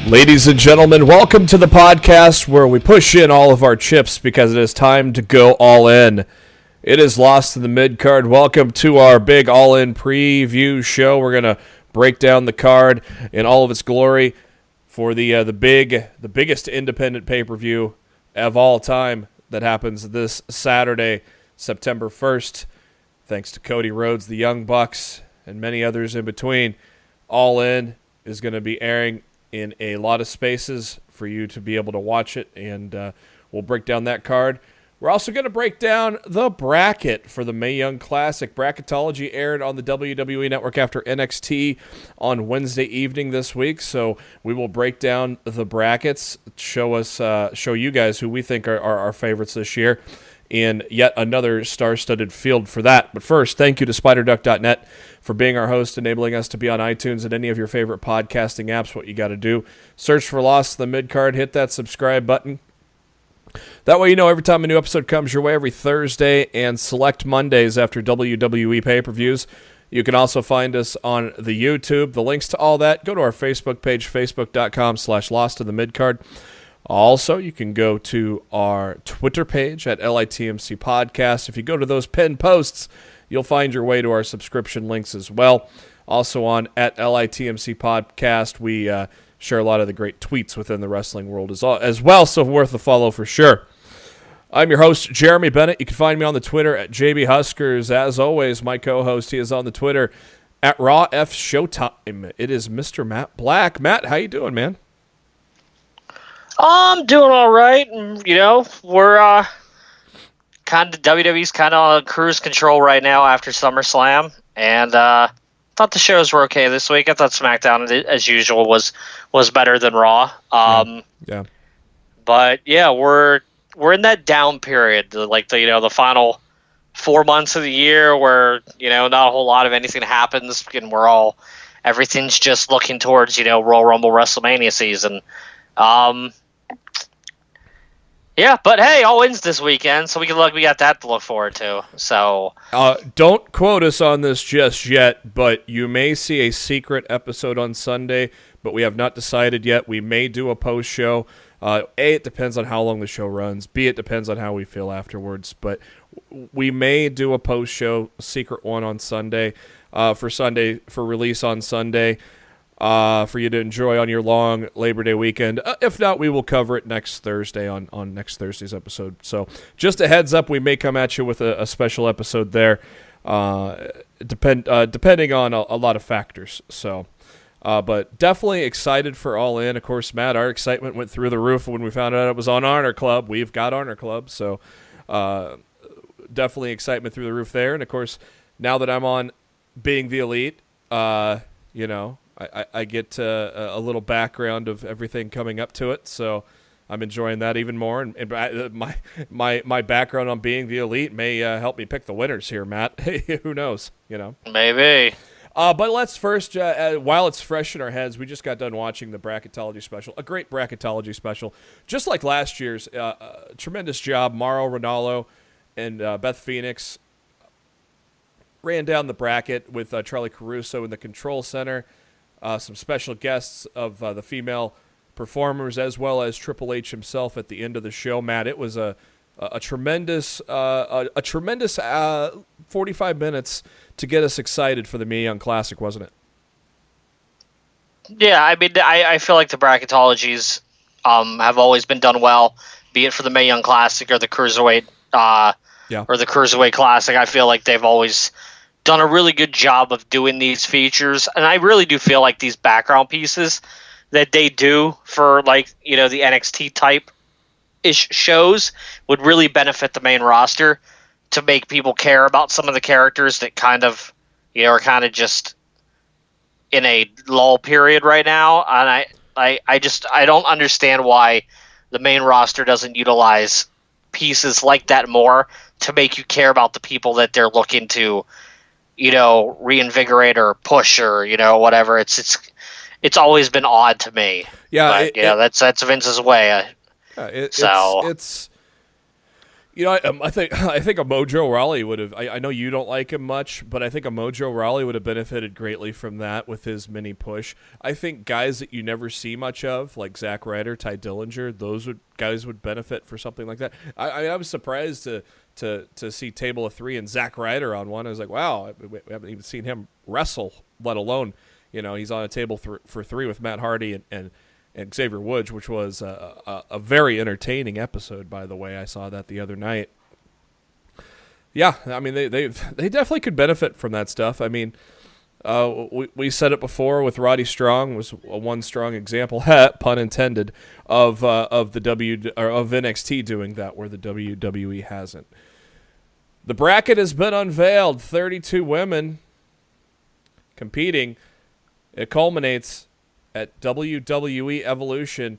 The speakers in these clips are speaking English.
Ladies and gentlemen, welcome to the podcast where we push in all of our chips because it is time to go all in. It is Lost in the Midcard. Welcome to our big all-in preview show. We're going to break down the card in all of its glory for the biggest independent pay-per-view of all time that happens this Saturday, September 1st. Thanks to Cody Rhodes, the Young Bucks, and many others in between. All In is going to be airing in a lot of spaces for you to be able to watch it, and we'll break down that card. We're also going to break down the bracket for the Mae Young Classic. Bracketology aired on the WWE Network after NXT on Wednesday evening this week, so we will break down the brackets, show you guys who we think are our favorites this year, in yet another star-studded field for that. But first, thank you to SpiderDuck.net for being our host, enabling us to be on iTunes and any of your favorite podcasting apps. What you got to do, search for Lost in the Midcard, hit that subscribe button. That way you know every time a new episode comes your way every Thursday and select Mondays after WWE pay-per-views. You can also find us on the YouTube. The links to all that, go to our Facebook page, facebook.com/LostInTheMidcard. Also, you can go to our Twitter page at LITMC Podcast. If you go to those pinned posts, you'll find your way to our subscription links as well. Also on at LITMC Podcast, we share a lot of the great tweets within the wrestling world as well, so worth a follow for sure. I'm your host, Jeremy Bennett. You can find me on the Twitter at JBHuskers. As always, my co-host, he is on the Twitter at RawFShowtime. It is Mr. Matt Black. Matt, how you doing, man? I'm doing all right. You know, we're WWE's kind of on cruise control right now after SummerSlam, and thought the shows were okay this week. I thought SmackDown, as usual, was better than Raw. Yeah. But yeah, we're in that down period, like the final 4 months of the year where not a whole lot of anything happens, and everything's just looking towards Royal Rumble, WrestleMania season. Yeah, but hey, all wins this weekend, so we got that to look forward to. So don't quote us on this just yet, but you may see a secret episode on Sunday, but we have not decided yet. We may do a post show. A, it depends on how long the show runs. B, it depends on how we feel afterwards. But we may do a post show, a secret one on Sunday, for release on Sunday. For you to enjoy on your long Labor Day weekend. If not, we will cover it next Thursday on next Thursday's episode. So just a heads up, we may come at you with a special episode there, depending on a lot of factors. So, but definitely excited for All In. Of course, Matt, our excitement went through the roof when we found out it was on Honor Club. We've got Honor Club, so definitely excitement through the roof there. And of course, now that I'm on Being the Elite, I get a little background of everything coming up to it, so I'm enjoying that even more. And my background on Being the Elite may help me pick the winners here, Matt. Who knows? Maybe. But let's first, while it's fresh in our heads, we just got done watching the Bracketology special, a great Bracketology special, just like last year's. Tremendous job. Mauro Ranallo and Beth Phoenix ran down the bracket with Charlie Caruso in the control center. Some special guests of the female performers, as well as Triple H himself at the end of the show. Matt, it was a tremendous 45 minutes to get us excited for the Mae Young Classic, wasn't it? Yeah, I mean, I feel like the bracketologies have always been done well, be it for the Mae Young Classic or the Cruiserweight or the Cruiserweight Classic. I feel like they've always done a really good job of doing these features, and I really do feel like these background pieces that they do for the NXT type ish shows would really benefit the main roster to make people care about some of the characters that kind of are kind of just in a lull period right now. And I don't understand why the main roster doesn't utilize pieces like that more to make you care about the people that they're looking to, reinvigorate or push or whatever. It's always been odd to me. Yeah, but that's Vince's way. It's I think a Mojo Rawley would have. I know you don't like him much, but I think a Mojo Rawley would have benefited greatly from that with his mini push. I think guys that you never see much of, like Zack Ryder, Ty Dillinger, guys would benefit for something like that. I was surprised to see Table of Three and Zack Ryder on one. I was like, wow, we haven't even seen him wrestle, let alone he's on a table for three with Matt Hardy and Xavier Woods, which was a very entertaining episode, by the way. I saw that the other night. Yeah, I mean, they definitely could benefit from that stuff. I mean, we said it before with Roddy Strong was one strong example, pun intended, of of NXT doing that where the WWE hasn't. The bracket has been unveiled. 32 women competing. It culminates at WWE Evolution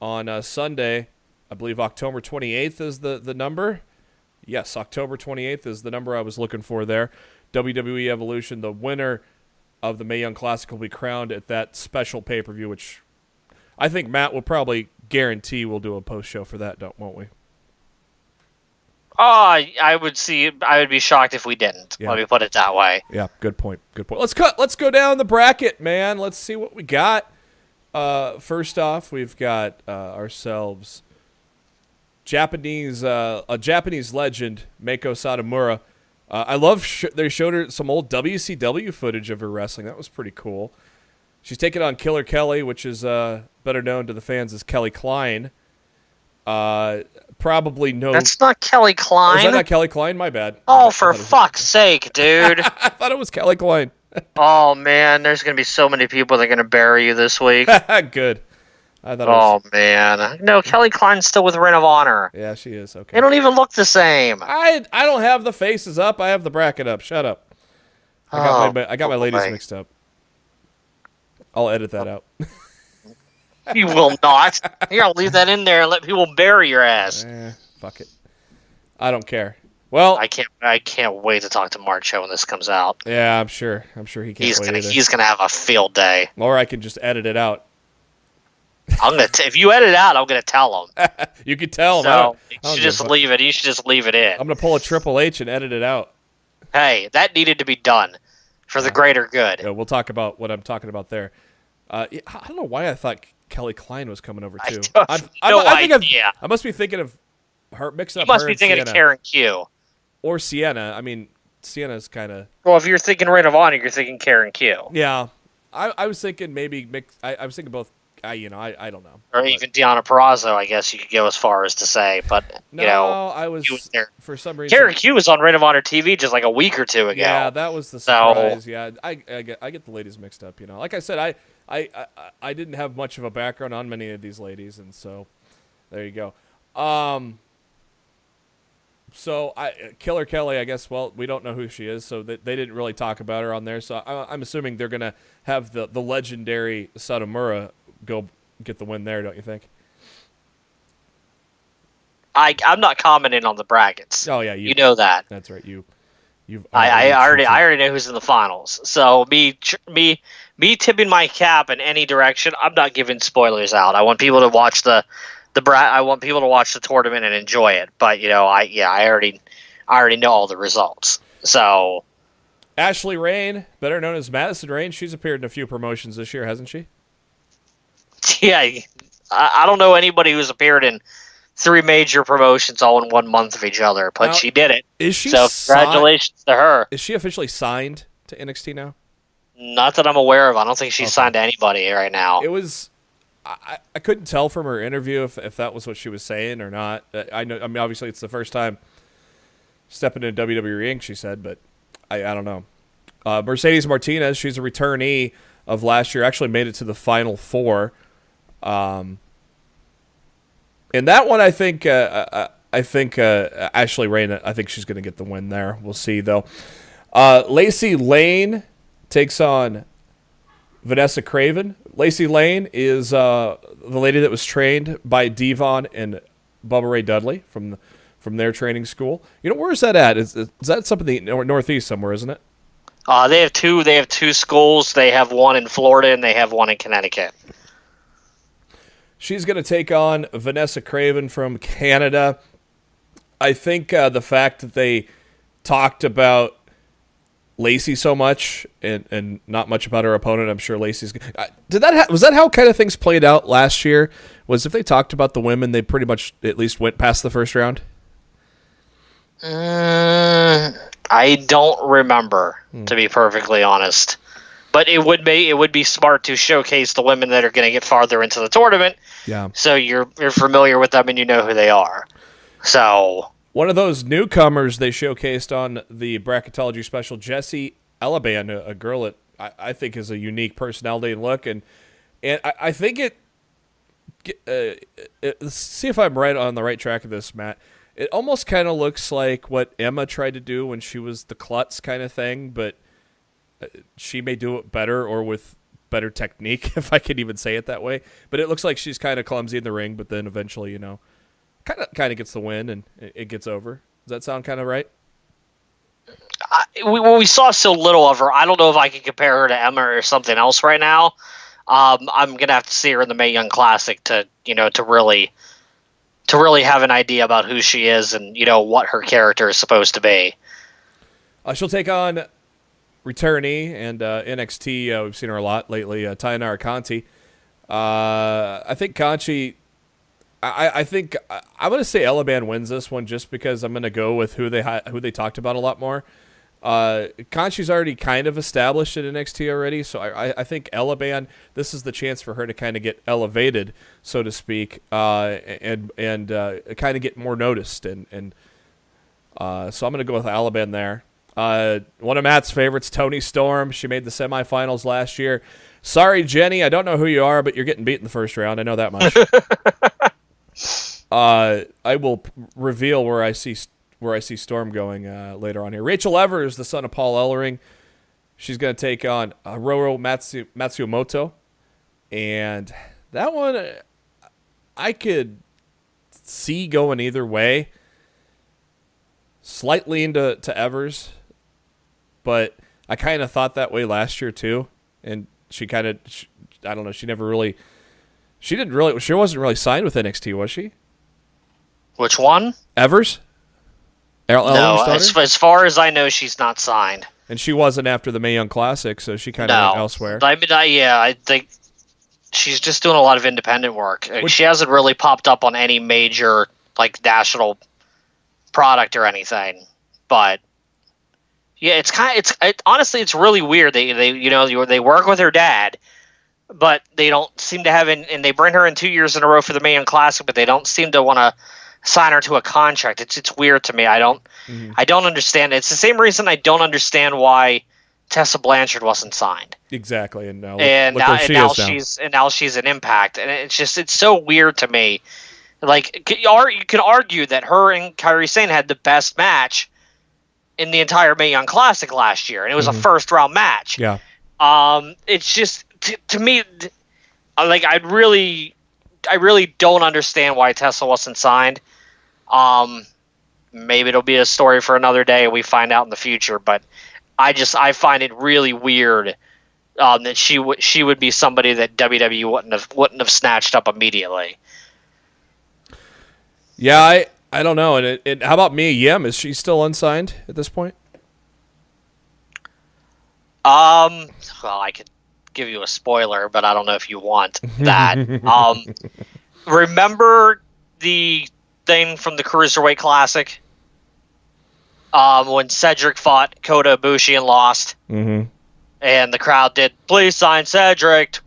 on Sunday. I believe October 28th is the number. Yes, October 28th is the number I was looking for there. WWE Evolution, the winner of the Mae Young Classic will be crowned at that special pay-per-view, which I think Matt will probably guarantee we'll do a post-show for that, won't we? I would be shocked if we didn't. Yeah. Let me put it that way. Yeah, good point. Let's go down the bracket, man. Let's see what we got. First off, we've got ourselves a Japanese legend, Meiko Satomura. I love they showed her some old WCW footage of her wrestling. That was pretty cool. She's taking on Killer Kelly, which is better known to the fans as Kelly Klein. Probably no. That's not Kelly Klein. Is that not Kelly Klein? My bad. Oh, for fuck's sake, dude! I thought it was Kelly Klein. Oh man, there's gonna be so many people that are gonna bury you this week. Good. I thought. Man, no, Kelly Klein's still with Ring of Honor. Yeah, she is. Okay. They don't even look the same. I don't have the faces up. I have the bracket up. Shut up. I got my ladies mixed up. I'll edit that out. You will not. You're gonna leave that in there and let people bury your ass. Fuck it. I don't care. Well, I can't wait to talk to Marcho when this comes out. Yeah, I'm sure he can't wait either. He's gonna have a field day. Or I can just edit it out. If you edit it out, I'm gonna tell him. You could tell him. So you should just leave it. You should just leave it in. I'm gonna pull a Triple H and edit it out. Hey, that needed to be done for the greater good. Yeah, we'll talk about what I'm talking about there. I don't know why I thought Kelly Klein was coming over too. I must be thinking of her mixing up. You must be thinking of Karen Q or Sienna. I mean, Sienna's kind of. Well, if you're thinking Ring of Honor, you're thinking Karen Q. Yeah, I was thinking maybe mix. I was thinking both. I don't know. Or even Deonna Purrazzo, I guess you could go as far as to say, but I was there. For some reason. Karen Q was on Ring of Honor TV just like a week or two ago. Yeah, that was the surprise. Yeah, I get the ladies mixed up. Like I said, I didn't have much of a background on many of these ladies, and so there you go. So Killer Kelly, I guess. Well, we don't know who she is, so they didn't really talk about her on there. So I'm assuming they're gonna have the legendary Satomura go get the win there, don't you think? I'm not commenting on the brackets. Oh yeah, you know that. That's right. I already know who's in the finals. So me tipping my cap in any direction. I'm not giving spoilers out. I want people to watch I want people to watch the tournament and enjoy it. But I already know all the results. So Ashley Rain, better known as Madison Rain, she's appeared in a few promotions this year, hasn't she? Yeah, I don't know anybody who's appeared in 3 major promotions all in 1 month of each other, but she did it. Is she? So congratulations to her. Is she officially signed to NXT now? Not that I'm aware of. I don't think she's signed to anybody right now. It was. I couldn't tell from her interview if that was what she was saying or not. I know. I mean, obviously, it's the first time stepping into WWE ring, she said, but I don't know. Mercedes Martinez, she's a returnee of last year. Actually, made it to the Final Four. In that one, I think Ashley Rain, I think she's going to get the win there. We'll see, though. Lacey Lane takes on Vanessa Craven. Lacey Lane is the lady that was trained by Devon and Bubba Ray Dudley from from their training school. Where is that at? Is that something northeast somewhere, isn't it? They have two. They have two schools. They have one in Florida and they have one in Connecticut. She's going to take on Vanessa Craven from Canada. I think the fact that they talked about Lacey so much and not much about her opponent, I'm sure Lacey's. Was that how kind of things played out last year? Was if they talked about the women, they pretty much at least went past the first round? I don't remember, to be perfectly honest. But it would be smart to showcase the women that are going to get farther into the tournament. Yeah. So you're familiar with them and you know who they are. So one of those newcomers they showcased on the bracketology special, Jessie Elaban, a girl that I think is a unique personality and look, and I think let's see if I'm right on the right track of this, Matt. It almost kind of looks like what Emma tried to do when she was the klutz kind of thing, but she may do it better or with better technique, if I can even say it that way. But it looks like she's kind of clumsy in the ring, but then eventually, kind of gets the win and it gets over. Does that sound kind of right? We saw so little of her. I don't know if I can compare her to Emma or something else right now. I'm gonna have to see her in the Mae Young Classic to really have an idea about who she is and what her character is supposed to be. She'll take on returnee and NXT. We've seen her a lot lately. Tainara Conti. I think Conchi. I think I'm going to say Elaban wins this one just because I'm going to go with who they talked about a lot more. Conchi's already kind of established at NXT already, so I think Elaban, this is the chance for her to kind of get elevated, so to speak, and kind of get more noticed. And so I'm going to go with Elaban there. One of Matt's favorites, Toni Storm. She made the semifinals last year. Sorry, Jenny, I don't know who you are, but you're getting beat in the first round. I know that much. I will reveal where I see Storm going later on here. Rachel Evers, the son of Paul Ellering. She's going to take on Roro Matsumoto. And that one, I could see going either way. Slightly into Evers. But I kind of thought that way last year too. And she kind of, I don't know, she wasn't really signed with NXT, was she? Which one? Evers? No, as far as I know, she's not signed. And she wasn't after the Mae Young Classic, so she kind of went elsewhere. I think she's just doing a lot of independent work. She hasn't really popped up on any major national product or anything. But yeah, honestly, it's really weird. They work with her dad, but they don't seem to have, and they bring her in 2 years in a row for the Mae Young Classic, but they don't seem to want to sign her to a contract. It's weird to me. I don't understand it. It's the same reason I don't understand why Tessa Blanchard wasn't signed. Exactly, and now now she's an Impact, and it's so weird to me. You could argue that her and Kairi Sane had the best match in the entire Mae Young Classic last year, and it was a first round match. Yeah. It's just to me, I really don't understand why Tessa wasn't signed. Maybe it'll be a story for another day. We find out in the future, but I find it really weird that she would be somebody that WWE wouldn't have snatched up immediately. Yeah, I don't know. And how about Mia Yim? Is she still unsigned at this point? Well, I could give you a spoiler, but I don't know if you want that. Remember the thing from the Cruiserweight Classic when Cedric fought Kota Ibushi and lost? Mm-hmm. And the crowd did, "Please sign Cedric."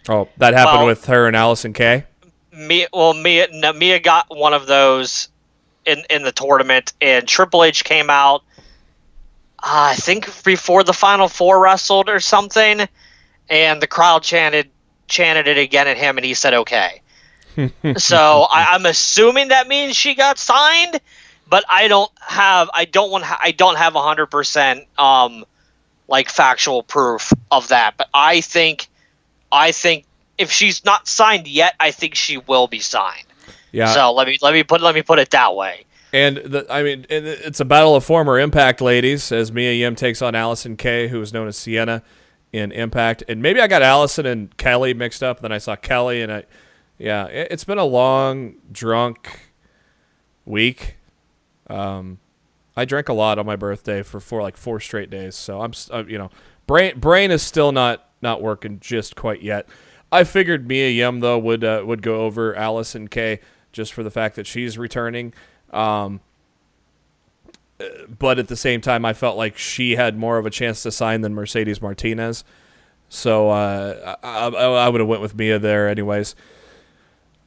Oh, that happened with her and Allison Kay? Mia got one of those in the tournament, and Triple H came out, I think before the Final Four wrestled or something, and the crowd chanted it again at him, and he said okay. So I'm assuming that means she got signed, but I don't have 100% factual proof of that. But I think if she's not signed yet, I think she will be signed. Yeah. So let me put it that way. It's a battle of former Impact ladies as Mae Young takes on Allison Kay, who is known as Sienna in Impact. And maybe I got Allison and Kelly mixed up. Then I saw Kelly, and it's been a long, drunk week. I drank a lot on my birthday for 4 straight days. So I'm brain is still not working just quite yet. I figured Mae Young though would go over Allison Kay just for the fact that she's returning. But at the same time, I felt like she had more of a chance to sign than Mercedes Martinez. So I would have went with Mia there anyways.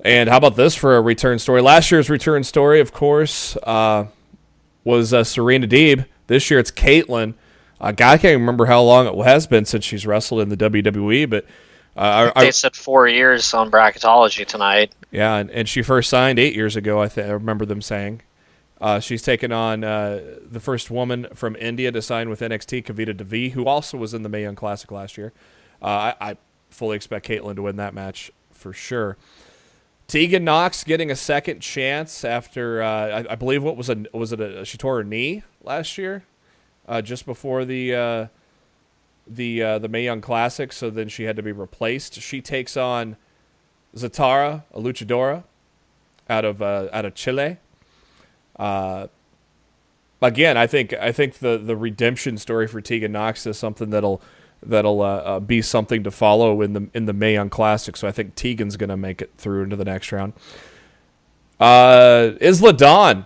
And how about this for a return story? Last year's return story, of course, was Serena Deeb. This year it's Caitlyn. I can't remember how long it has been since she's wrestled in the WWE, but they said 4 years on Bracketology tonight. Yeah, and she first signed 8 years ago, I remember them saying. She's taken on the first woman from India to sign with NXT, Kavita Devi, who also was in the Mae Young Classic last year. I fully expect Caitlyn to win that match for sure. Tegan Nox getting a second chance after, I believe, she tore her knee last year, just before the Mae Young Classic, so then she had to be replaced. She takes on Zatara, a luchadora, out of Chile. Again, I think the redemption story for Tegan Nox is something that'll be something to follow in the Mae Young Classic. So I think Tegan's gonna make it through into the next round. Isla Dawn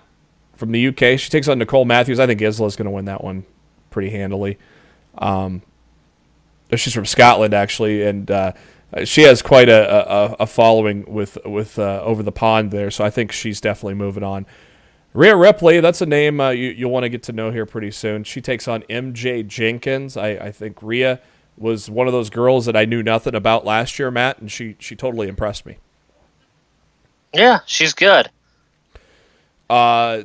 from the UK, she takes on Nicole Matthews. I think Isla's gonna win that one pretty handily. She's from Scotland actually, and she has quite a following with over the pond there. So I think she's definitely moving on. Rhea Ripley, that's a name you'll want to get to know here pretty soon. She takes on MJ Jenkins. I think Rhea was one of those girls that I knew nothing about last year, Matt, and she totally impressed me. Yeah, she's good.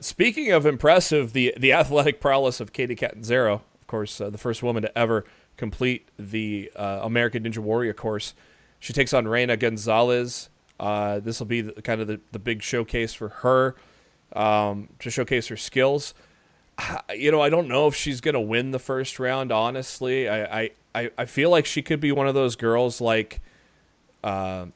Speaking of impressive, the athletic prowess of Katie Catanzaro, of course, the first woman to ever complete the American Ninja Warrior course. She takes on Reina Gonzalez. This will be kind of the big showcase for her. To showcase her skills. I don't know if she's going to win the first round, honestly. I feel like she could be one of those girls like Ronda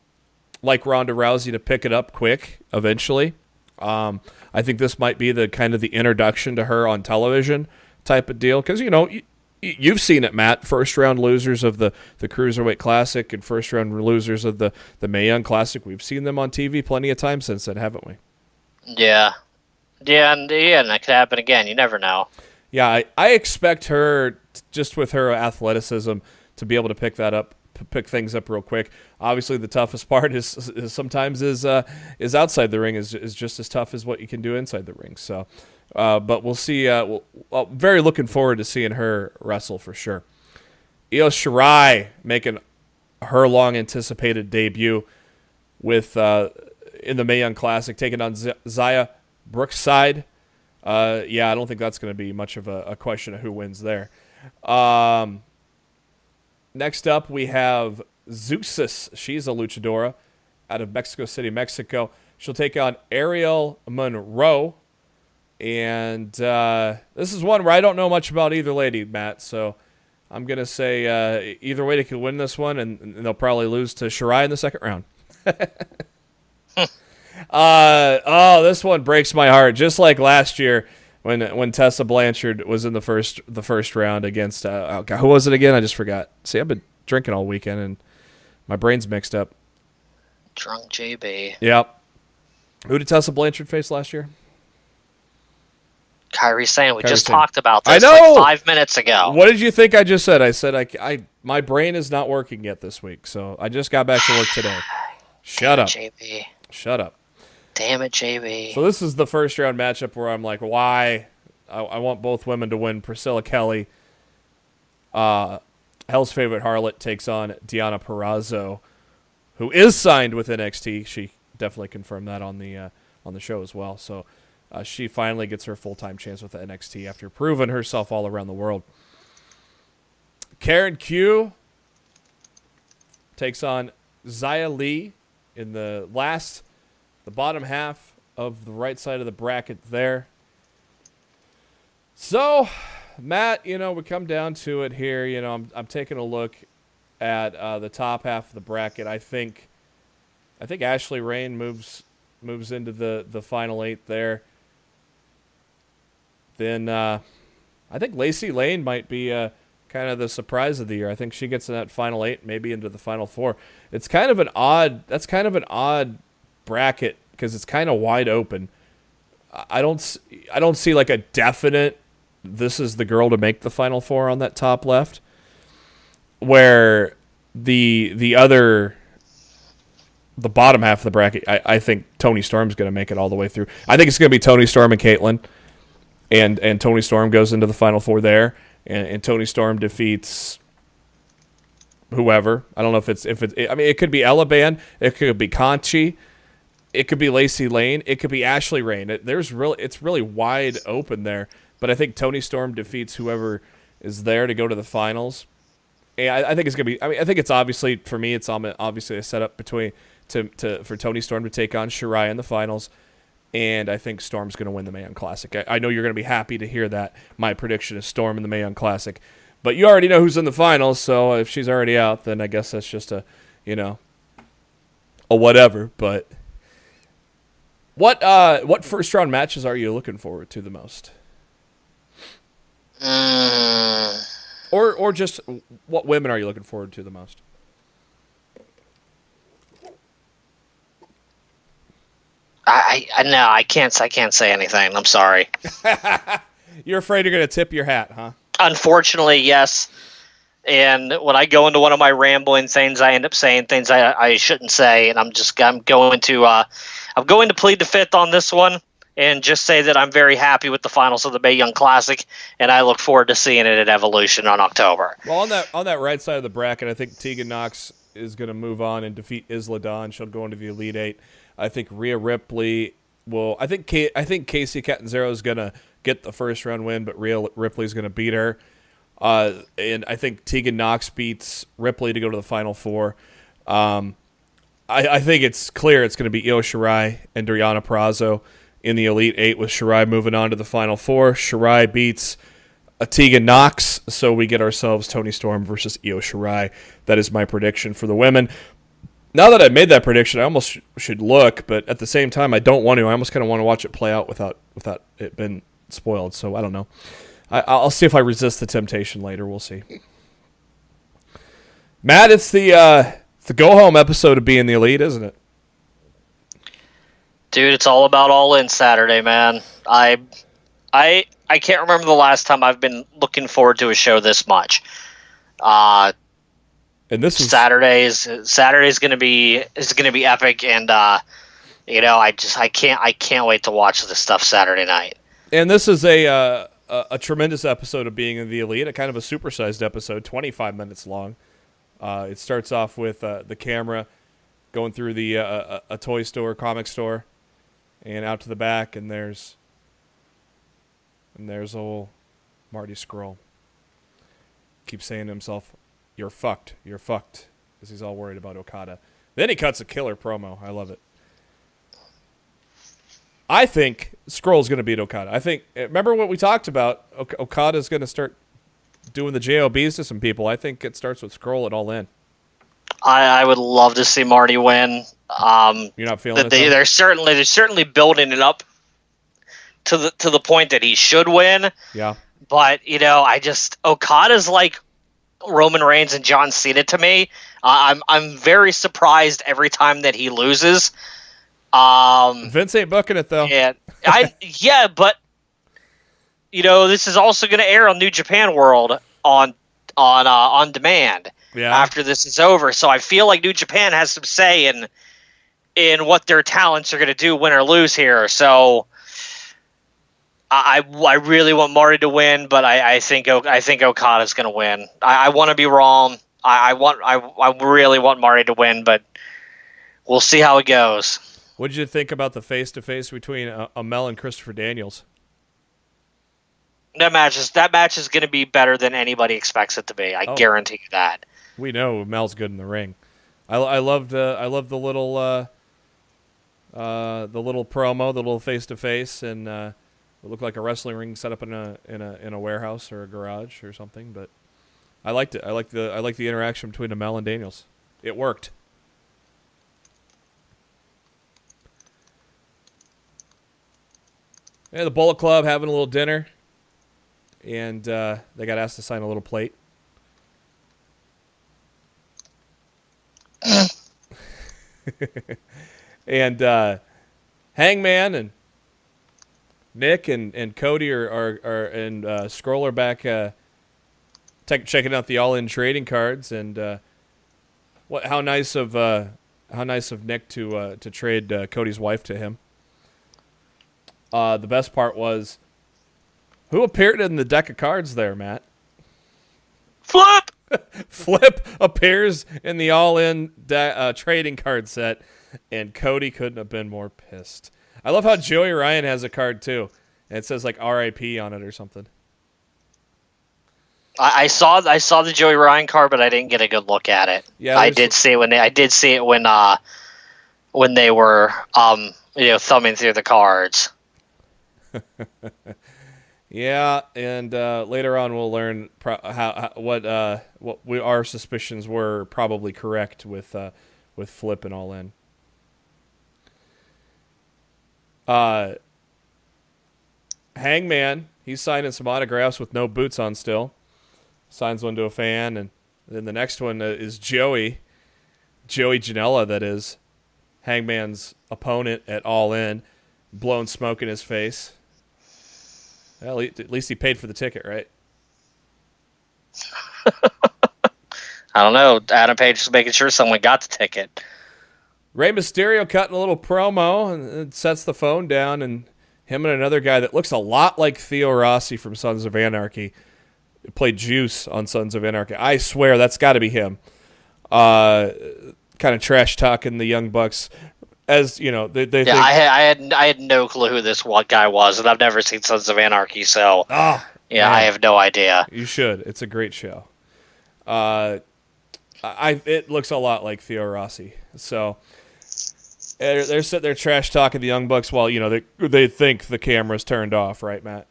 Rousey to pick it up quick eventually. I think this might be the kind of the introduction to her on television type of deal because, you've seen it, Matt. First round losers of the Cruiserweight Classic and first round losers of the Mae Young Classic. We've seen them on TV plenty of times since then, haven't we? Yeah. And that could happen again. You never know. Yeah, I expect her, just with her athleticism, to be able to pick things up real quick. Obviously, the toughest part is sometimes outside the ring is just as tough as what you can do inside the ring. So, but we'll see. Very looking forward to seeing her wrestle for sure. Io Shirai making her long anticipated debut with in the Mae Young Classic, taking on Zaya Brookside. I don't think that's going to be much of a question of who wins there. Next up, we have Zeusis. She's a luchadora out of Mexico City, Mexico. She'll take on Ariel Monroe. And this is one where I don't know much about either lady, Matt. So I'm going to say either way they can win this one, and they'll probably lose to Shirai in the second round. This one breaks my heart. Just like last year when Tessa Blanchard was in the first round against who was it again? I just forgot. See, I've been drinking all weekend and my brain's mixed up. Drunk JB. Yep. Who did Tessa Blanchard face last year? Kairi Sane. We just talked about this I know! 5 minutes ago. What did you think I just said? I said my brain is not working yet this week, so I just got back to work today. Shut up. JB. Shut up. Damn it, JB. So this is the first round matchup where I'm like, why? I want both women to win. Priscilla Kelly, Hell's Favorite Harlot, takes on Deonna Purrazzo, who is signed with NXT. She definitely confirmed that on the show as well. So she finally gets her full-time chance with the NXT after proving herself all around the world. Karen Q takes on Xia Li in the bottom half of the right side of the bracket there. So, Matt, we come down to it here. I'm taking a look at the top half of the bracket. I think Ashley Rain moves into the final 8 there. Then I think Lacey Lane might be kind of the surprise of the year. I think she gets in that final 8, maybe into the final 4. It's kind of an odd bracket because it's kind of wide open. I don't see like a definite this is the girl to make the final 4 on that top left, where the bottom half of the bracket, I think Toni Storm's going to make it all the way through. I think it's going to be Toni Storm and Caitlyn, and Toni Storm goes into the final 4 there, and Toni Storm defeats whoever. I don't know if it's I mean, it could be Ella Band, it could be Conchi, it could be Lacey Lane, it could be Ashley Rain. It's really wide open there. But I think Toni Storm defeats whoever is there to go to the finals. And I think it's gonna be. I mean, I think it's obviously for me. It's obviously a setup for Toni Storm to take on Shirai in the finals, and I think Storm's gonna win the Mae Young Classic. I know you're gonna be happy to hear that. My prediction is Storm in the Mae Young Classic, but you already know who's in the finals. So if she's already out, then I guess that's just a whatever. But what first round matches are you looking forward to the most? Or just what women are you looking forward to the most? I can't say anything. I'm sorry. You're afraid you're going to tip your hat, huh? Unfortunately, yes. And when I go into one of my rambling things, I end up saying things I shouldn't say, and I'm going to plead the fifth on this one. And just say that I'm very happy with the finals of the Mae Young Classic, and I look forward to seeing it at Evolution on October. Well, on that right side of the bracket, I think Tegan Knox is going to move on and defeat Isla Dawn. She'll go into the Elite 8. I think Rhea Ripley will. I think Casey Catanzaro is going to get the first round win, but Rhea Ripley is going to beat her. And I think Tegan Knox beats Ripley to go to the final 4. I think it's clear it's going to be Io Shirai and Deonna Purrazzo in the Elite 8 with Shirai moving on to the Final 4. Shirai beats Tegan Knox, so we get ourselves Toni Storm versus Io Shirai. That is my prediction for the women. Now that I made that prediction, I almost should look, but at the same time, I don't want to. I almost kind of want to watch it play out without it being spoiled, so I don't know. I'll see if I resist the temptation later. We'll see. Matt, it's the go-home episode of Being the Elite, isn't it? Dude, it's all about All In Saturday, man. I can't remember the last time I've been looking forward to a show this much. And this is Saturday's gonna be epic, and I can't wait to watch this stuff Saturday night. And this is a tremendous episode of Being in the Elite, a kind of a supersized episode, 25 minutes long. It starts off with the camera going through a toy store, comic store, and out to the back, and there's old Marty Scurll. Keeps saying to himself, "You're fucked, because he's all worried about Okada. Then he cuts a killer promo. I love it. I think Scurll's going to beat Okada. Remember what we talked about? Okada's going to start doing the JOBs to some people. I think it starts with Scurll at All In. I would love to see Marty win. You're not feeling it? They're certainly building it up to the point that he should win. Yeah. But Okada's like Roman Reigns and John Cena to me. I'm very surprised every time that he loses. Vince ain't booking it though. Yeah, but this is also going to air on New Japan World on demand. Yeah. After this is over, so I feel like New Japan has some say in what their talents are going to do, win or lose here. So I really want Marty to win, but I think Okada's going to win. I want to be wrong. I really want Marty to win, but we'll see how it goes. What did you think about the face-to-face between Amel and Christopher Daniels? That match is going to be better than anybody expects it to be. I guarantee you that. We know Mel's good in the ring. I love the little the little promo, the little face to face, and it looked like a wrestling ring set up in a warehouse or a garage or something. But I liked it. I like the interaction between Amell and Daniels. It worked. Yeah, the Bullet Club having a little dinner, and they got asked to sign a little plate. And Hangman and Nick and Cody and Scroll are back checking out the all-in trading cards, and how nice of Nick to trade Cody's wife to him. The best part was who appeared in the deck of cards there, Matt. Flip. Flip appears in the all-in trading card set, and Cody couldn't have been more pissed. I love how Joey Ryan has a card too, and it says like RIP on it or something. I saw the Joey Ryan card, but I didn't get a good look at it. Yeah, I did see it when they were thumbing through the cards. Yeah, and later on we'll learn what our suspicions were probably correct with Flip and All In. Hangman, he's signing some autographs with no boots on still. Signs one to a fan, and then the next one is Joey Janela, that is Hangman's opponent at All In, blowing smoke in his face. Well, at least he paid for the ticket, right? I don't know. Adam Page is making sure someone got the ticket. Rey Mysterio cutting a little promo and sets the phone down, and him and another guy that looks a lot like Theo Rossi from Sons of Anarchy played Juice on Sons of Anarchy. I swear that's got to be him. Kind of trash talking the Young Bucks. As you know, they think, I had no clue who this one guy was, and I've never seen Sons of Anarchy, so man. I have no idea. You should. It's a great show. It looks a lot like Theo Rossi. So they're sitting there trash talking the Young Bucks while they think the camera's turned off, right, Matt?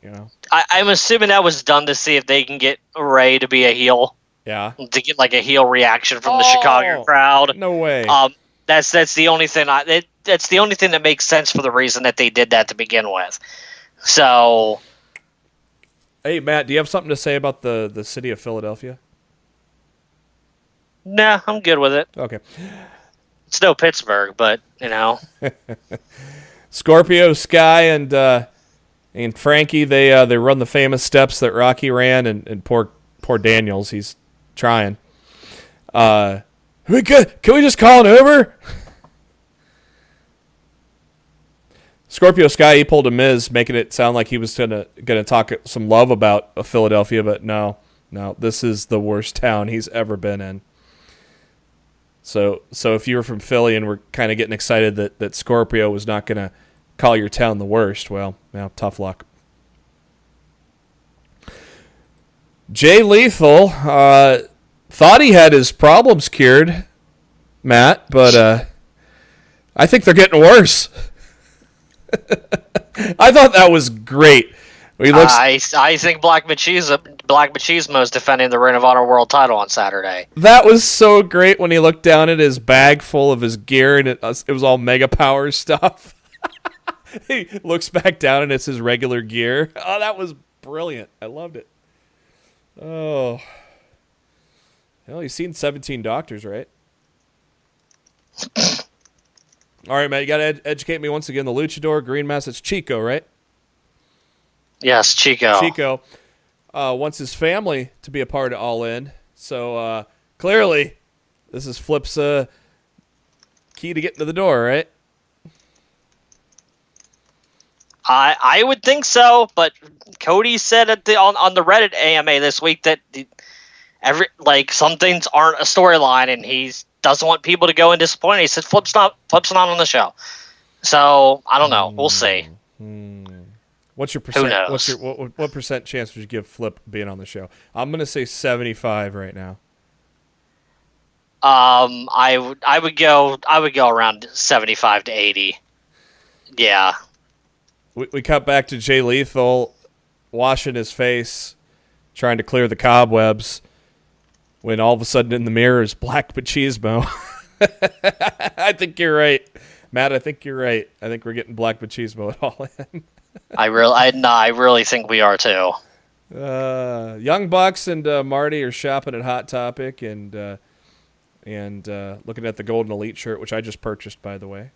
I'm assuming that was done to see if they can get Ray to be a heel. Yeah. To get like a heel reaction from the Chicago crowd. No way. That's the only thing that's the only thing that makes sense for the reason that they did that to begin with. So, hey Matt, do you have something to say about the city of Philadelphia? Nah, I'm good with it. Okay. It's no Pittsburgh, but Scorpio Sky and Frankie, they run the famous steps that Rocky ran, and poor Daniels, he's trying. Can we just call an Uber? Scorpio Sky, he pulled a Miz, making it sound like he was gonna talk some love about Philadelphia, but no, this is the worst town he's ever been in. So if you were from Philly and were kind of getting excited that Scorpio was not gonna call your town the worst, well, tough luck. Jay Lethal thought he had his problems cured, Matt, but I think they're getting worse. I thought that was great. I think Black Machismo is defending the Ring of Honor World Title on Saturday. That was so great when he looked down at his bag full of his gear, and it was all Mega Power stuff. He looks back down, and it's his regular gear. Oh, that was brilliant. I loved it. Oh. Well, he's seen 17 doctors, right? All right, Matt, you got to educate me once again. The Luchador, Green Mask, it's Chico, right? Yes, Chico. Chico wants his family to be a part of All In. So, clearly, this is Flip's key to getting to the door, right? I would think so, but Cody said on the Reddit AMA this week that some things aren't a storyline, and he doesn't want people to go in disappointed. He said Flip's not on the show, so I don't know. We'll see. What's your percent? Who knows? What percent chance would you give Flip being on the show? I'm gonna say 75 right now. I would go around 75 to 80. Yeah. We cut back to Jay Lethal washing his face, trying to clear the cobwebs, when all of a sudden in the mirror is Black Machismo. I think you're right, Matt. I think you're right. I think we're getting Black Machismo at All In. I really think we are too. Young Bucks and Marty are shopping at Hot Topic and looking at the Golden Elite shirt, which I just purchased, by the way.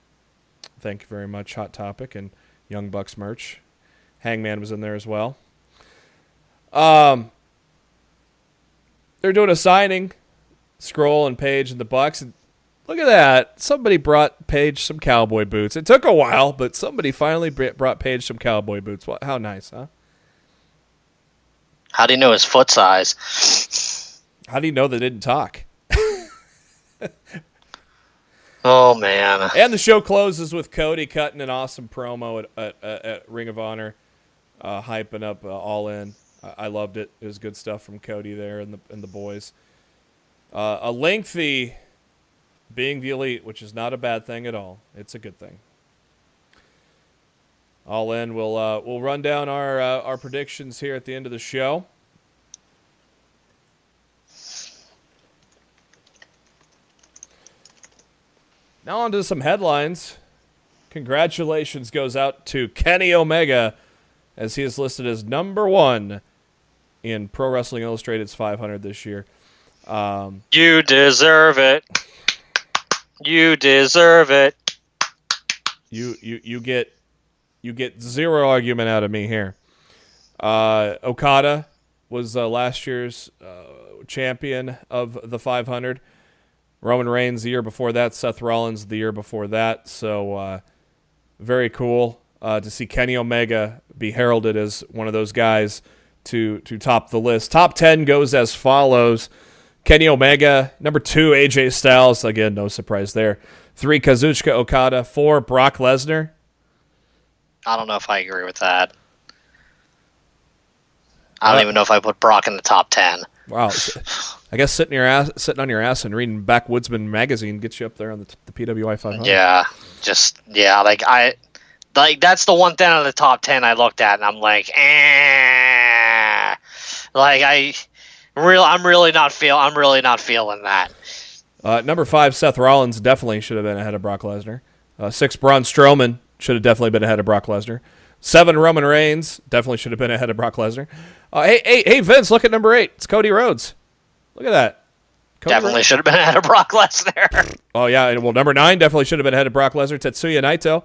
Thank you very much, Hot Topic and Young Bucks merch. Hangman was in there as well. They're doing a signing. Scroll and Page and the Bucks. And look at that. Somebody brought Page some cowboy boots. It took a while, but somebody finally brought Page some cowboy boots. How nice, huh? How do you know his foot size? How do you know they didn't talk? Oh, man. And the show closes with Cody cutting an awesome promo at Ring of Honor, hyping up All In. I loved it. It was good stuff from Cody there and the boys. A lengthy being the Elite, which is not a bad thing at all. It's a good thing. All In. We'll run down our predictions here at the end of the show. Now on to some headlines. Congratulations goes out to Kenny Omega, as he is listed as number 1 in Pro Wrestling Illustrated's 500 this year. You deserve it. You deserve it. You get zero argument out of me here. Okada was last year's champion of the 500. Roman Reigns the year before that. Seth Rollins the year before that. So very cool to see Kenny Omega be heralded as one of those guys to top the list. Top 10 goes as follows. Kenny Omega. Number 2, AJ Styles. Again, no surprise there. 3, Kazuchika Okada. 4, Brock Lesnar. I don't know if I agree with that. I don't even know if I put Brock in the top 10. Wow. I guess sitting on your ass and reading Backwoodsman magazine gets you up there on the PWI 500. Yeah. That's the one thing on the top 10 I looked at and I'm like, I'm really not feeling that. Number 5, Seth Rollins definitely should have been ahead of Brock Lesnar. 6, Braun Strowman should have definitely been ahead of Brock Lesnar. 7, Roman Reigns definitely should have been ahead of Brock Lesnar. Hey, Vince, look at number 8. It's Cody Rhodes. Look at that. Definitely should have been ahead of Brock Lesnar. Oh, yeah. Well, number 9 definitely should have been ahead of Brock Lesnar. Tetsuya Naito.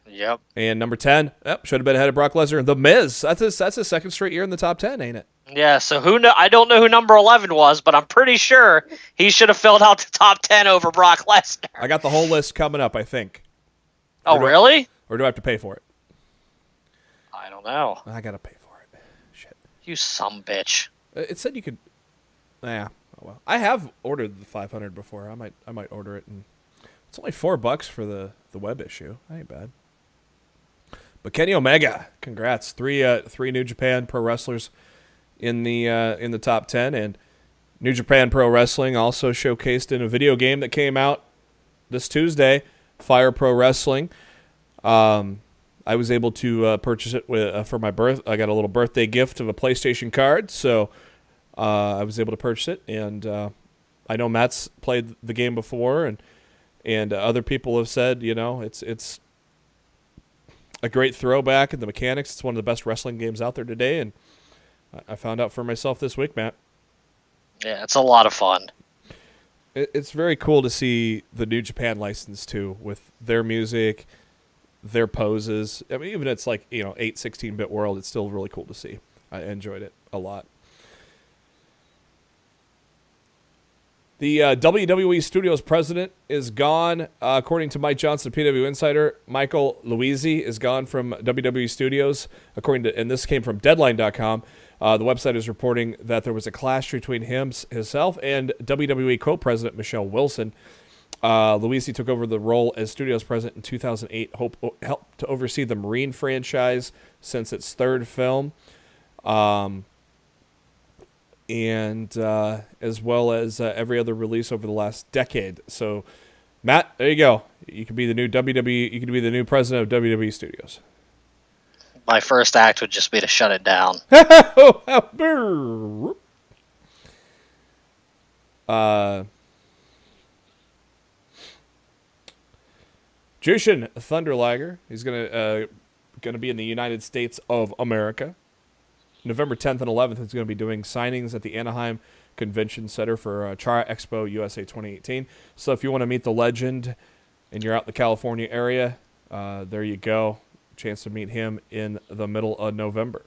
Yep. And number 10, should have been ahead of Brock Lesnar. The Miz. That's his second straight year in the top 10, ain't it? Yeah, so I don't know who number 11 was, but I'm pretty sure he should have filled out the top 10 over Brock Lesnar. I got the whole list coming up, I think. Oh, really? Or do I have to pay for it? I don't know. I got to pay for it. Shit. You sumbitch. It said you could... Yeah. Oh, well. I have ordered the 500 before. I might order it. And it's only $4 for the web issue. That ain't bad. But Kenny Omega, congrats. 3 New Japan Pro Wrestlers in the top 10, and New Japan Pro Wrestling also showcased in a video game that came out this Tuesday, Fire Pro Wrestling. I was able to purchase it for my birth. I got a little birthday gift of a PlayStation card, so I was able to purchase it. And I know Matt's played the game before, and other people have said, it's a great throwback in the mechanics. It's one of the best wrestling games out there today, and I found out for myself this week, Matt. Yeah, it's a lot of fun. It's very cool to see the New Japan license, too, with their music, their poses. I mean, even it's like, 8, 16-bit world, it's still really cool to see. I enjoyed it a lot. The WWE Studios president is gone. According to Mike Johnson, PW Insider, Michael Luisi is gone from WWE Studios. And this came from Deadline.com. The website is reporting that there was a clash between himself and WWE co-president Michelle Wilson. Luisi took over the role as studios president in 2008, helped to oversee the Marine franchise since its 3rd film. And as well as every other release over the last decade. So Matt, there you go. You could be the new WWE. You could be the new president of WWE Studios. My first act would just be to shut it down. Jushin Thunder Liger. He's gonna be in the United States of America. November 10th and 11th, he's going to be doing signings at the Anaheim Convention Center for Chara Expo USA 2018. So if you want to meet the legend and you're out in the California area, there you go. Chance to meet him in the middle of November.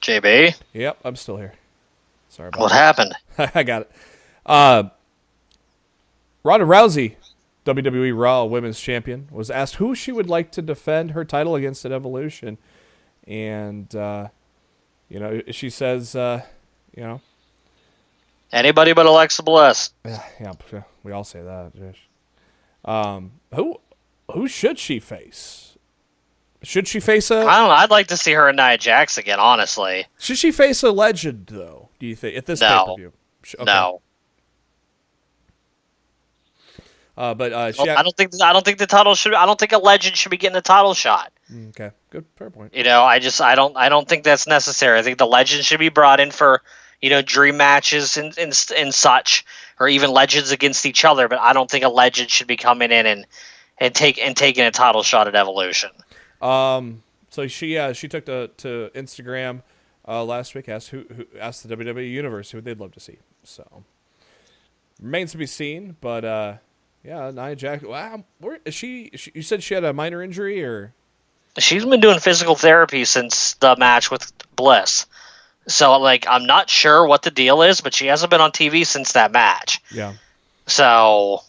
JB? Yep, I'm still here. Sorry about what happened? I got it. Ronda Rousey, WWE Raw Women's Champion, was asked who she would like to defend her title against at Evolution. And, she says, anybody but Alexa Bliss. Yeah, we all say that. Who should she face? Should she face a... I don't know. I'd like to see her and Nia Jax again, honestly. Should she face a legend, though, do you think, at this pay-per-view? Okay. No. I don't think the title should. I don't think a legend should be getting a title shot. Okay, good, fair point. I don't think that's necessary. I think the legend should be brought in for, dream matches and such, or even legends against each other. But I don't think a legend should be coming in and taking a title shot at Evolution. So she took to Instagram last week, asked who asked the WWE Universe who they'd love to see. So remains to be seen, but Nia Jax. Wow, where is she? You said she had a minor injury, or she's been doing physical therapy since the match with Bliss. So I'm not sure what the deal is, but she hasn't been on TV since that match. Yeah. So.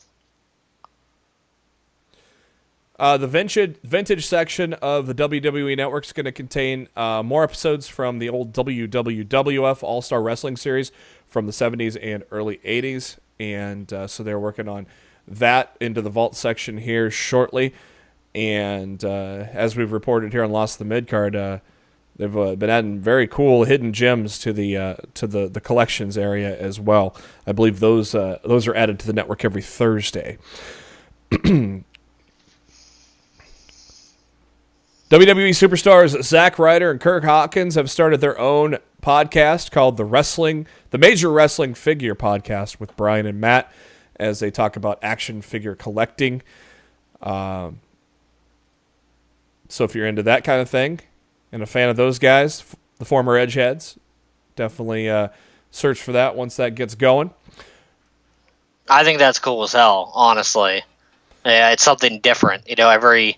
The vintage section of the WWE Network is going to contain more episodes from the old WWF All-Star Wrestling Series from the 70s and early 80s. And so they're working on that into the Vault section here shortly. And as we've reported here on Lost the Midcard, they've been adding very cool hidden gems to the collections area as well. I believe those are added to the network every Thursday. WWE superstars Zack Ryder and Kirk Hawkins have started their own podcast called the Major Wrestling Figure Podcast with Brian and Matt, as they talk about action figure collecting. So if you're into that kind of thing and a fan of those guys, the former Edgeheads, definitely search for that once that gets going. I think that's cool as hell, honestly. Yeah, it's something different. Every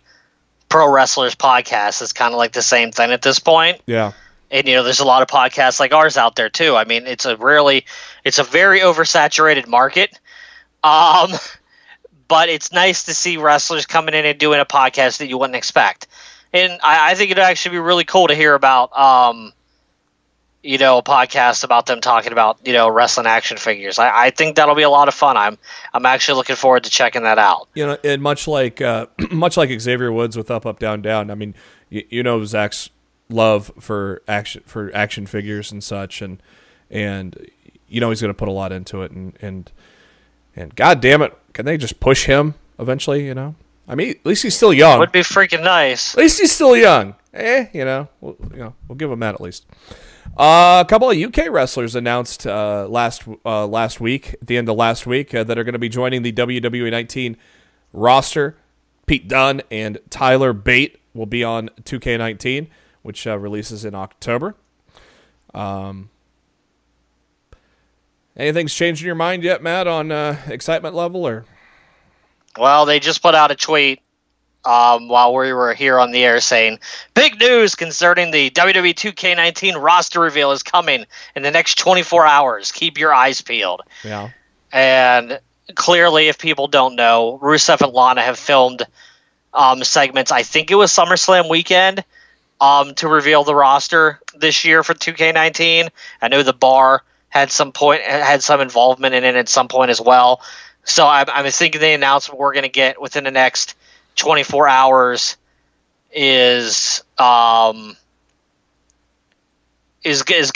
pro wrestlers podcast is kind of like the same thing at this point. Yeah. And there's a lot of podcasts like ours out there too. I mean, it's a very oversaturated market. But it's nice to see wrestlers coming in and doing a podcast that you wouldn't expect. And I think it'd actually be really cool to hear about a podcast about them talking about, wrestling action figures. I think that'll be a lot of fun. I'm actually looking forward to checking that out. And much like Xavier Woods with Up, Up, Down, Down. I mean, Zach's love for action figures and such, and he's going to put a lot into it. And God damn it, can they just push him eventually? I mean, at least he's still young. Would be freaking nice. At least he's still young. We'll give him that at least. A couple of UK wrestlers announced last week, at the end of last week, that are going to be joining the WWE 19 roster. Pete Dunne and Tyler Bate will be on 2K19, which releases in October. Anything's changed in your mind yet, Matt, on excitement level? Or? Well, they just put out a tweet while we were here on the air saying, big news concerning the WWE 2K19 roster reveal is coming in the next 24 hours. Keep your eyes peeled. Yeah. And clearly, if people don't know, Rusev and Lana have filmed segments, I think it was SummerSlam weekend, to reveal the roster this year for 2K19. I know the Bar had some involvement in it at some point as well. So I'm thinking the announcement we're going to get within the next 24 hours is going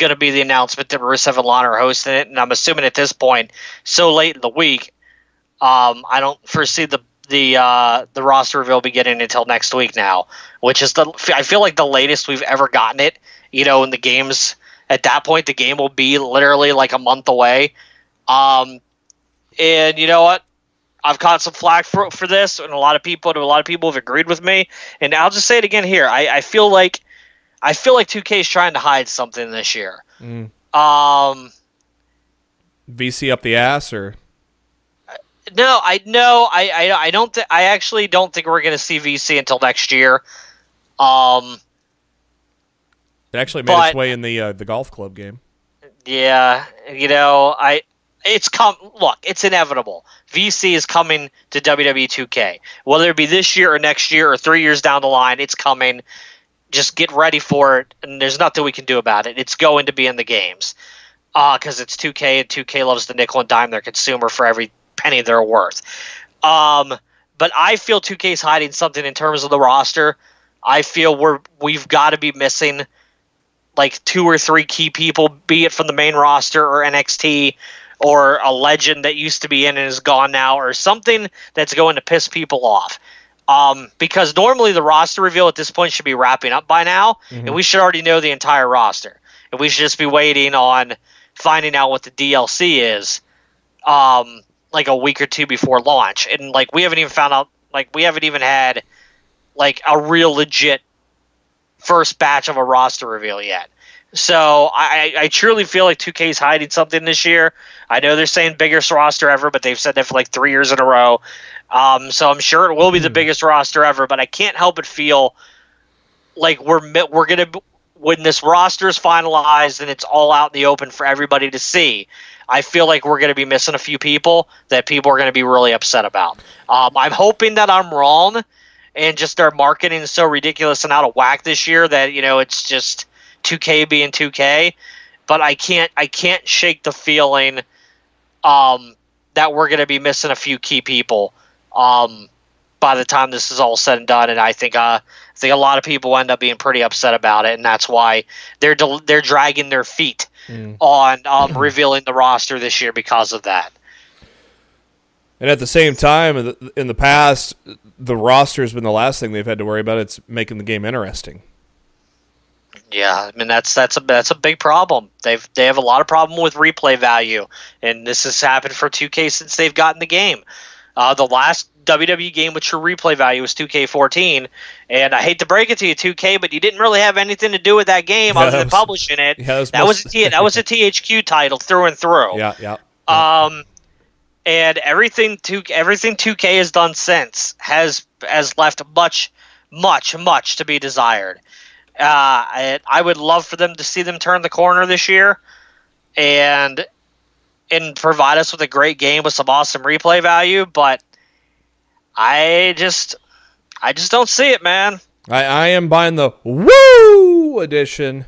to be the announcement that Rusev and Lana are hosting it, and I'm assuming at this point, so late in the week, I don't foresee the roster reveal beginning until next week now, which is I feel like the latest we've ever gotten it. In the games at that point, the game will be literally like a month away. And you know what? I've caught some flack for this, and a lot of people have agreed with me. And I'll just say it again here. I feel like 2K is trying to hide something this year. VC up the ass, or no? I don't. I actually don't think we're going to see VC until next year. It actually made its way in the golf club game. Yeah, it's inevitable. VC is coming to WWE 2K. Whether it be this year or next year or 3 years down the line, it's coming. Just get ready for it, and there's nothing we can do about it. It's going to be in the games because it's 2K, and 2K loves to nickel and dime their consumer for every penny they're worth. But I feel 2K is hiding something in terms of the roster. I feel we've got to be missing like 2 or 3 key people, be it from the main roster or NXT or a legend that used to be in and is gone now, or something that's going to piss people off. Because normally the roster reveal at this point should be wrapping up by now, and we should already know the entire roster. And we should just be waiting on finding out what the DLC is like a week or 2 before launch. And like we haven't even found out, like we haven't even had like a real legit first batch of a roster reveal yet. So I truly feel like 2K is hiding something this year. I know they're saying biggest roster ever, but they've said that for like 3 years in a row. So I'm sure it will be the biggest roster ever, but I can't help but feel like we're gonna, when this roster is finalized and it's all out in the open for everybody to see, I feel like we're gonna be missing a few people that people are gonna be really upset about. I'm hoping that I'm wrong, and just their marketing is so ridiculous and out of whack this year that it's just 2K being 2K. But I can't shake the feeling that we're gonna be missing a few key people by the time this is all said and done, and I think a lot of people end up being pretty upset about it, and that's why they're dragging their feet on revealing the roster this year because of that. And at the same time, in the past, the roster has been the last thing they've had to worry about. It's making the game interesting. Yeah, I mean that's a big problem. They have a lot of problem with replay value, and this has happened for 2K since they've gotten the game. The last WWE game with true replay value was 2K14, and I hate to break it to you, 2K, but you didn't really have anything to do with that game other than publishing it. Yeah, that was a THQ title through and through. Yeah. And everything 2K has done since has left much to be desired. I would love for them to see them turn the corner this year and provide us with a great game with some awesome replay value, but I just don't see it, man. I am buying the Woo edition,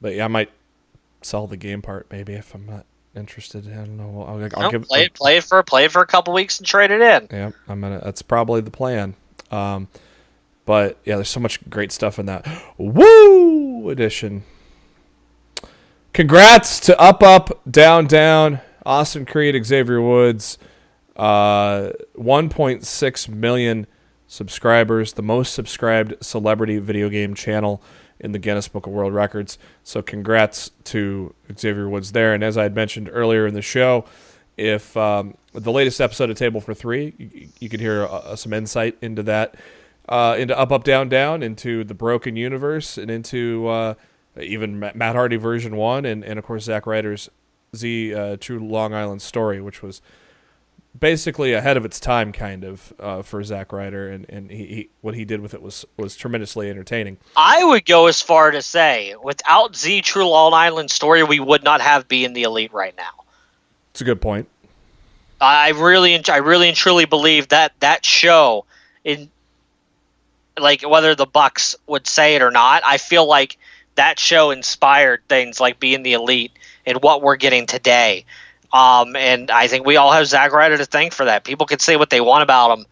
but yeah, I might sell the game part maybe if I'm not interested. I don't know. I'll play it for a couple weeks and trade it in. Yeah, that's probably the plan. But yeah, there's so much great stuff in that Woo edition. Congrats to Up, Down, Down, Austin Creed, Xavier Woods, 1.6 million subscribers, the most subscribed celebrity video game channel in the Guinness Book of World Records. So congrats to Xavier Woods there. And as I had mentioned earlier in the show, if the latest episode of Table for Three, you could hear some insight into that, into Up, Down, Down, into the Broken Universe, and into even Matt Hardy version 1, and of course Zack Ryder's Z True Long Island Story, which was basically ahead of its time, kind of, for Zack Ryder, and he what he did with it was tremendously entertaining. I would go as far to say, without Z True Long Island Story, we would not have Be in the Elite right now. It's a good point. I really and truly believe that show, in like whether the Bucks would say it or not, I feel like that show inspired things like Be in the Elite and what we're getting today. And I think we all have Zack Ryder to thank for that. People can say what they want about him.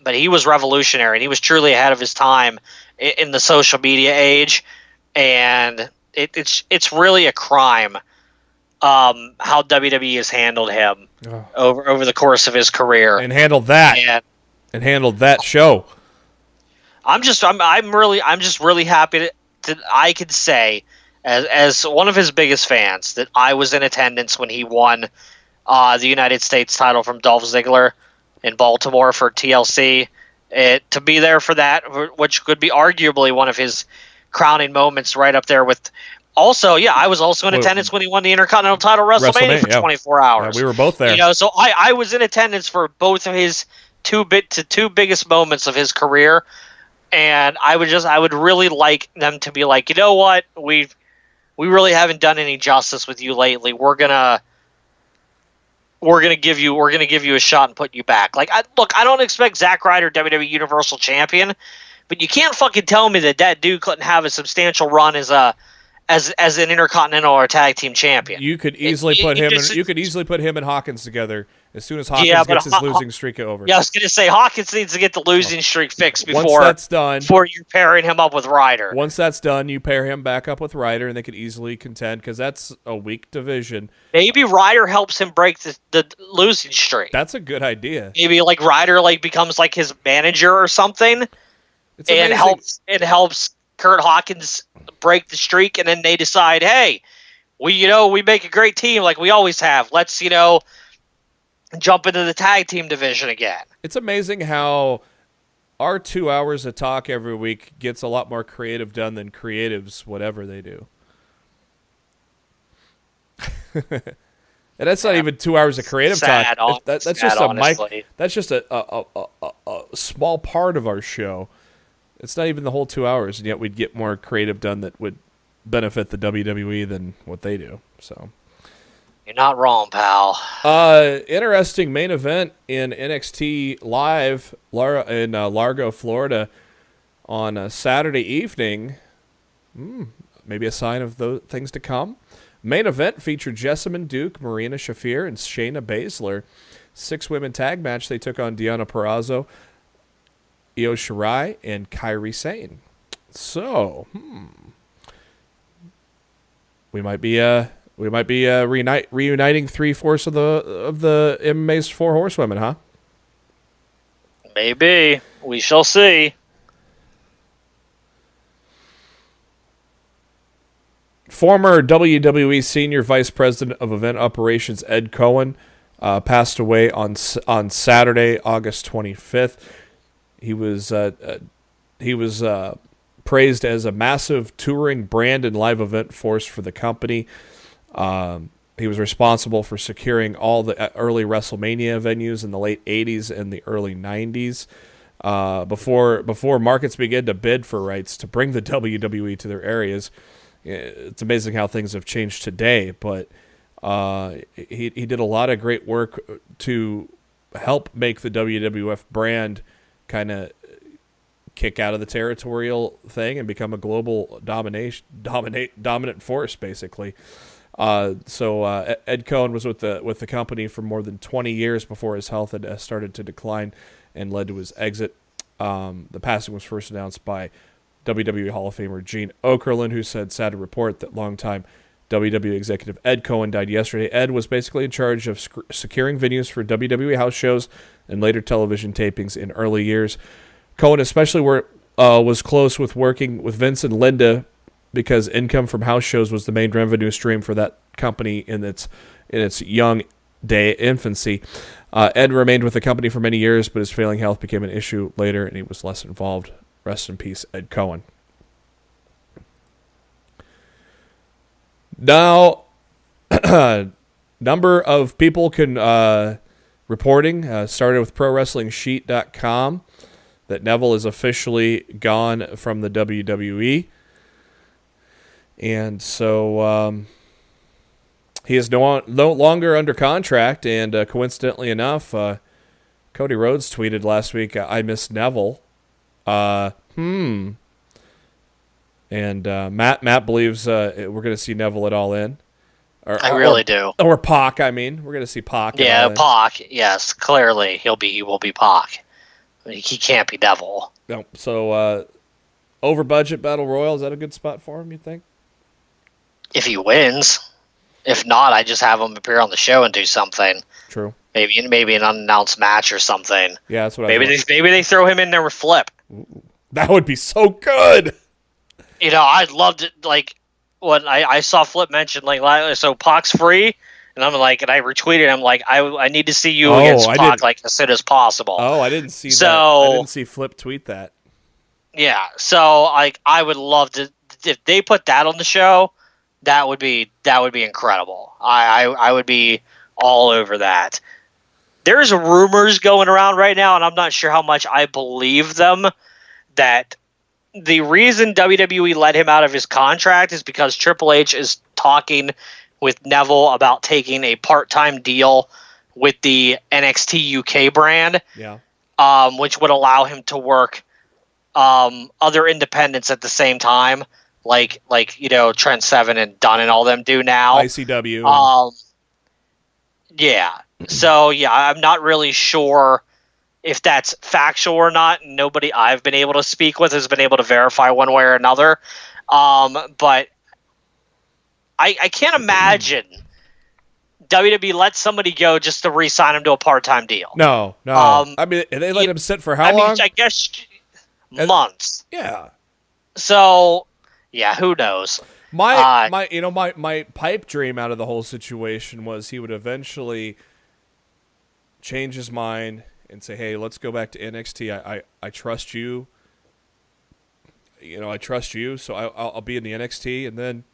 But but he was revolutionary, and he was truly ahead of his time in the social media age. And it's really a crime how WWE has handled him over the course of his career, and handled that show. I'm just really happy that I can say, as one of his biggest fans, that I was in attendance when he won the United States title from Dolph Ziggler in Baltimore for TLC. To be there for that, which could be arguably one of his crowning moments, right up there with. Also, I was also in attendance when he won the Intercontinental title WrestleMania for 24 hours. Yeah, we were both there. So I was in attendance for both of his two biggest moments of his career, and I would really like them to be like, you know what, we really haven't done any justice with you lately. We're gonna give you a shot and put you back. Like, I don't expect Zack Ryder WWE Universal Champion, but you can't fucking tell me that dude couldn't have a substantial run as an Intercontinental or tag team champion. You could easily put him and Hawkins together as soon as Hawkins gets his losing streak over. Yeah, I was going to say Hawkins needs to get the losing streak fixed before you're pairing him up with Ryder. Once that's done, you pair him back up with Ryder, and they could easily contend because that's a weak division. Maybe Ryder helps him break the losing streak. That's a good idea. Maybe like Ryder becomes like his manager or something, and helps Kurt Hawkins break the streak, and then they decide, hey, we make a great team like we always have. Let's jump into the tag team division again. It's amazing how our 2 hours of talk every week gets a lot more creative done than creatives, whatever they do. And that's not even 2 hours of creative talk. That's just a mic. That's just a small part of our show. It's not even the whole 2 hours, and yet we'd get more creative done that would benefit the WWE than what they do. So. You're not wrong, pal. Interesting main event in NXT Live in Largo, Florida on Saturday evening. Maybe a sign of those things to come. Main event featured Jessamine Duke, Marina Shafir, and Shayna Baszler. 6-women tag match. They took on Deonna Purrazzo, Io Shirai, and Kairi Sane. So, we might be reuniting 3/4 of the MMA's 4 horsewomen, huh? Maybe. We shall see. Former WWE Senior Vice President of Event Operations Ed Cohen passed away on Saturday, August 25th. He was praised as a massive touring brand and live event force for the company. He was responsible for securing all the early WrestleMania venues in the late 80s and the early 90s. Before markets began to bid for rights to bring the WWE to their areas. It's amazing how things have changed today, but he did a lot of great work to help make the WWF brand kind of kick out of the territorial thing and become a global dominant force, basically. So Ed Cohen was with the company for more than 20 years before his health had started to decline and led to his exit. The passing was first announced by WWE Hall of Famer Gene Okerlund, who said, "Sad to report that longtime WWE executive Ed Cohen died yesterday." Ed was basically in charge of securing venues for WWE house shows and later television tapings in early years. Cohen especially was close with working with Vince and Linda because income from house shows was the main revenue stream for that company in its young infancy. Ed remained with the company for many years, but his failing health became an issue later, and he was less involved. Rest in peace, Ed Cohen. Now, number of people reporting started with ProWrestlingSheet.com that Neville is officially gone from the WWE. And so he is no longer under contract. And coincidentally enough, Cody Rhodes tweeted last week, "I miss Neville." And Matt believes we're going to see Neville at All In. I really do. Or Pac, I mean. We're going to see Pac. Yeah, Pac. Yes, clearly he will be Pac. He can't be Neville. No. So, over budget battle royal, is that a good spot for him, you think? If he wins. If not, I just have him appear on the show and do something. True. Maybe an unannounced match or something. Yeah, that's what maybe they throw him in there with Flip. Ooh, that would be so good. I'd love to, like, when I saw Flip mention, like, so Pac's free, and I'm like, and I retweeted him, like, I need to see you against Pac, like, as soon as possible. Oh, I didn't see that. I didn't see Flip tweet that. Yeah, so, like, I would love to, if they put that on the show, that would be incredible. I would be all over that. There's rumors going around right now, and I'm not sure how much I believe them, that the reason WWE let him out of his contract is because Triple H is talking with Neville about taking a part-time deal with the NXT UK brand, which would allow him to work other independents at the same time, like Trent Seven and Dunn and all them do now. ICW. Yeah. So I'm not really sure if that's factual or not. Nobody I've been able to speak with has been able to verify one way or another. But I can't imagine WWE let somebody go just to re-sign him to a part-time deal. No. I mean, they let him sit for how long? I guess months. Yeah. So, who knows? My pipe dream out of the whole situation was he would eventually change his mind and say, "Hey, let's go back to NXT. I trust you. I trust you. So I'll be in the NXT, and then,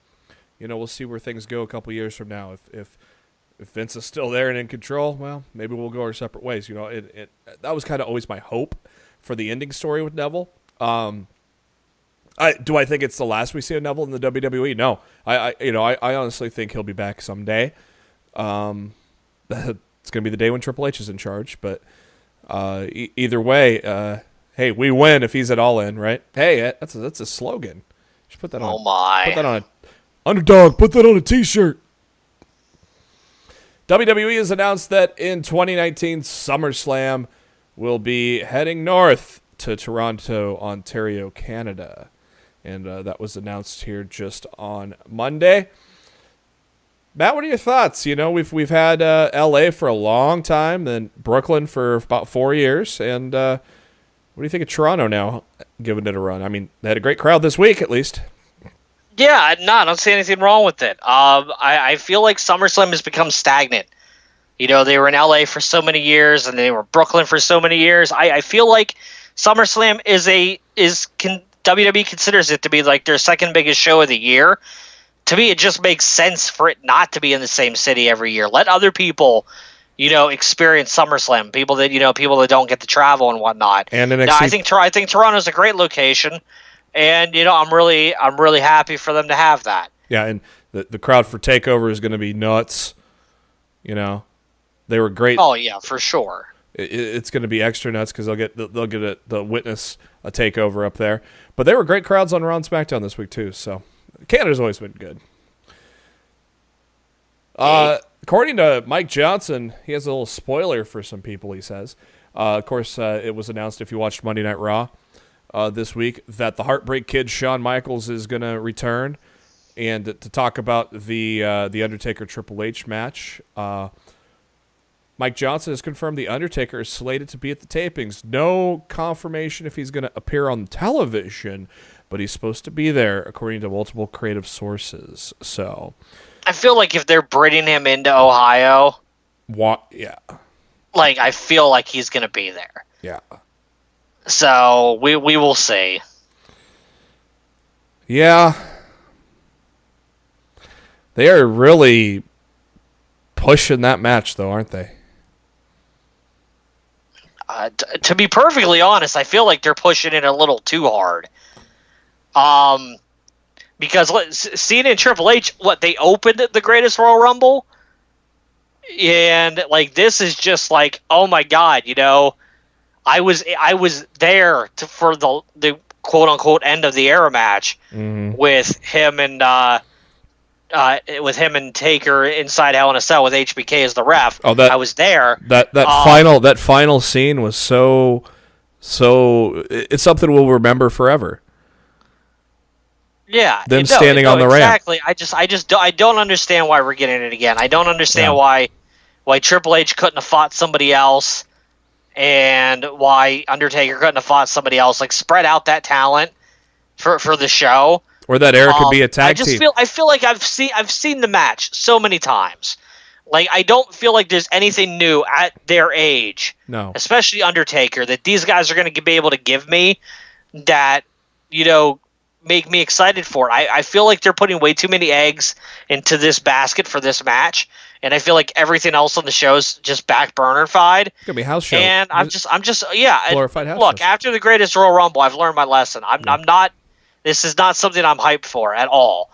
we'll see where things go a couple years from now. If Vince is still there and in control, well, maybe we'll go our separate ways. That was kind of always my hope for the ending story with Neville. Do I think it's the last we see of Neville in the WWE? No. I honestly think he'll be back someday. It's going to be the day when Triple H is in charge, but either way, hey, we win if he's at All In, right? Hey, that's a slogan. Just put that on. Oh my! Put that on underdog. Put that on a T-shirt. WWE has announced that in 2019 SummerSlam will be heading north to Toronto, Ontario, Canada. And that was announced here just on Monday. Matt, what are your thoughts? We've had L.A. for a long time, then Brooklyn for about 4 years. And what do you think of Toronto now, giving it a run? I mean, they had a great crowd this week, at least. Yeah, I don't see anything wrong with it. I feel like SummerSlam has become stagnant. They were in LA for so many years, and they were Brooklyn for so many years. I feel like SummerSlam WWE considers it to be like their second biggest show of the year. To me, it just makes sense for it not to be in the same city every year. Let other people, experience SummerSlam. People that don't get to travel and whatnot. And NXT. Now, I think Toronto's a great location. And I'm really happy for them to have that. Yeah, and the crowd for TakeOver is going to be nuts. They were great. Oh yeah, for sure. It's going to be extra nuts because they'll get the witness a TakeOver up there. But they were great crowds on Raw and SmackDown this week too. So Canada's always been good. According to Mike Johnson, he has a little spoiler for some people. He says, of course, it was announced if you watched Monday Night Raw. This week that the Heartbreak Kid Shawn Michaels is going to return and to talk about the Undertaker Triple H match. Mike Johnson has confirmed the Undertaker is slated to be at the tapings. No confirmation if he's going to appear on television, but he's supposed to be there according to multiple creative sources. So I feel like if they're bringing him into Ohio, yeah, like I feel like he's going to be there. Yeah. So we will see. Yeah. They are really pushing that match, though, aren't they? To be perfectly honest, I feel like they're pushing it a little too hard. Because Cena and Triple H, they opened the Greatest Royal Rumble, and this is just like, oh my God, I was there for the quote unquote end of the era match with him and Taker inside Hell in a Cell with HBK as the ref. I was there. That final scene was so So it's something we'll remember forever. Yeah, them standing on the exactly. ramp. I don't understand why we're getting it again. I don't understand why Triple H couldn't have fought somebody else, and why Undertaker couldn't have fought somebody else. Like, spread out that talent for the show. Or that era could be a tag team. I feel like I've seen the match so many times. Like, I don't feel like there's anything new at their age. No. Especially Undertaker, that these guys are going to be able to give me that, make me excited for it. I feel like they're putting way too many eggs into this basket for this match, and I feel like everything else on the show's just back burner-fied. It's gonna be a house show. And I'm just glorified house look, shows. after the Greatest Royal Rumble, I've learned my lesson. I'm not. This is not something I'm hyped for at all.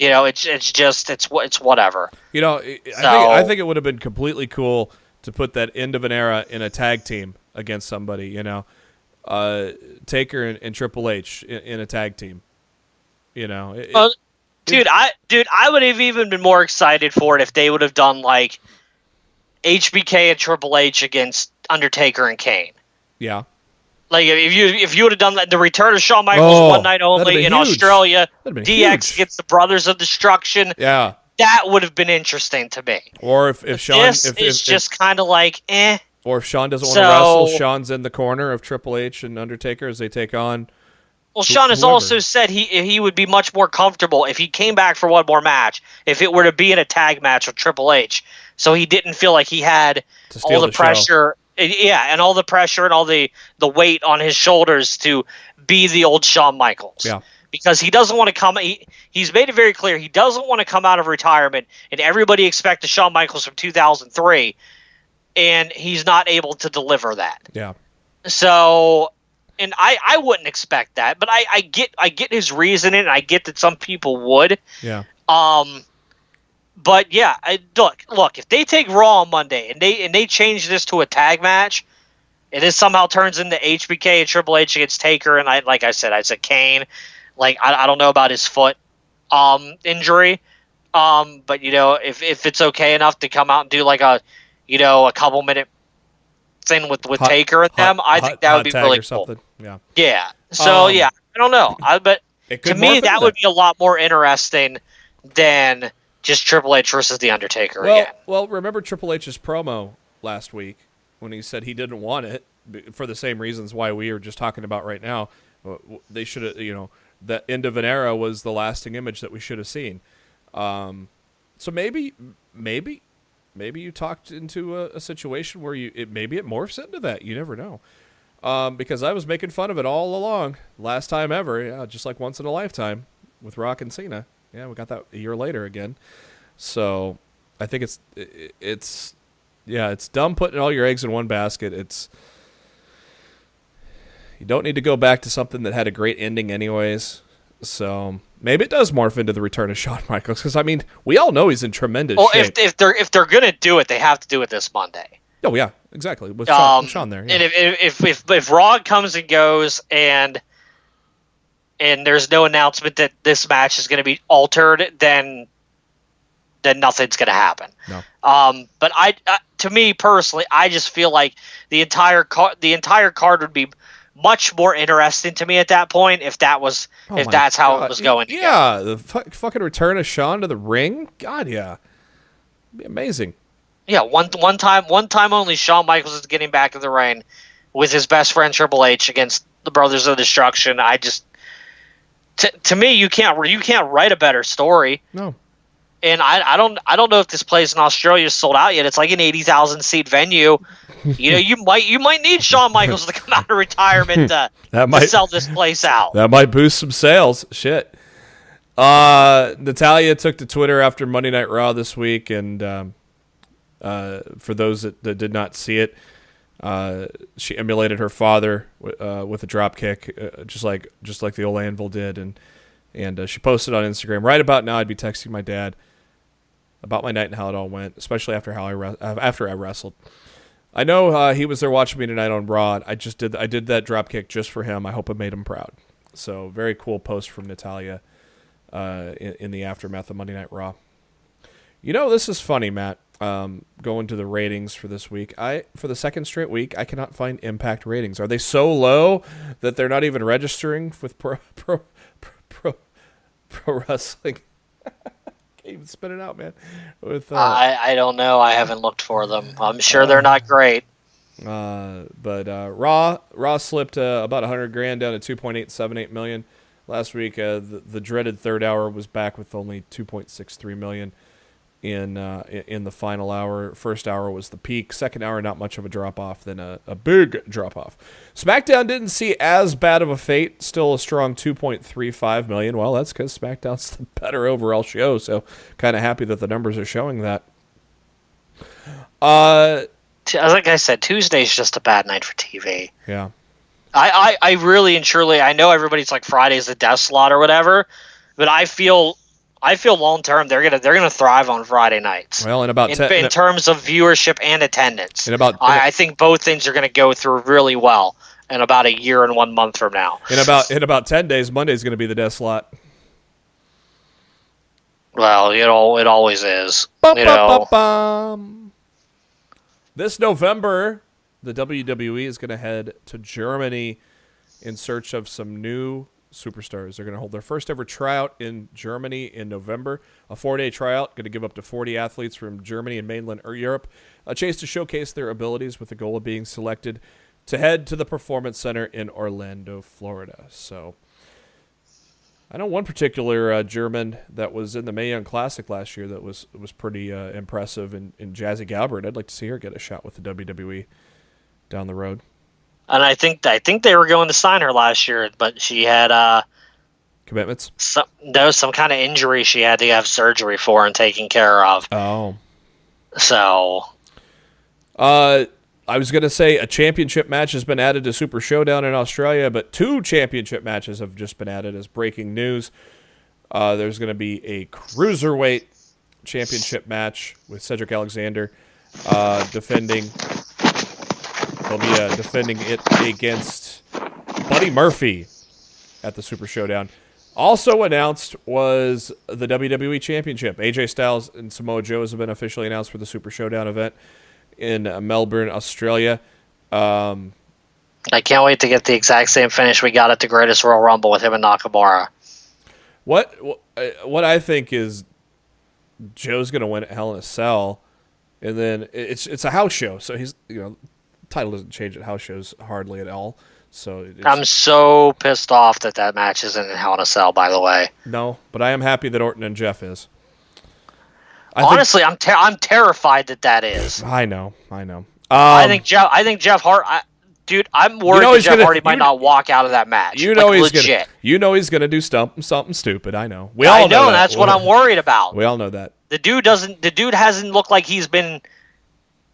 It's whatever. I think it would have been completely cool to put that end of an era in a tag team against somebody. Taker and Triple H in a tag team. I would have even been more excited for it if they would have done like HBK and Triple H against Undertaker and Kane. Yeah. Like, if you would have done the return of Shawn Michaels one night only in Australia, DX huge. against the Brothers of Destruction, yeah, that would have been interesting to me. Or if Shawn, is just kind of like, eh. Or if Shawn doesn't want to wrestle, Shawn's in the corner of Triple H and Undertaker as they take on. Well, Shawn has also said he would be much more comfortable if he came back for one more match, if it were to be in a tag match with Triple H, so he didn't feel like he had all the pressure. Yeah, and all the pressure and all the weight on his shoulders to be the old Shawn Michaels. Yeah. Because he doesn't want to come. He's made it very clear he doesn't want to come out of retirement, and everybody expects the Shawn Michaels from 2003, and he's not able to deliver that. Yeah. So, and I wouldn't expect that, but I get his reasoning, and I get that some people would. Yeah. But yeah, look. If they take Raw on Monday and they change this to a tag match, and it somehow turns into HBK and Triple H against Taker, and I said Kane. Like, I don't know about his foot injury, but if it's okay enough to come out and do like a couple minute thing with Taker and them, I think that would be really cool. Yeah. Yeah. So I don't know. But to me, that would be a lot more interesting than just Triple H versus The Undertaker again. Well, remember Triple H's promo last week when he said he didn't want it for the same reasons why we are just talking about right now. They should have, the end of an era was the lasting image that we should have seen. So maybe you talked into a situation where maybe it morphs into that. You never know. Because I was making fun of it all along. Last time ever, just like once in a lifetime with Rock and Cena. Yeah, we got that a year later again. So I think it's dumb putting all your eggs in one basket. You don't need to go back to something that had a great ending anyways. So maybe it does morph into the return of Shawn Michaels, because we all know he's in tremendous shape. If they're gonna do it, they have to do it this Monday. Oh yeah, exactly. With Shawn there. Yeah. And if Raw comes and goes and there's no announcement that this match is going to be altered, then nothing's going to happen. No. But to me personally, I just feel like the entire card would be much more interesting to me at that point if that's how it was going. Yeah, the fucking return of Shawn to the ring. God, yeah, it'd be amazing. Yeah, one time only. Shawn Michaels is getting back in the ring with his best friend Triple H against the Brothers of Destruction. To me, you can't write a better story. No. And I don't know if this place in Australia is sold out yet. It's like an 80,000 seat venue. You might need Shawn Michaels to come out of retirement to sell this place out. That might boost some sales. Shit. Natalya took to Twitter after Monday Night Raw this week, and for those that did not see it, she emulated her father with a drop kick, just like the old Anvil did, and she posted on Instagram. Right about now, I'd be texting my dad about my night and how it all went, especially after I wrestled. I know he was there watching me tonight on Raw. I did that drop kick just for him. I hope it made him proud. So very cool post from Natalya in the aftermath of Monday Night Raw. This is funny, Matt. Going to the ratings for this week. For the second straight week, I cannot find Impact ratings. Are they so low that they're not even registering with pro wrestling? Can't even spit it out, man. I don't know. I haven't looked for them. I'm sure they're not great. But Raw slipped about $100,000 down to $2.878 million last week. The dreaded third hour was back with only $2.63 million in the final hour. First hour was the peak. Second hour, not much of a drop off, then a big drop off. SmackDown didn't see as bad of a fate. Still a strong $2.35 million. Well, that's because SmackDown's the better overall show. So kind of happy that the numbers are showing that. Like I said, Tuesday's just a bad night for TV. Yeah. I really and truly, I know everybody's like Friday's the death slot or whatever, but I feel long term they're gonna thrive on Friday nights. Well, in terms of viewership and attendance, I think both things are gonna go through really well in about a year and 1 month from now. In about 10 days, Monday's gonna be the death slot. Well, it always is. This November, the WWE is going to head to Germany in search of some new superstars. They're going to hold their first ever tryout in Germany in November. A 4-day tryout, going to give up to 40 athletes from Germany and mainland Europe a chance to showcase their abilities with the goal of being selected to head to the Performance Center in Orlando, Florida. So I know one particular German that was in the Mae Young Classic last year that was pretty impressive in Jazzy Galbert. I'd like to see her get a shot with the WWE down the road. And I think they were going to sign her last year, but she had commitments. Some kind of injury she had to have surgery for and taken care of. Oh, so I was going to say a championship match has been added to Super Showdown in Australia, but 2 championship matches have just been added as breaking news. There's going to be a Cruiserweight championship match with Cedric Alexander defending. He'll be defending it against Buddy Murphy at the Super Showdown. Also announced was the WWE Championship. AJ Styles and Samoa Joe have been officially announced for the Super Showdown event in Melbourne, Australia. I can't wait to get the exact same finish we got at the Greatest Royal Rumble with him and Nakamura. What I think is Joe's going to win at Hell in a Cell, and then it's a house show, so he's title doesn't change at house shows hardly at all. So I'm so pissed off that match isn't in Hell in a Cell. By the way, no, but I am happy that Orton and Jeff is. Honestly, I'm terrified that is. I know. I think Jeff Hart. Dude, I'm worried that Jeff Hardy might not walk out of that match. He's legit. He's gonna do something stupid. I know. We all know that. That's what I'm worried about. We all know that. The dude hasn't looked like he's been.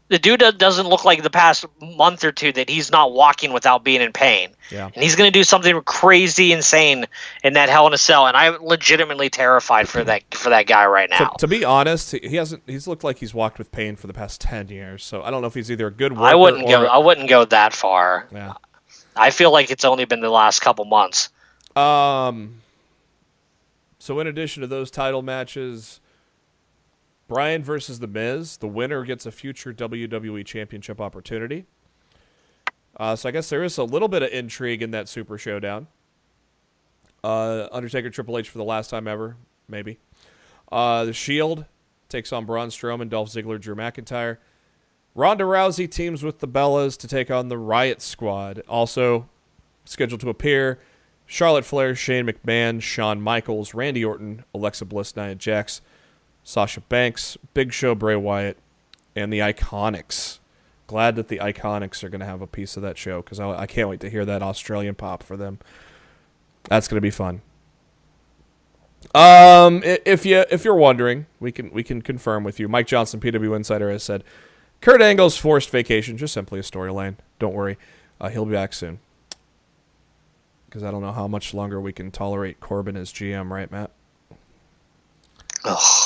The dude doesn't look like the past month or two that he's not walking without being in pain. Yeah. And he's going to do something crazy insane in that Hell in a Cell, and I'm legitimately terrified for that guy right now. To be honest, he's looked like he's walked with pain for the past 10 years. So I don't know if he's either a good worker I wouldn't go that far. Yeah. I feel like it's only been the last couple months. So in addition to those title matches, Bryan versus The Miz, the winner gets a future WWE Championship opportunity. So I guess there is a little bit of intrigue in that Super Showdown. Undertaker Triple H for the last time ever, maybe. The Shield takes on Braun Strowman, Dolph Ziggler, Drew McIntyre. Ronda Rousey teams with the Bellas to take on the Riot Squad. Also scheduled to appear, Charlotte Flair, Shane McMahon, Shawn Michaels, Randy Orton, Alexa Bliss, Nia Jax, Sasha Banks, Big Show, Bray Wyatt, and the Iconics. Glad that the Iconics are going to have a piece of that show because I can't wait to hear that Australian pop for them. That's going to be fun. If you're wondering, we can confirm with you. Mike Johnson, PW Insider, has said Kurt Angle's forced vacation, just simply a storyline. Don't worry, he'll be back soon. Because I don't know how much longer we can tolerate Corbin as GM, right, Matt? Ugh.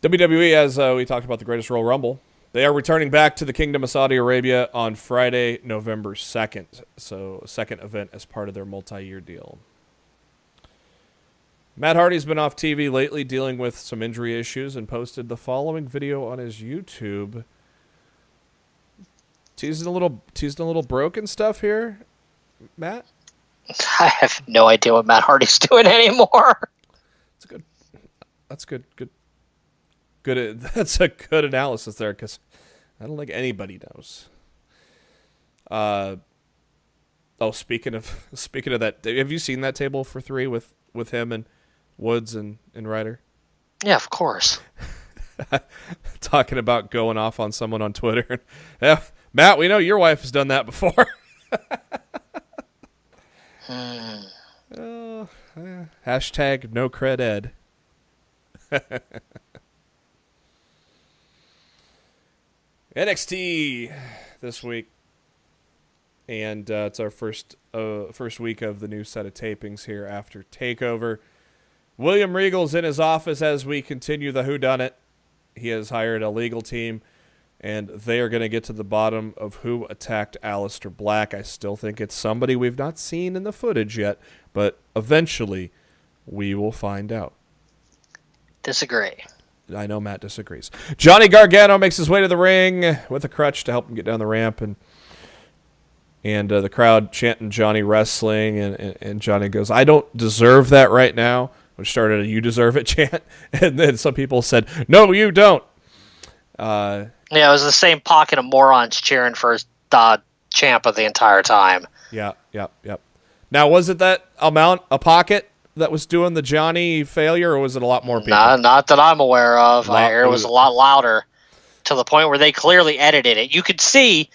WWE, as we talked about the Greatest Royal Rumble, they are returning back to the Kingdom of Saudi Arabia on Friday, November 2nd. So, second event as part of their multi-year deal. Matt Hardy's been off TV lately dealing with some injury issues and posted the following video on his YouTube. Teasing a little broken stuff here, Matt? I have no idea what Matt Hardy's doing anymore. That's good. That's a good analysis there, because I don't think anybody knows. Speaking of that, have you seen that table for three with him and Woods and Ryder? Yeah, of course. Talking about going off on someone on Twitter. Yeah, Matt, we know your wife has done that before. Hashtag no cred ed. NXT this week, and it's our first week of the new set of tapings here after TakeOver. William Regal's in his office as we continue the whodunit. He has hired a legal team, and they are going to get to the bottom of who attacked Aleister Black. I still think it's somebody we've not seen in the footage yet, but eventually we will find out. Disagree. I know Matt disagrees. Johnny Gargano makes his way to the ring with a crutch to help him get down the ramp, and the crowd chanting Johnny wrestling, and Johnny goes, "I don't deserve that right now," which started a "you deserve it" chant, and then some people said, "No, you don't." Yeah, it was the same pocket of morons cheering for Ciampa the entire time. Yep. Now, was it that amount, a pocket, that was doing the Johnny failure, or was it a lot more people? Not that I'm aware of. I hear it was a lot louder, to the point where they clearly edited it. You could see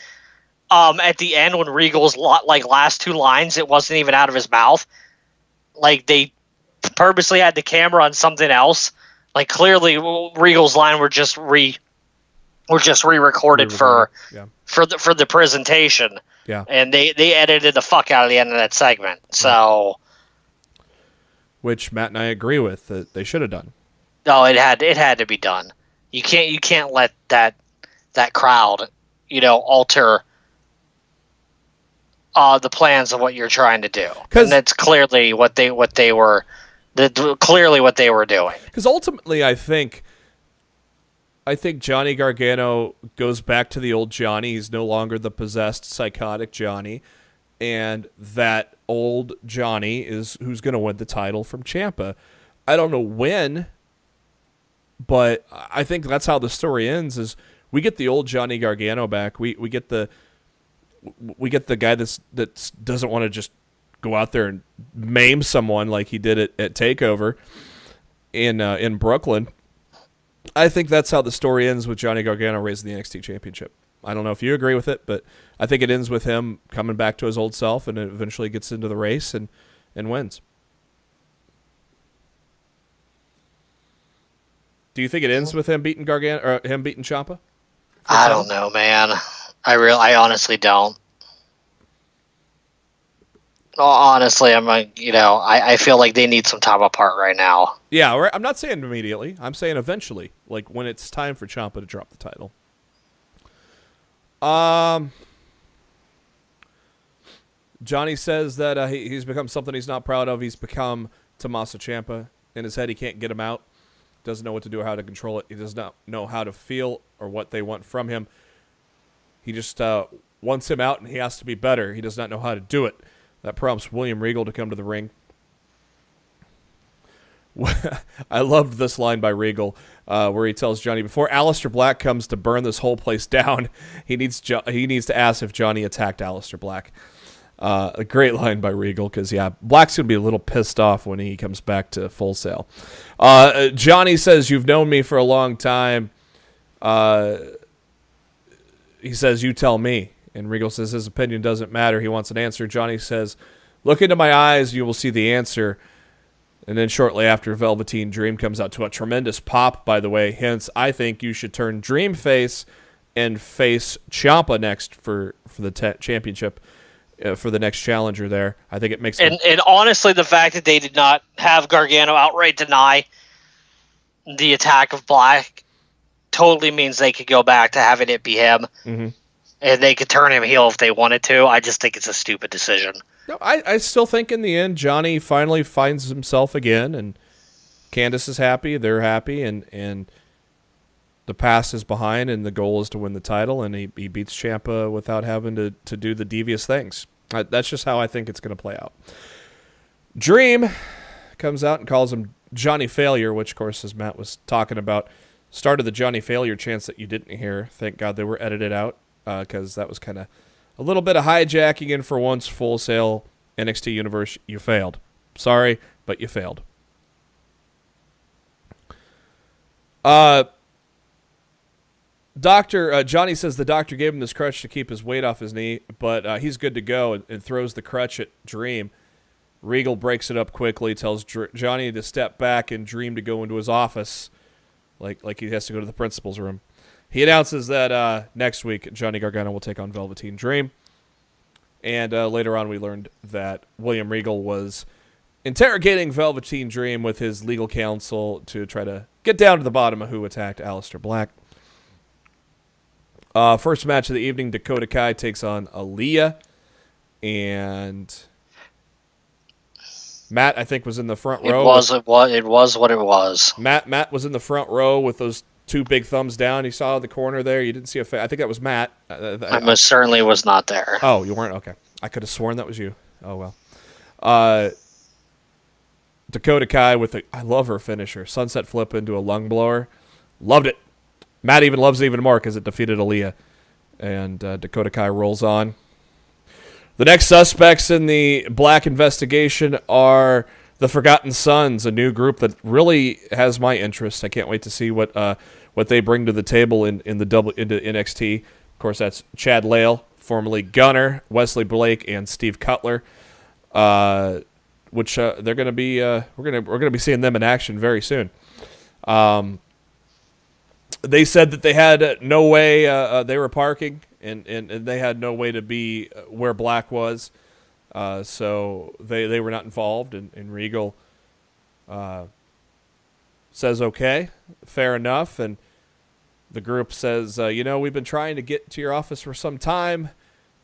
at the end when Regal's last two lines, it wasn't even out of his mouth. Like, they purposely had the camera on something else. Like, clearly Regal's line were just re-recorded for the presentation. Yeah. And they edited the fuck out of the end of that segment. So, which Matt and I agree with, that they should have done. No, it had to be done. You can't let that crowd, alter the plans of what you're trying to do. And that's clearly what they were doing. Because ultimately, I think Johnny Gargano goes back to the old Johnny. He's no longer the possessed, psychotic Johnny. And that old Johnny is who's going to win the title from Ciampa. I don't know when, but I think that's how the story ends. Is we get the old Johnny Gargano back. We get the guy that doesn't want to just go out there and maim someone like he did at TakeOver in Brooklyn. I think that's how the story ends, with Johnny Gargano raising the NXT Championship. I don't know if you agree with it, but I think it ends with him coming back to his old self, and eventually gets into the race and wins. Do you think it ends with him beating Gargano, or him beating Ciampa? I don't know, man. I honestly don't. Honestly, I'm like, I feel like they need some time apart right now. Yeah, I'm not saying immediately. I'm saying eventually, like when it's time for Ciampa to drop the title. Johnny says that he's become something he's not proud of. He's become Tommaso Ciampa. In his head, he can't get him out. Doesn't know what to do or how to control it. He does not know how to feel or what they want from him. He just wants him out, and he has to be better. He does not know how to do it. That prompts William Regal to come to the ring. I loved this line by Regal, where he tells Johnny, before Aleister Black comes to burn this whole place down, he needs to ask if Johnny attacked Aleister Black. A great line by Regal, because, Black's going to be a little pissed off when he comes back to Full Sail. Johnny says, you've known me for a long time. He says, you tell me. And Regal says his opinion doesn't matter. He wants an answer. Johnny says, look into my eyes, you will see the answer. And then shortly after, Velveteen Dream comes out to a tremendous pop, by the way. Hence, I think you should turn Dream face and face Ciampa next for the championship, for the next challenger there. I think it makes and honestly, the fact that they did not have Gargano outright deny the attack of Black totally means they could go back to having it be him. Mm-hmm. And they could turn him heel if they wanted to. I just think it's a stupid decision. No, I still think in the end, Johnny finally finds himself again, and Candice is happy, they're happy, and the past is behind, and the goal is to win the title, and he beats Ciampa without having to do the devious things. That's just how I think it's going to play out. Dream comes out and calls him Johnny Failure, which, of course, as Matt was talking about, started the Johnny Failure chants that you didn't hear. Thank God they were edited out, because that was kind of a little bit of hijacking, and for once, Full Sail NXT Universe, you failed. Sorry, but you failed. Johnny says the doctor gave him this crutch to keep his weight off his knee, but he's good to go, and throws the crutch at Dream. Regal breaks it up quickly, tells Johnny to step back and Dream to go into his office, like he has to go to the principal's room. He announces that next week Johnny Gargano will take on Velveteen Dream, and later on we learned that William Regal was interrogating Velveteen Dream with his legal counsel to try to get down to the bottom of who attacked Aleister Black. First match of the evening, Dakota Kai takes on Aaliyah, and Matt, I think, was in the front row. It was what it was. Matt was in the front row with those two big thumbs down. You saw the corner there. You didn't see a face. I think that was Matt. I most certainly was not there. Oh, you weren't? Okay. I could have sworn that was you. Oh, well. Dakota Kai with I love her finisher. Sunset flip into a lung blower. Loved it. Matt even loves it even more because it defeated Aaliyah. And Dakota Kai rolls on. The next suspects in the Black investigation are the Forgotten Sons, a new group that really has my interest. I can't wait to see what they bring to the table into NXT. Of course, that's Chad Lale, formerly Gunner, Wesley Blake, and Steve Cutler. Which they're going to be we're going to be seeing them in action very soon. They said that they had no way they were parking and they had no way to be where Black was, so they were not involved. And Regal says okay, fair enough, and the group says we've been trying to get to your office for some time.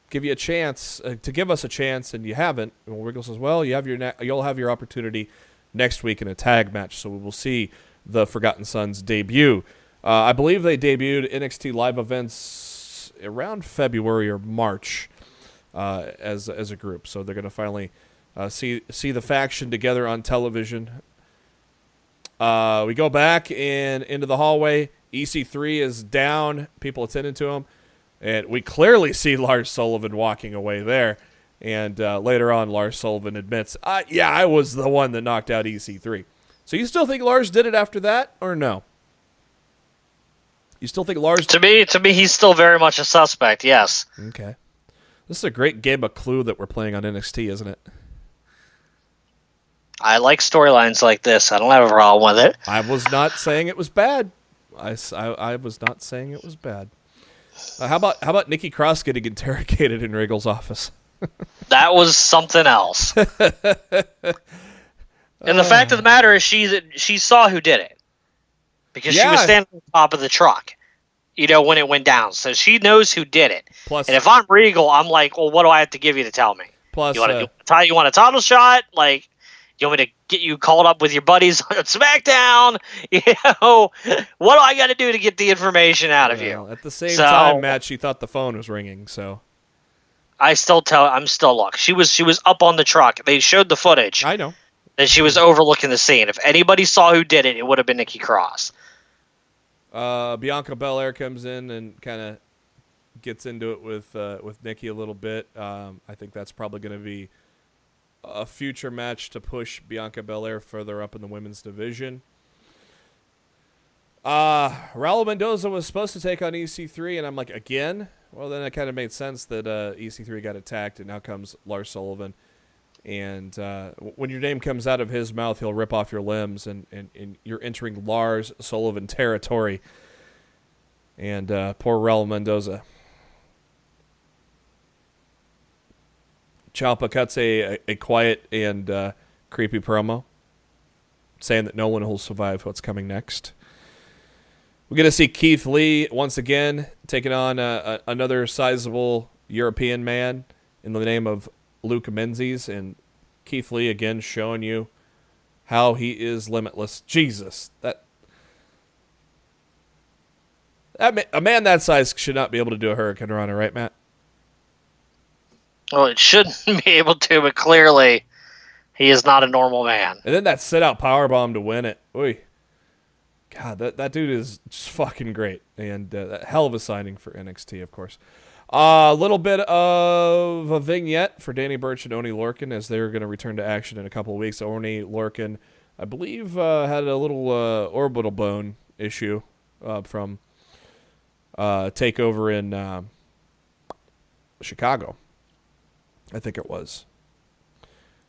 Give you a chance to give us a chance, and you haven't. And Regal says, "Well, you'll have your opportunity next week in a tag match, so we will see the Forgotten Sons debut." I believe they debuted NXT live events around February or March as a group, so they're going to finally see the faction together on television. We go back into the hallway. EC3 is down. People attending to him. And we clearly see Lars Sullivan walking away there. And later on, Lars Sullivan admits, I was the one that knocked out EC3. So you still think Lars did it after that, or no? You still think Lars... To me, he's still very much a suspect, yes. Okay. This is a great game of Clue that we're playing on NXT, isn't it? I like storylines like this. I don't have a problem with it. I was not saying it was bad. I was not saying it was bad. How about Nikki Cross getting interrogated in Regal's office? That was something else. And the fact of the matter is, she saw who did it because she was standing on top of the truck, when it went down. So she knows who did it. Plus, and if I'm Regal, I'm like, well, what do I have to give you to tell me? Plus, you want a title shot? Like, you want me to get you called up with your buddies on SmackDown? What do I got to do to get the information out of you? At the same time, Matt, she thought the phone was ringing. So I'm still look. She was up on the truck. They showed the footage. I know that she was overlooking the scene. If anybody saw who did it, it would have been Nikki Cross. Bianca Belair comes in and kind of gets into it with Nikki a little bit. I think that's probably going to be a future match to push Bianca Belair further up in the women's division. Raul Mendoza was supposed to take on EC3, and I'm like, again? Well, then it kind of made sense that EC3 got attacked, and now comes Lars Sullivan. And when your name comes out of his mouth, he'll rip off your limbs, and you're entering Lars Sullivan territory. And poor Raul Mendoza. Ciampa cuts a quiet and creepy promo saying that no one will survive what's coming next. We're going to see Keith Lee once again taking on another sizable European man in the name of Luke Menzies. And Keith Lee again showing you how he is limitless. Jesus, a man that size should not be able to do a Hurricane Runner, right, Matt? Well, it shouldn't be able to, but clearly he is not a normal man. And then that sit-out powerbomb to win it. Oy. God, that dude is just fucking great. And a hell of a signing for NXT, of course. A little bit of a vignette for Danny Burch and Oney Lorcan as they're going to return to action in a couple of weeks. Oney Lorcan, I believe, had a little orbital bone issue from takeover in Chicago, I think it was.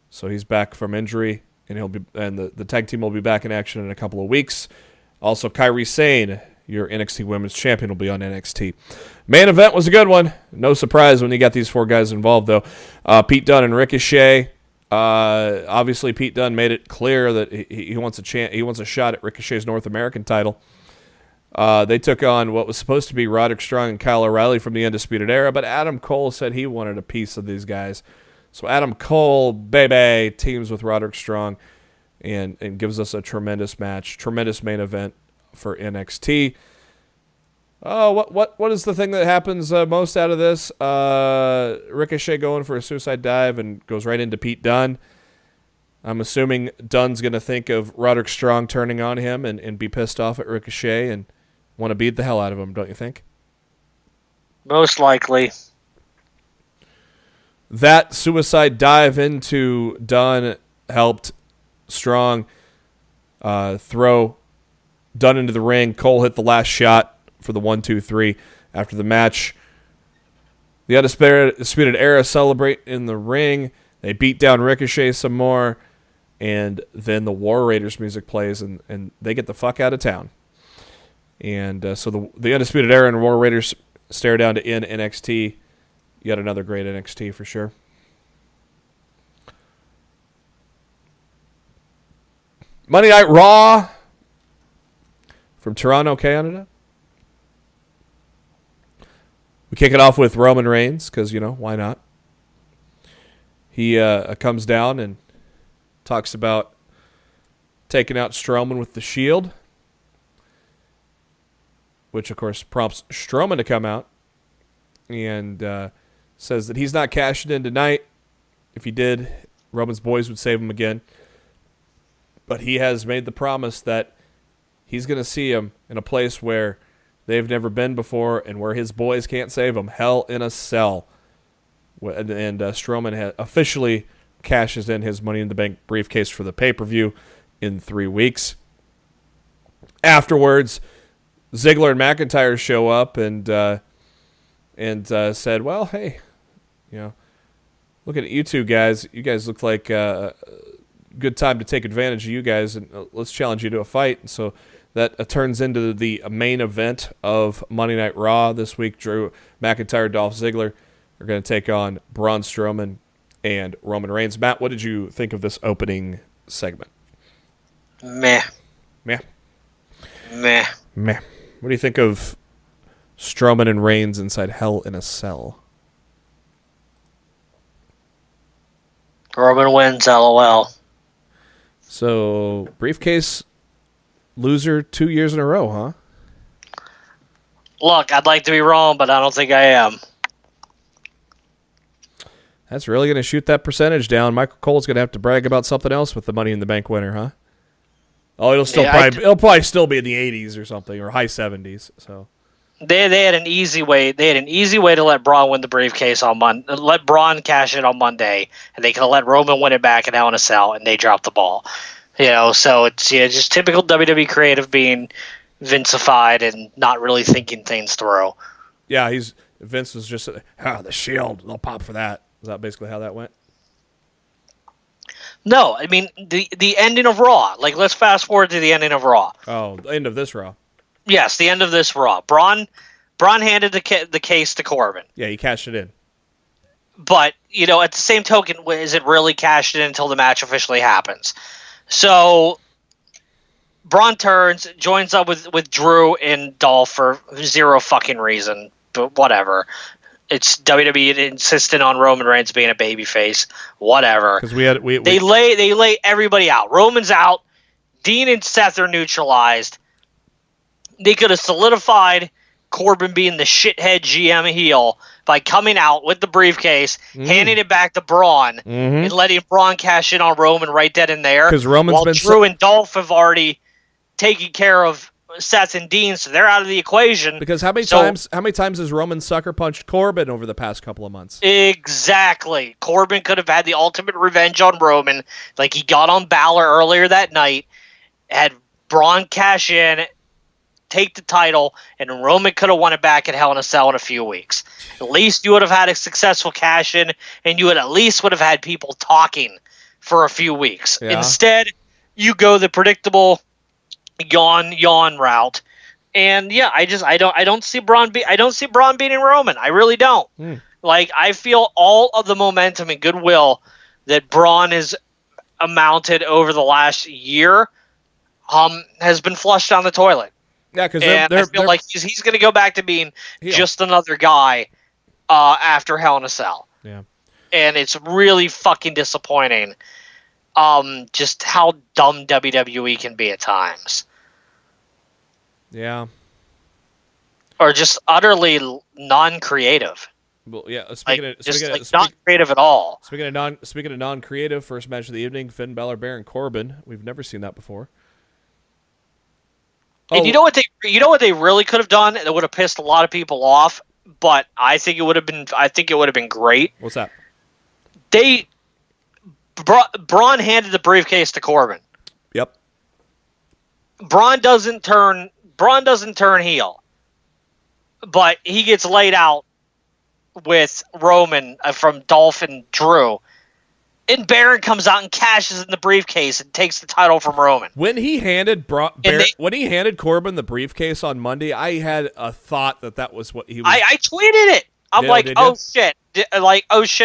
So he's back from injury, and the tag team will be back in action in a couple of weeks. Also, Kairi Sane, your NXT Women's Champion, will be on NXT. Main event was a good one. No surprise when you got these four guys involved, though. Pete Dunne and Ricochet. Obviously, Pete Dunne made it clear that he wants a shot at Ricochet's North American title. They took on what was supposed to be Roderick Strong and Kyle O'Reilly from the Undisputed Era, but Adam Cole said he wanted a piece of these guys. So Adam Cole, baby, teams with Roderick Strong and gives us a tremendous match, tremendous main event for NXT. Oh, what is the thing that happens most out of this? Ricochet going for a suicide dive and goes right into Pete Dunne. I'm assuming Dunne's going to think of Roderick Strong turning on him and be pissed off at Ricochet and want to beat the hell out of him, don't you think? Most likely. That suicide dive into Dunne helped Strong throw Dunne into the ring. Cole hit the last shot for the 1-2-3 after the match. The Undisputed Era celebrate in the ring. They beat down Ricochet some more. And then the War Raiders music plays, and they get the fuck out of town. And so the Undisputed Era and War Raiders stare down to end NXT. Yet another great NXT for sure. Monday Night Raw from Toronto, Canada. We kick it off with Roman Reigns because, why not? He comes down and talks about taking out Strowman with the Shield, which, of course, prompts Strowman to come out and says that he's not cashing in tonight. If he did, Roman's boys would save him again. But he has made the promise that he's going to see him in a place where they've never been before and where his boys can't save him. Hell in a Cell. And Strowman officially cashes in his Money in the Bank briefcase for the pay-per-view in 3 weeks. Afterwards, Ziggler and McIntyre show up and said, well, hey, looking at you two guys. You guys look like a good time to take advantage of you guys, and let's challenge you to a fight. And so that turns into the main event of Monday Night Raw this week. Drew McIntyre, Dolph Ziggler are going to take on Braun Strowman and Roman Reigns. Matt, what did you think of this opening segment? Meh. Meh. Meh. Meh. What do you think of Strowman and Reigns inside Hell in a Cell? Roman wins, LOL. So, briefcase loser 2 years in a row, huh? Look, I'd like to be wrong, but I don't think I am. That's really going to shoot that percentage down. Michael Cole's going to have to brag about something else with the Money in the Bank winner, huh? Oh, it'll probably still be in the 80s or something, or high 70s. So they had an easy way. They had an easy way to let Braun win the briefcase on Monday. Let Braun cash it on Monday, and they could have let Roman win it back in Hell in a Cell, and they dropped the ball. So it's just typical WWE creative being Vincified and not really thinking things through. Yeah, Vince was just the Shield. They'll pop for that. Is that basically how that went? No, I mean the ending of Raw. Like, let's fast forward to the ending of Raw. Oh, the end of this Raw. Yes, the end of this Raw. Braun handed the case to Corbin. Yeah, he cashed it in. But at the same token, is it really cashed in until the match officially happens? So Braun turns, joins up with Drew and Dolph for zero fucking reason, but whatever. It's WWE insisting on Roman Reigns being a babyface. Whatever. Because they lay everybody out. Roman's out. Dean and Seth are neutralized. They could have solidified Corbin being the shithead GM heel by coming out with the briefcase, handing it back to Braun, and letting Braun cash in on Roman right then and there. Because Roman's been Drew and Dolph have already taken care of Seth and Dean, so they're out of the equation. Because how many times has Roman sucker punched Corbin over the past couple of months? Exactly. Corbin could have had the ultimate revenge on Roman, like he got on Balor earlier that night, had Braun cash in, take the title, and Roman could have won it back at Hell in a Cell in a few weeks. At least you would have had a successful cash in, and you would have had people talking for a few weeks. Yeah. Instead, you go the predictable yawn route, and yeah, I don't see Braun beating Roman. I really don't. Like, I feel all of the momentum and goodwill that Braun has amounted over the last year has been flushed down the toilet. Yeah, because I feel like he's going to go back to being just another guy after Hell in a Cell. Yeah, and it's really fucking disappointing. Just how dumb WWE can be at times. Yeah. Or just utterly non-creative. Well, yeah. Not creative at all. Speaking of non-creative, first match of the evening: Finn Balor, Baron Corbin. We've never seen that before. And you know what they really could have done that would have pissed a lot of people off, but I think it would have been great. What's that? Braun handed the briefcase to Corbin. Yep. Braun doesn't turn heel, but he gets laid out with Roman from Dolph and Drew. And Baron comes out and cashes in the briefcase and takes the title from Roman. When he handed Corbin the briefcase on Monday, I had a thought that was what he was. I tweeted it. I'm like, oh shit!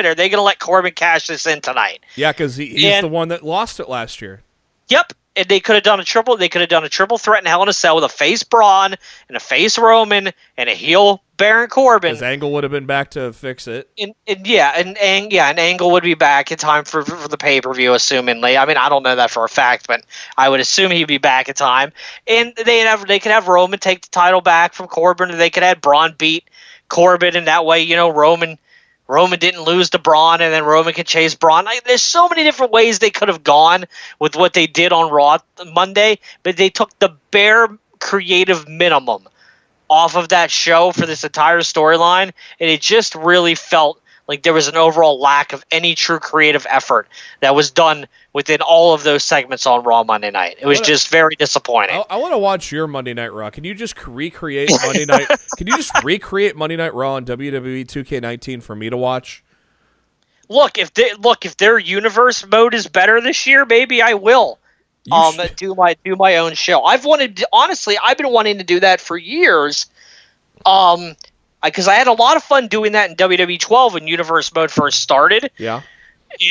Are they gonna let Corbin cash this in tonight? Yeah, because he's the one that lost it last year. Yep. And they could have done a triple. They could have done a triple threat in Hell in a Cell with a face Braun and a face Roman and a heel Baron Corbin. His Angle would have been back to fix it. And Angle would be back in time for the pay-per-view, assumingly. I mean, I don't know that for a fact, but I would assume he'd be back in time. And they could have Roman take the title back from Corbin, and they could have Braun beat Corbin, and that way, Roman didn't lose to Braun, and then Roman could chase Braun. There's so many different ways they could have gone with what they did on Raw Monday, but they took the bare creative minimum off of that show for this entire storyline, and it just really felt like there was an overall lack of any true creative effort that was done within all of those segments on Raw Monday night. It was just very disappointing. I want to watch your Monday Night Raw. Can you just recreate Monday Night? Can you just recreate Monday Night Raw on WWE 2K19 for me to watch? Look, if their universe mode is better this year, maybe I will. Do my own show. I've been wanting to do that for years. Because I had a lot of fun doing that in WWE 12 when Universe Mode first started. Yeah.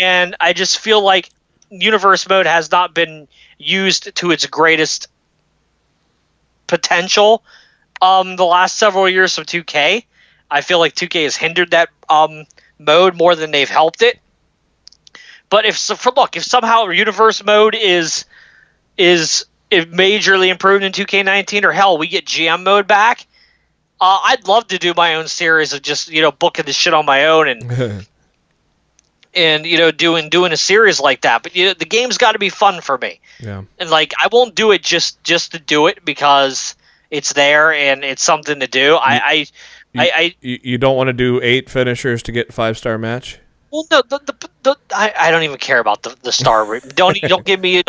And I just feel like Universe Mode has not been used to its greatest potential the last several years of 2K. I feel like 2K has hindered that mode more than they've helped it. But if somehow Universe Mode is majorly improved in 2K19, or hell, we get GM Mode back, I'd love to do my own series of just booking the shit on my own and doing a series like that. But the game's got to be fun for me. Yeah. And I won't do it just to do it because it's there and it's something to do. You don't want to do 8 finishers to get 5-star match? Well, no, I don't even care about the star. Don't get me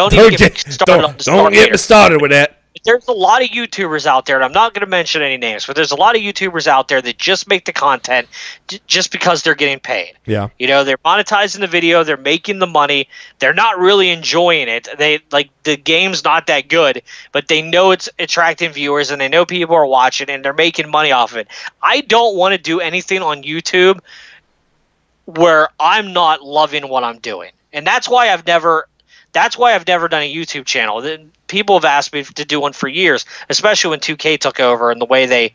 started with that. There's a lot of YouTubers out there, and I'm not going to mention any names, but there's a lot of YouTubers out there that just make the content just because they're getting paid. Yeah. They're monetizing the video, they're making the money, they're not really enjoying it. The game's not that good, but they know it's attracting viewers, and they know people are watching, and they're making money off of it. I don't want to do anything on YouTube where I'm not loving what I'm doing. And that's why That's why I've never done a YouTube channel. People have asked me to do one for years, especially when 2K took over and the way they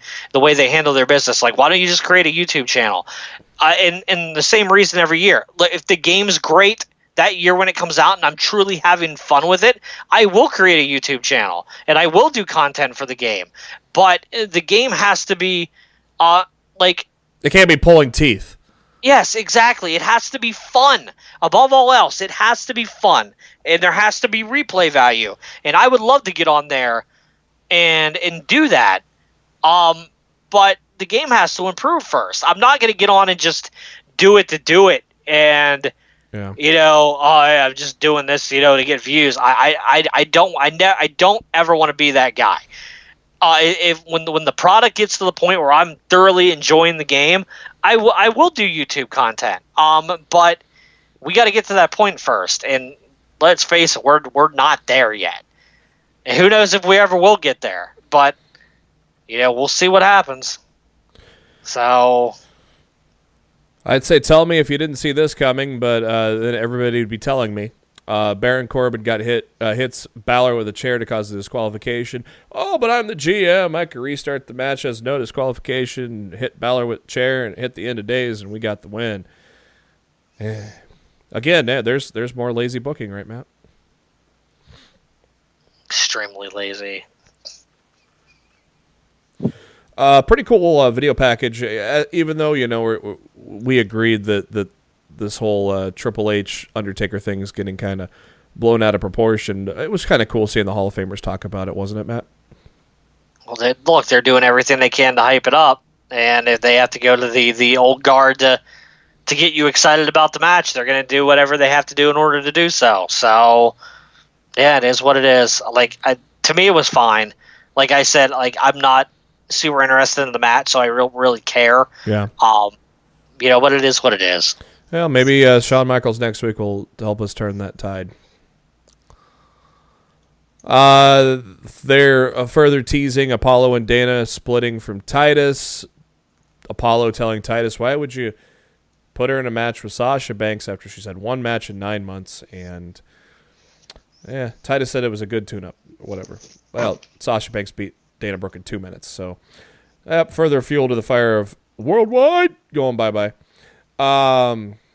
handle their business. Like, why don't you just create a YouTube channel? And the same reason every year. If the game's great that year when it comes out and I'm truly having fun with it, I will create a YouTube channel and I will do content for the game. But the game has to be like... It can't be pulling teeth. Yes, exactly. It has to be fun. Above all else, it has to be fun. And there has to be replay value. And I would love to get on there and do that. But the game has to improve first. I'm not going to get on and just do it to do it. And, I'm just doing this, to get views. I don't ever want to be that guy. When the product gets to the point where I'm thoroughly enjoying the game, I will do YouTube content. But we got to get to that point first, and let's face it, we're not there yet. And who knows if we ever will get there? But we'll see what happens. So, I'd say tell me if you didn't see this coming, but then everybody would be telling me. Baron Corbin hits Balor with a chair to cause the disqualification. Oh, but I'm the GM. I could restart the match as no disqualification, hit Balor with a chair, and hit the end of days, and we got the win. Again, there's more lazy booking, right, Matt? Extremely lazy. Pretty cool video package, even though, we agreed that this whole Triple H Undertaker thing is getting kind of blown out of proportion. It was kind of cool seeing the Hall of Famers talk about it, wasn't it, Matt? Well, they're doing everything they can to hype it up, and if they have to go to the old guard to get you excited about the match, they're going to do whatever they have to do in order to do so. So, yeah, it is what it is. To me, it was fine. Like I said, I'm not super interested in the match, so I don't really care. Yeah. But it is what it is. Well, maybe Shawn Michaels next week will help us turn that tide. They're further teasing Apollo and Dana splitting from Titus. Apollo telling Titus, why would you put her in a match with Sasha Banks after she's had one match in 9 months? And Titus said it was a good tune-up. Whatever. Well, Sasha Banks beat Dana Brooke in 2 minutes. So further fuel to the fire of Worldwide going bye-bye.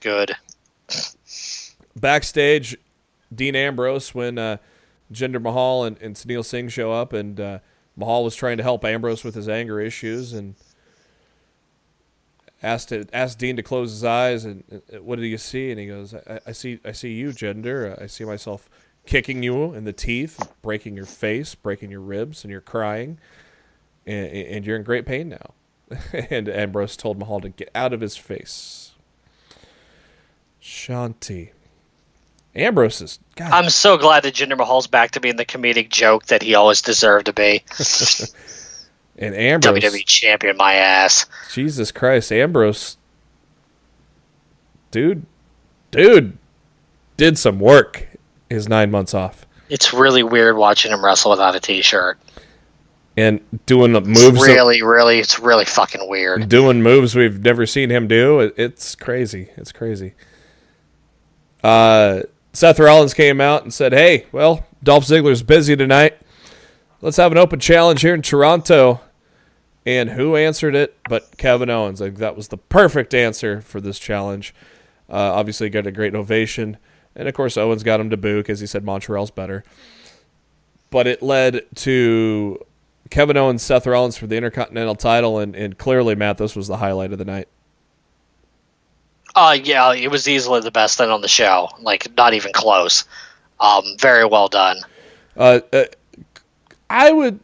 Good. Backstage, Dean Ambrose, when Jinder Mahal and Sunil Singh show up, and Mahal was trying to help Ambrose with his anger issues, and asked Dean to close his eyes, and what did you see? And he goes, I see you, Jinder. I see myself kicking you in the teeth, breaking your face, breaking your ribs, and you're crying, and you're in great pain now. And Ambrose told Mahal to get out of his face. Shanti. Ambrose is... God. I'm so glad that Jinder Mahal's back to being the comedic joke that he always deserved to be. And Ambrose... WWE champion, my ass. Jesus Christ, Ambrose... Dude did some work his 9 months off. It's really weird watching him wrestle without a t-shirt. And doing the moves... It's really fucking weird. Doing moves we've never seen him do. It's crazy. It's crazy. Seth Rollins came out and said, hey, well, Dolph Ziggler's busy tonight. Let's have an open challenge here in Toronto. And who answered it but Kevin Owens? That was the perfect answer for this challenge. Obviously got a great ovation. And, of course, Owens got him to boo because he said Montreal's better. But it led to Kevin Owens, Seth Rollins for the Intercontinental title. And clearly, Matt, this was the highlight of the night. Yeah, it was easily the best thing on the show. Not even close. Very well done. I don't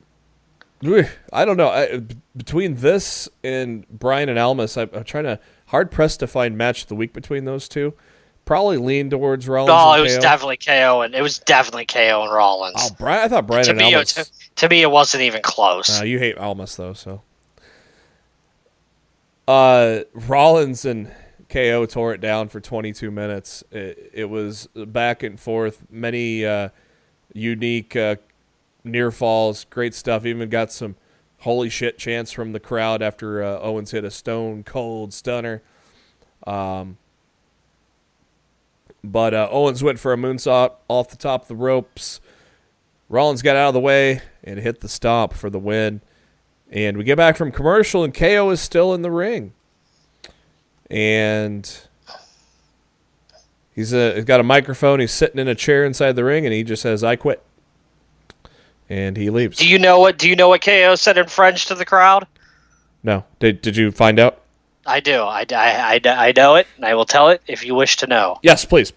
know. Between this and Bryan and Almas, I'm trying to hard-pressed to find match of the week between those two. Probably lean towards Rollins and it was definitely KO, and it was definitely KO and Rollins. Oh, I thought Bryan and Almas... To me, it wasn't even close. You hate Almas, though, so... Rollins and... KO tore it down for 22 minutes. It was back and forth, many unique near falls, great stuff. Even got some holy shit chants from the crowd after Owens hit a stone cold stunner. But Owens went for a moonsault off the top of the ropes. Rollins got out of the way and hit the stomp for the win. And we get back from commercial, and KO is still in the ring. And he's got a microphone. He's sitting in a chair inside the ring, and he just says, "I quit." And he leaves. Do you know what KO said in French to the crowd? No. Did you find out? I do. I know it, and I will tell it if you wish to know. Yes, please.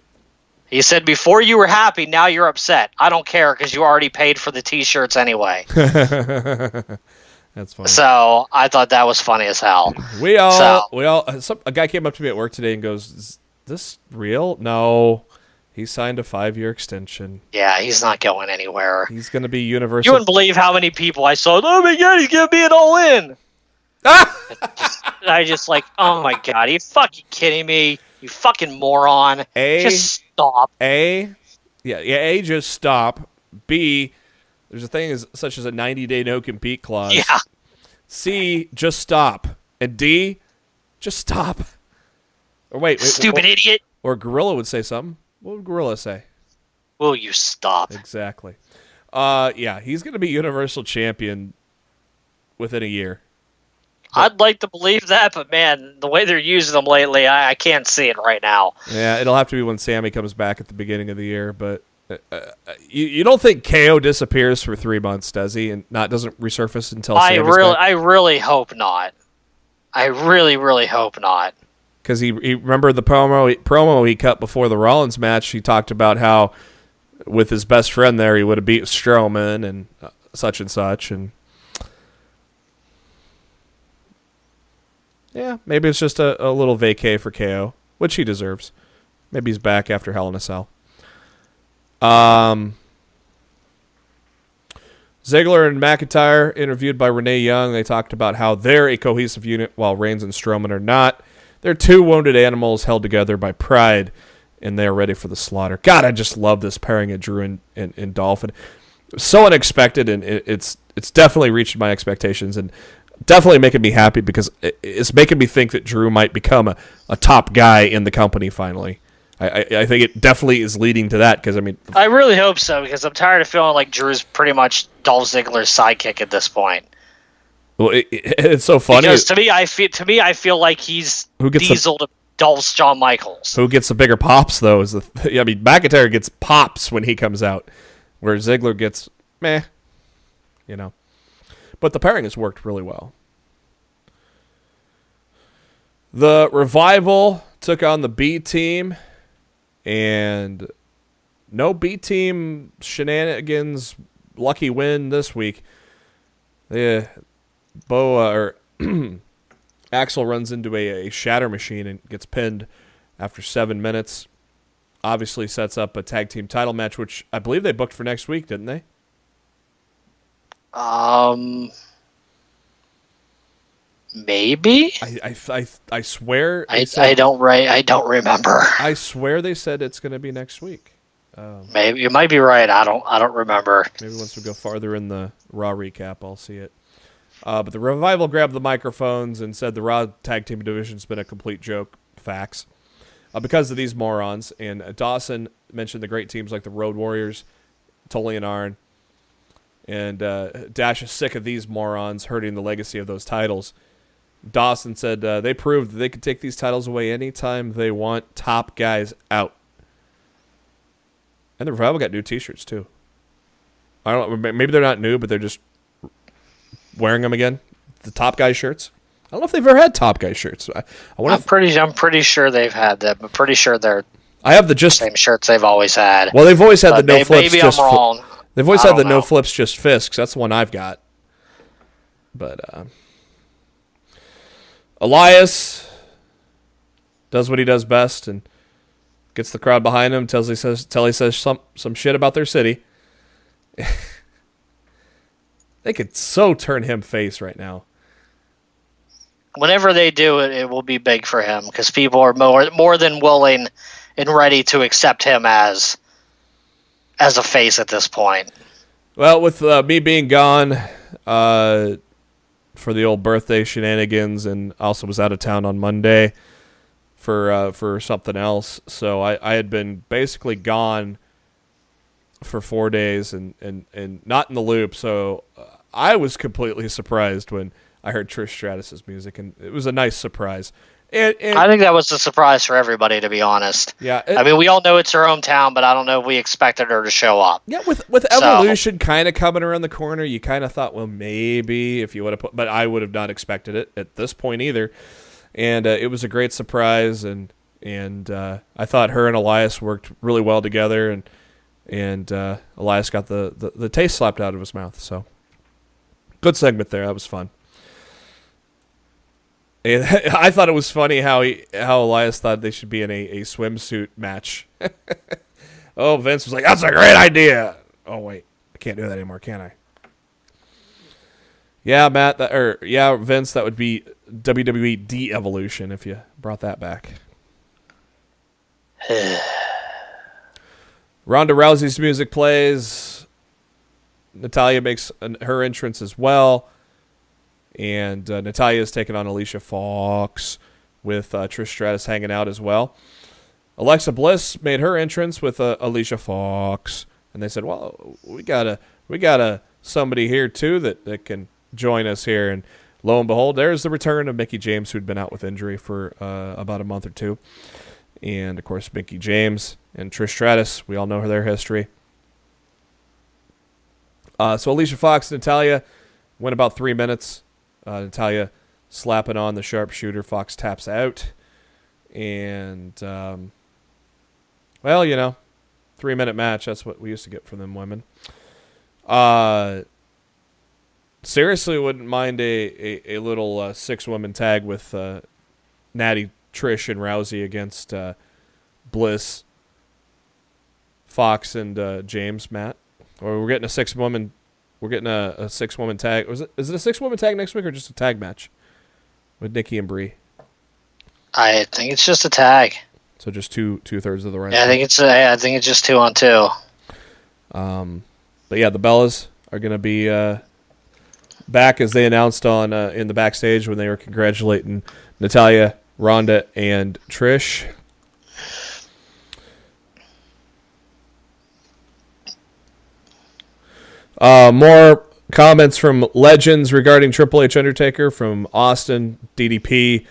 He said, "Before you were happy, now you're upset. I don't care because you already paid for the T-shirts anye." That's funny. So I thought that was funny as hell. A guy came up to me at work today and goes, "Is this real?" No. He signed a 5-year extension. Yeah, he's not going anywhere. He's going to be Universal. You wouldn't believe how many people I saw. Oh my God, he's going to be an all-in. I just like, oh my God, are you fucking kidding me? You fucking moron. Just stop. Just stop. B, there's a thing such as a 90-day no-compete clause. Yeah. C, just stop. And D, just stop. Or wait. Stupid idiot. Or Gorilla would say something. What would Gorilla say? Will you stop? Exactly. He's going to be Universal Champion within a year. I'd like to believe that, but man, the way they're using them lately, I can't see it right now. Yeah, it'll have to be when Sammy comes back at the beginning of the year. But you don't think KO disappears for 3 months, does he, and doesn't resurface until Sammy's back? I really hope not. I really, really hope not. Because he remember the promo he cut before the Rollins match. He talked about how with his best friend there, he would have beat Strowman and such and such, and. Yeah, maybe it's just a little vacay for KO, which he deserves. Maybe he's back after Hell in a Cell. Ziggler and McIntyre interviewed by Renee Young. They talked about how they're a cohesive unit while Reigns and Strowman are not. They're two wounded animals held together by pride, and they're ready for the slaughter. God, I just love this pairing of Drew and Dolphin. So unexpected, and it's definitely reached my expectations, and definitely making me happy because it's making me think that Drew might become a top guy in the company finally. I think it definitely is leading to that because, I mean... I really hope so because I'm tired of feeling like Drew's pretty much Dolph Ziggler's sidekick at this point. Well, it's so funny. Because to me, I feel like he's Diesel to Dolph's Shawn Michaels. Who gets the bigger pops, though? McIntyre gets pops when he comes out, where Ziggler gets meh, But the pairing has worked really well. The Revival took on the B Team, and no B Team shenanigans. Lucky win this week. Axel runs into a shatter machine and gets pinned after 7 minutes. Obviously sets up a tag team title match, which I believe they booked for next week, didn't they? Maybe. I swear. I don't remember. I swear they said it's going to be next week. Maybe you might be right. I don't remember. Maybe once we go farther in the Raw recap, I'll see it. But the Revival grabbed the microphones and said the Raw tag team division's been a complete joke. Facts. Because of these morons. And Dawson mentioned the great teams like the Road Warriors, Tully and Arn. And Dash is sick of these morons hurting the legacy of those titles. Dawson said they proved that they could take these titles away anytime they want. Top guys out. And the Revival got new T-shirts too. I don't know. Maybe they're not new, but they're just wearing them again. The Top Guy shirts. I don't know if they've ever had Top Guy shirts. I'm pretty sure they've had them. I'm pretty sure they're. I have the same shirts they've always had. Well, they've always had the no flips. Maybe I'm wrong. They've always had the no flips, just fists. That's the one I've got. But Elias does what he does best and gets the crowd behind him till he says some shit about their city. They could so turn him face right now. Whenever they do it, it will be big for him because people are more than willing and ready to accept him as a face at this point. Well, with me being gone for the old birthday shenanigans and also was out of town on Monday, for something else. So I had been basically gone for 4 days and not in the loop. So I was completely surprised when I heard Trish Stratus's music, and it was a nice surprise. And I think that was a surprise for everybody, to be honest. Yeah, I mean, we all know it's her hometown, but I don't know if we expected her to show up. Yeah, with Evolution kind of coming around the corner, you kind of thought, well, maybe if you would have put, but I would have not expected it at this point either. And it was a great surprise, and I thought her and Elias worked really well together, and Elias got the taste slapped out of his mouth. So good segment there. That was fun. And I thought it was funny how Elias thought they should be in a swimsuit match. Oh, Vince was like, "That's a great idea." Oh wait, I can't do that anymore, can I? Yeah, Matt. Vince. That would be WWE De-Evolution if you brought that back. Ronda Rousey's music plays. Natalya makes her entrance as well. And Natalya is taking on Alicia Fox with Trish Stratus hanging out as well. Alexa Bliss made her entrance with Alicia Fox, and they said, "Well, we got somebody here too that can join us here." And lo and behold, there's the return of Mickie James, who'd been out with injury for about a month or two. And of course, Mickie James and Trish Stratus, we all know their history. So Alicia Fox and Natalya went about 3 minutes. Natalya slapping on the sharpshooter. Fox taps out. And, 3-minute match. That's what we used to get from them women. Seriously, wouldn't mind a little 6-woman tag with Natty, Trish, and Rousey against Bliss, Fox, and James, Matt. Or we're getting a 6-woman. We're getting a 6-woman tag. Is it a 6-woman tag next week or just a tag match with Nikki and Brie? I think it's just a tag. So just two-thirds of the rest. Yeah, I think it's just 2-on-2. But yeah, the Bellas are going to be back as they announced on in the backstage when they were congratulating Natalya, Ronda, and Trish. More comments from legends regarding Triple H Undertaker from Austin, DDP,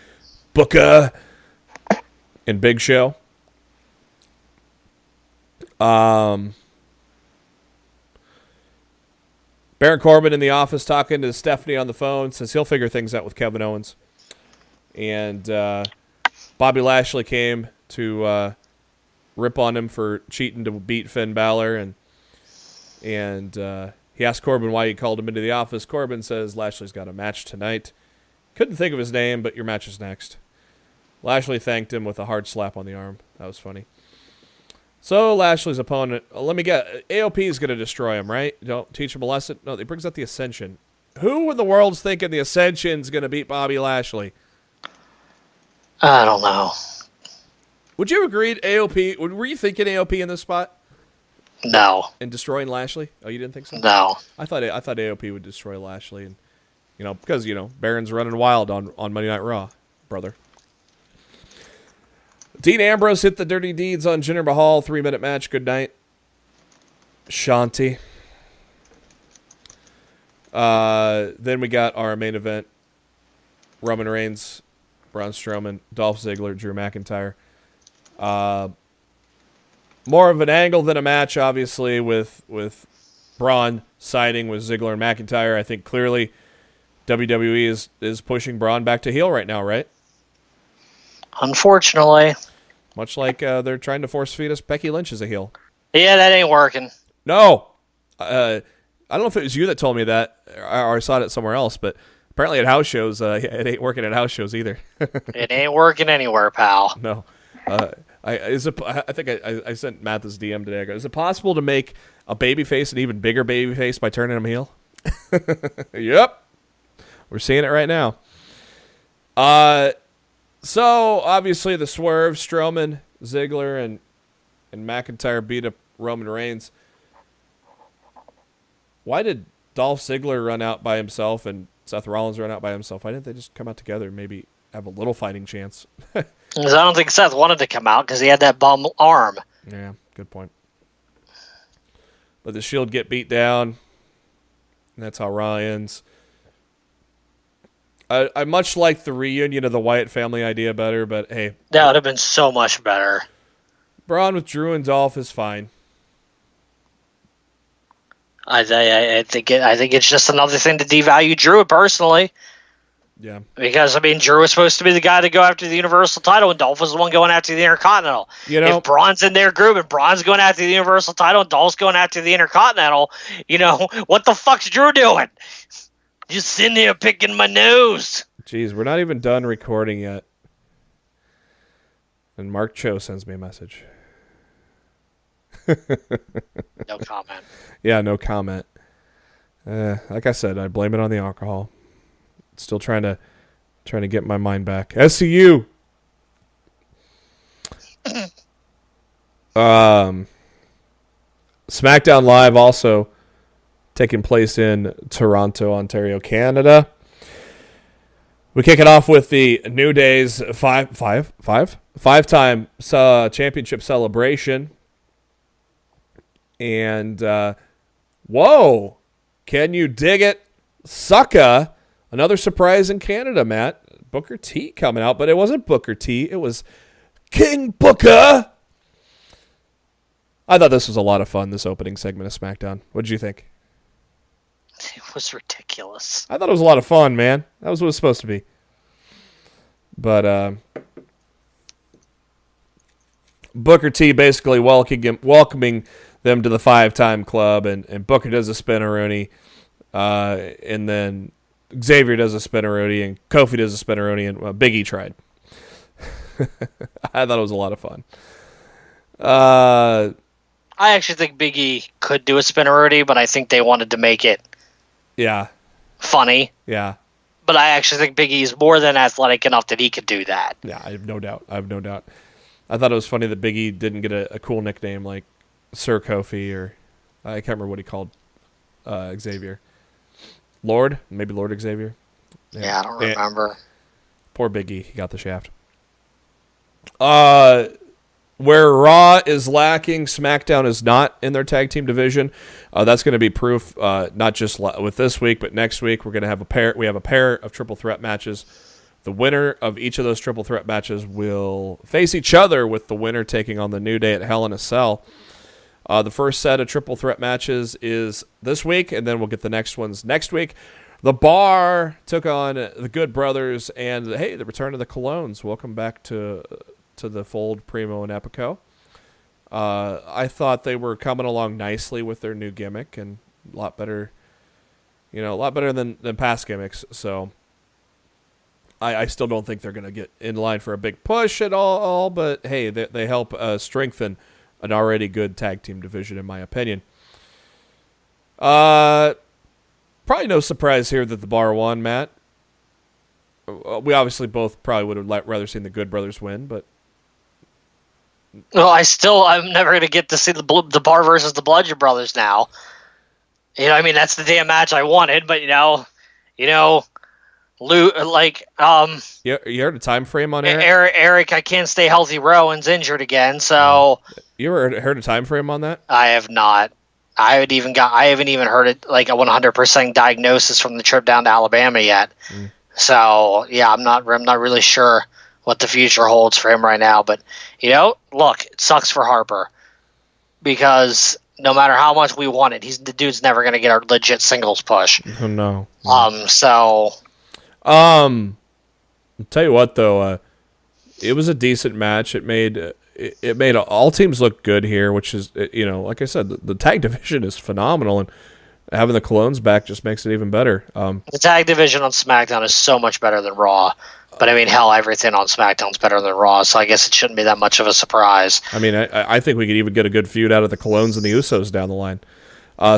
Booker, and Big Show. Baron Corbin in the office talking to Stephanie on the phone, says he'll figure things out with Kevin Owens. And Bobby Lashley came to rip on him for cheating to beat Finn Balor, and he asked Corbin why he called him into the office. Corbin says Lashley's got a match tonight. Couldn't think of his name, but your match is next. Lashley thanked him with a hard slap on the arm. That was funny. So Lashley's opponent, let me get, AOP is going to destroy him, right? Don't teach him a lesson. No, he brings out the Ascension. Who in the world's thinking the Ascension's going to beat Bobby Lashley? I don't know. Would you agree, AOP? Were you thinking AOP in this spot? No. And destroying Lashley? Oh, you didn't think so? No. I thought AOP would destroy Lashley, and because Baron's running wild on Monday Night Raw, brother. Dean Ambrose hit the Dirty Deeds on Jinder Mahal. 3-minute match. Good night. Shanti. Then we got our main event. Roman Reigns, Braun Strowman, Dolph Ziggler, Drew McIntyre. More of an angle than a match, obviously, with Braun siding with Ziggler and McIntyre. I think clearly WWE is pushing Braun back to heel right now, right? Unfortunately. Much like they're trying to force feed us Becky Lynch as a heel. Yeah, that ain't working. No. I don't know if it was you that told me that, or I saw it somewhere else, but apparently at house shows, it ain't working at house shows either. It ain't working anywhere, pal. No. I think I sent Matt this DM today. I go, is it possible to make a babyface an even bigger babyface by turning him heel? Yep. We're seeing it right now. So, obviously, the swerve, Strowman, Ziggler, and McIntyre beat up Roman Reigns. Why did Dolph Ziggler run out by himself and Seth Rollins run out by himself? Why didn't they just come out together and maybe have a little fighting chance? Because I don't think Seth wanted to come out because he had that bum arm. Yeah, good point. Let the Shield get beat down. And that's how Raw ends. I much like the reunion of the Wyatt family idea better, but hey. That would have been so much better. Braun with Drew and Dolph is fine. I think it's just another thing to devalue Drew personally. Yeah. Because, I mean, Drew was supposed to be the guy to go after the Universal title, and Dolph was the one going after the Intercontinental. You know, if Braun's in their group and Braun's going after the Universal title and Dolph's going after the Intercontinental, what the fuck's Drew doing? Just sitting there picking my nose. Jeez, we're not even done recording yet. And Mark Cho sends me a message. No comment. Yeah, no comment. Like I said, I blame it on the alcohol. Still trying to get my mind back. SCU. SmackDown Live also taking place in Toronto, Ontario, Canada. We kick it off with the New Day's five-time championship celebration. And, whoa, can you dig it? Sucka. Another surprise in Canada, Matt. Booker T coming out, but it wasn't Booker T. It was King Booker. I thought this was a lot of fun, this opening segment of SmackDown. What did you think? It was ridiculous. I thought it was a lot of fun, man. That was what it was supposed to be. But Booker T basically welcoming them to the 5-time club, and Booker does a spinneroonie, and then Xavier does a spinneroonie, and Kofi does a spinneroonie, and Big E tried. I thought it was a lot of fun. I actually think Big E could do a spinneroonie, but I think they wanted to make it funny. Yeah. But I actually think Big E is more than athletic enough that he could do that. Yeah, I have no doubt. I thought it was funny that Big E didn't get a cool nickname like Sir Kofi, or I can't remember what he called Xavier. Lord? Maybe Lord Xavier? Yeah, I don't remember. Poor Big E. He got the shaft. Where Raw is lacking, SmackDown is not in their tag team division. That's going to be proof, not just with this week, but next week. We're going to have a pair. We have a pair of triple threat matches. The winner of each of those triple threat matches will face each other, with the winner taking on the New Day at Hell in a Cell. The first set of triple threat matches is this week, and then we'll get the next ones next week. The Bar took on the Good Brothers, and hey, the return of the Colognes. Welcome back to the fold, Primo and Epico. I thought they were coming along nicely with their new gimmick, and a lot better than past gimmicks. So I still don't think they're going to get in line for a big push at all, but hey, they help strengthen an already good tag team division, in my opinion. Probably no surprise here that the Bar won, Matt. We obviously both probably would have rather seen the Good Brothers win, but well, I'm never going to get to see the Bar versus the Bludgeon Brothers now. I mean, that's the damn match I wanted, but you heard a time frame on Eric, I can't stay healthy. Rowan's injured again, so you ever heard a time frame on that? I have not. I haven't even heard it like a 100% diagnosis from the trip down to Alabama yet. So yeah, I'm not really sure what the future holds for him right now. But look, it sucks for Harper, because no matter how much we want it, the dude's never going to get a legit singles push. Oh, no. I'll tell you what though, it was a decent match. It made all teams look good here, which is, like I said, the tag division is phenomenal, and having the Colognes back just makes it even better. The tag division on SmackDown is so much better than Raw. But I mean, hell, everything on SmackDown's better than Raw, so I guess it shouldn't be that much of a surprise. I mean, I think we could even get a good feud out of the Colognes and the Usos down the line.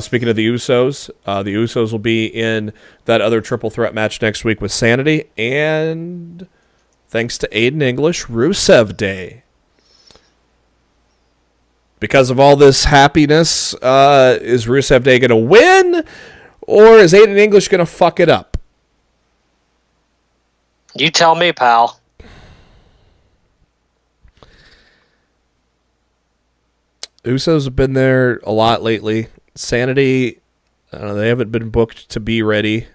Speaking of the Usos will be in that other triple threat match next week with Sanity, and thanks to Aiden English, Rusev Day. Because of all this happiness, is Rusev Day going to win, or is Aiden English going to fuck it up? You tell me, pal. Usos have been there a lot lately. Sanity, I don't know, they haven't been booked to be ready.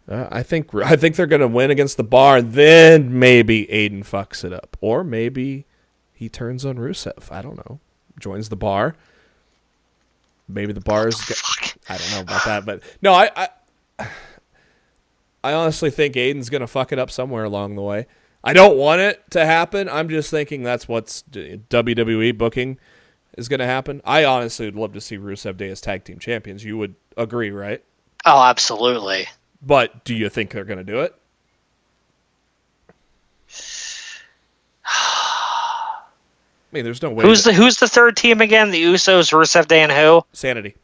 I think they're going to win against the Bar, and then maybe Aiden fucks it up. Or maybe he turns on Rusev. I don't know. Joins the Bar. Maybe the Bar's... I don't know about that, but... No, I honestly think Aiden's going to fuck it up somewhere along the way. I don't want it to happen. I'm just thinking that's what's WWE booking is going to happen. I honestly would love to see Rusev Day as tag team champions. You would agree, right? Oh, absolutely. But do you think they're going to do it? I mean, there's no way. Who's the third team again? The Usos, Rusev Day, and who? Sanity.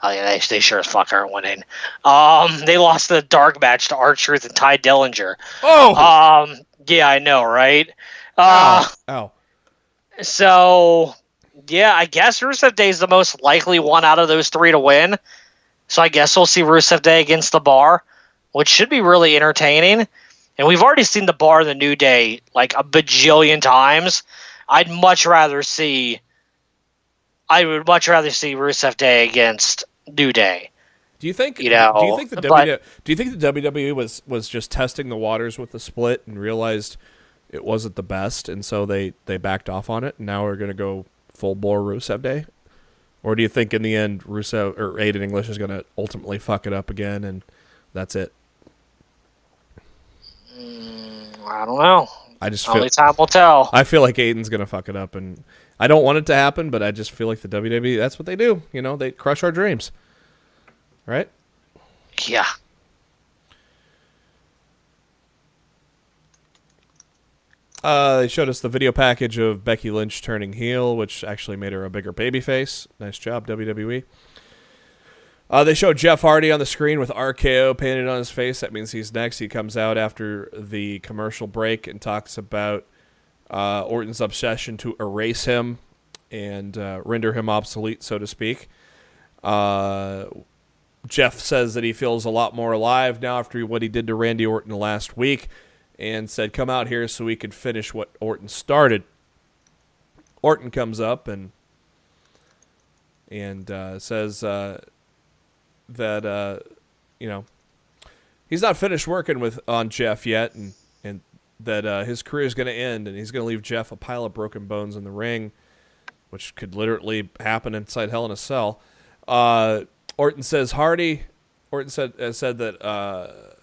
Oh yeah, they sure as fuck aren't winning. They lost the dark match to R-Truth and Ty Dillinger. Oh. Yeah, I know, right? Ow. So, yeah, I guess Rusev Day is the most likely one out of those three to win. So I guess we'll see Rusev Day against the Bar, which should be really entertaining. And we've already seen the Bar and the New Day like a bajillion times. I would much rather see Rusev Day against New Day. Do you think? Do you think the WWE was just testing the waters with the split and realized it wasn't the best, and so they backed off on it, and now we're going to go full bore Rusev Day? Or do you think in the end Rusev or Aiden English is going to ultimately fuck it up again, and that's it? I don't know. Only time will tell. I feel like Aiden's going to fuck it up, and I don't want it to happen, but I just feel like the WWE, that's what they do. You know, they crush our dreams. Right? Yeah. They showed us the video package of Becky Lynch turning heel, which actually made her a bigger babyface. Nice job, WWE. They showed Jeff Hardy on the screen with RKO painted on his face. That means he's next. He comes out after the commercial break and talks about Orton's obsession to erase him and render him obsolete, so to speak. Jeff says that he feels a lot more alive now after what he did to Randy Orton last week, and said, come out here so we can finish what Orton started. Orton comes up and says that he's not finished working on Jeff yet, and that his career is going to end, and he's going to leave Jeff a pile of broken bones in the ring, which could literally happen inside Hell in a Cell. Orton says Orton said that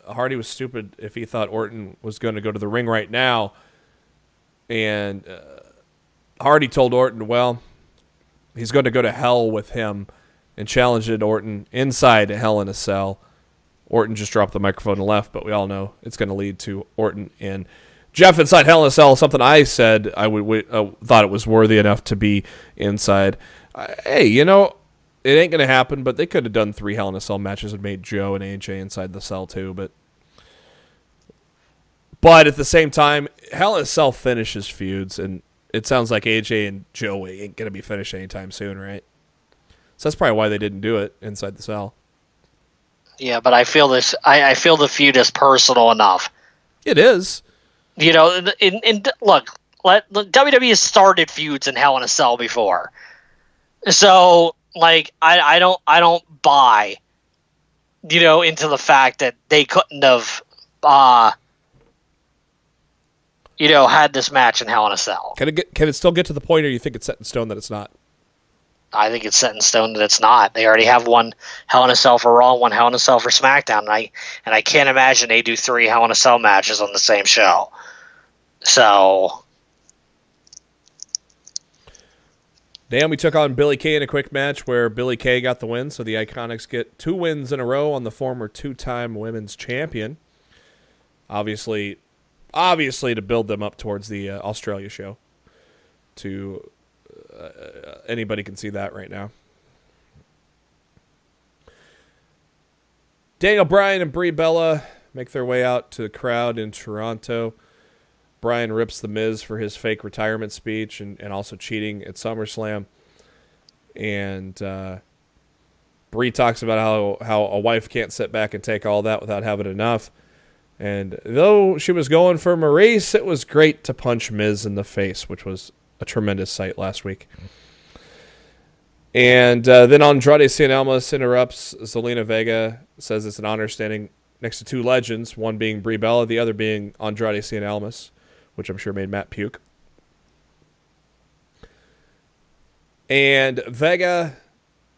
Hardy was stupid if he thought Orton was going to go to the ring right now. And Hardy told Orton, well, he's going to go to hell with him, and challenged Orton inside Hell in a Cell. Orton just dropped the microphone and left, but we all know it's going to lead to Orton and Jeff inside Hell in a Cell. Something I said I thought it was worthy enough to be inside. Hey, it ain't going to happen, but they could have done 3 Hell in a Cell matches and made Joe and AJ inside the cell too. But at the same time, Hell in a Cell finishes feuds, and it sounds like AJ and Joe ain't going to be finished anytime soon, right? So that's probably why they didn't do it inside the cell. Yeah, but I feel this. I feel the feud is personal enough. It is. Look, WWE has started feuds in Hell in a Cell before, so. Like I don't buy, into the fact that they couldn't have, had this match in Hell in a Cell. Can it still get to the point, or you think it's set in stone that it's not? I think it's set in stone that it's not. They already have one Hell in a Cell for Raw, one Hell in a Cell for SmackDown, and I can't imagine they do 3 Hell in a Cell matches on the same show. So. Naomi took on Billie Kay in a quick match where Billie Kay got the win, so the Iconics get 2 wins in a row on the former 2-time women's champion. Obviously to build them up towards the Australia show. Anybody can see that right now. Daniel Bryan and Brie Bella make their way out to the crowd in Toronto. Bryan rips The Miz for his fake retirement speech and also cheating at SummerSlam. And Brie talks about how a wife can't sit back and take all that without having enough. And though she was going for Maurice, it was great to punch Miz in the face, which was a tremendous sight last week. And then Andrade Cien Almas interrupts Zelina Vega, says it's an honor standing next to two legends, one being Brie Bella, the other being Andrade Cien Almas, which I'm sure made Matt puke. And Vega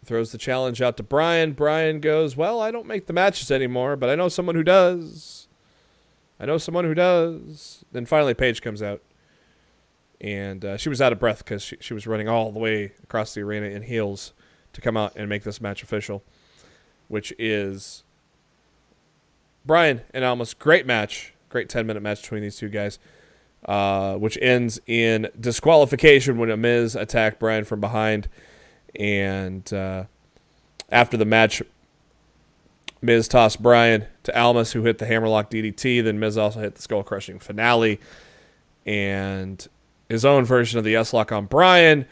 throws the challenge out to Bryan. Bryan goes, well, I don't make the matches anymore, but I know someone who does. Then finally Paige comes out. And she was out of breath because she was running all the way across the arena in heels to come out and make this match official, which is Bryan and Almas. Great match. Great 10-minute match between these two guys, which ends in disqualification when a Miz attacked Bryan from behind. And after the match, Miz tossed Bryan to Almas, who hit the hammerlock DDT. Then Miz also hit the skull-crushing finale. And his own version of the S-Lock on Bryan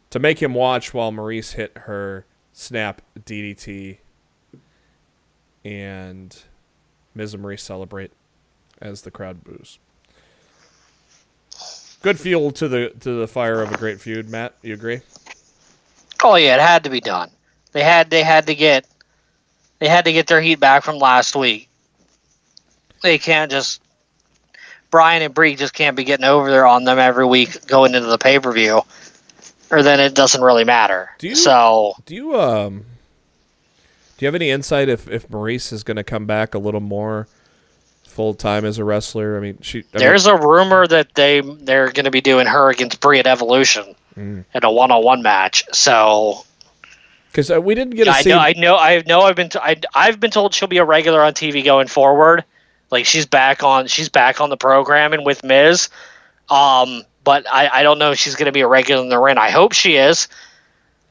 to make him watch while Maurice hit her snap DDT. And Miz and Maurice celebrate as the crowd boos. Good fuel to the fire of a great feud, Matt. You agree? Oh yeah, it had to be done. They had to get their heat back from last week. They can't just Bryan and Brie just can't be getting over there on them every week going into the pay-per-view, or then it doesn't really matter. Do you have any insight if Maurice is going to come back a little more full time as a wrestler? I mean, there's a rumor that they're going to be doing her against Brie at Evolution in a one-on-one match. So, because we didn't get to see. I've been told she'll be a regular on TV going forward. Like she's back on the programming with Miz. But I don't know if she's going to be a regular in the ring. I hope she is.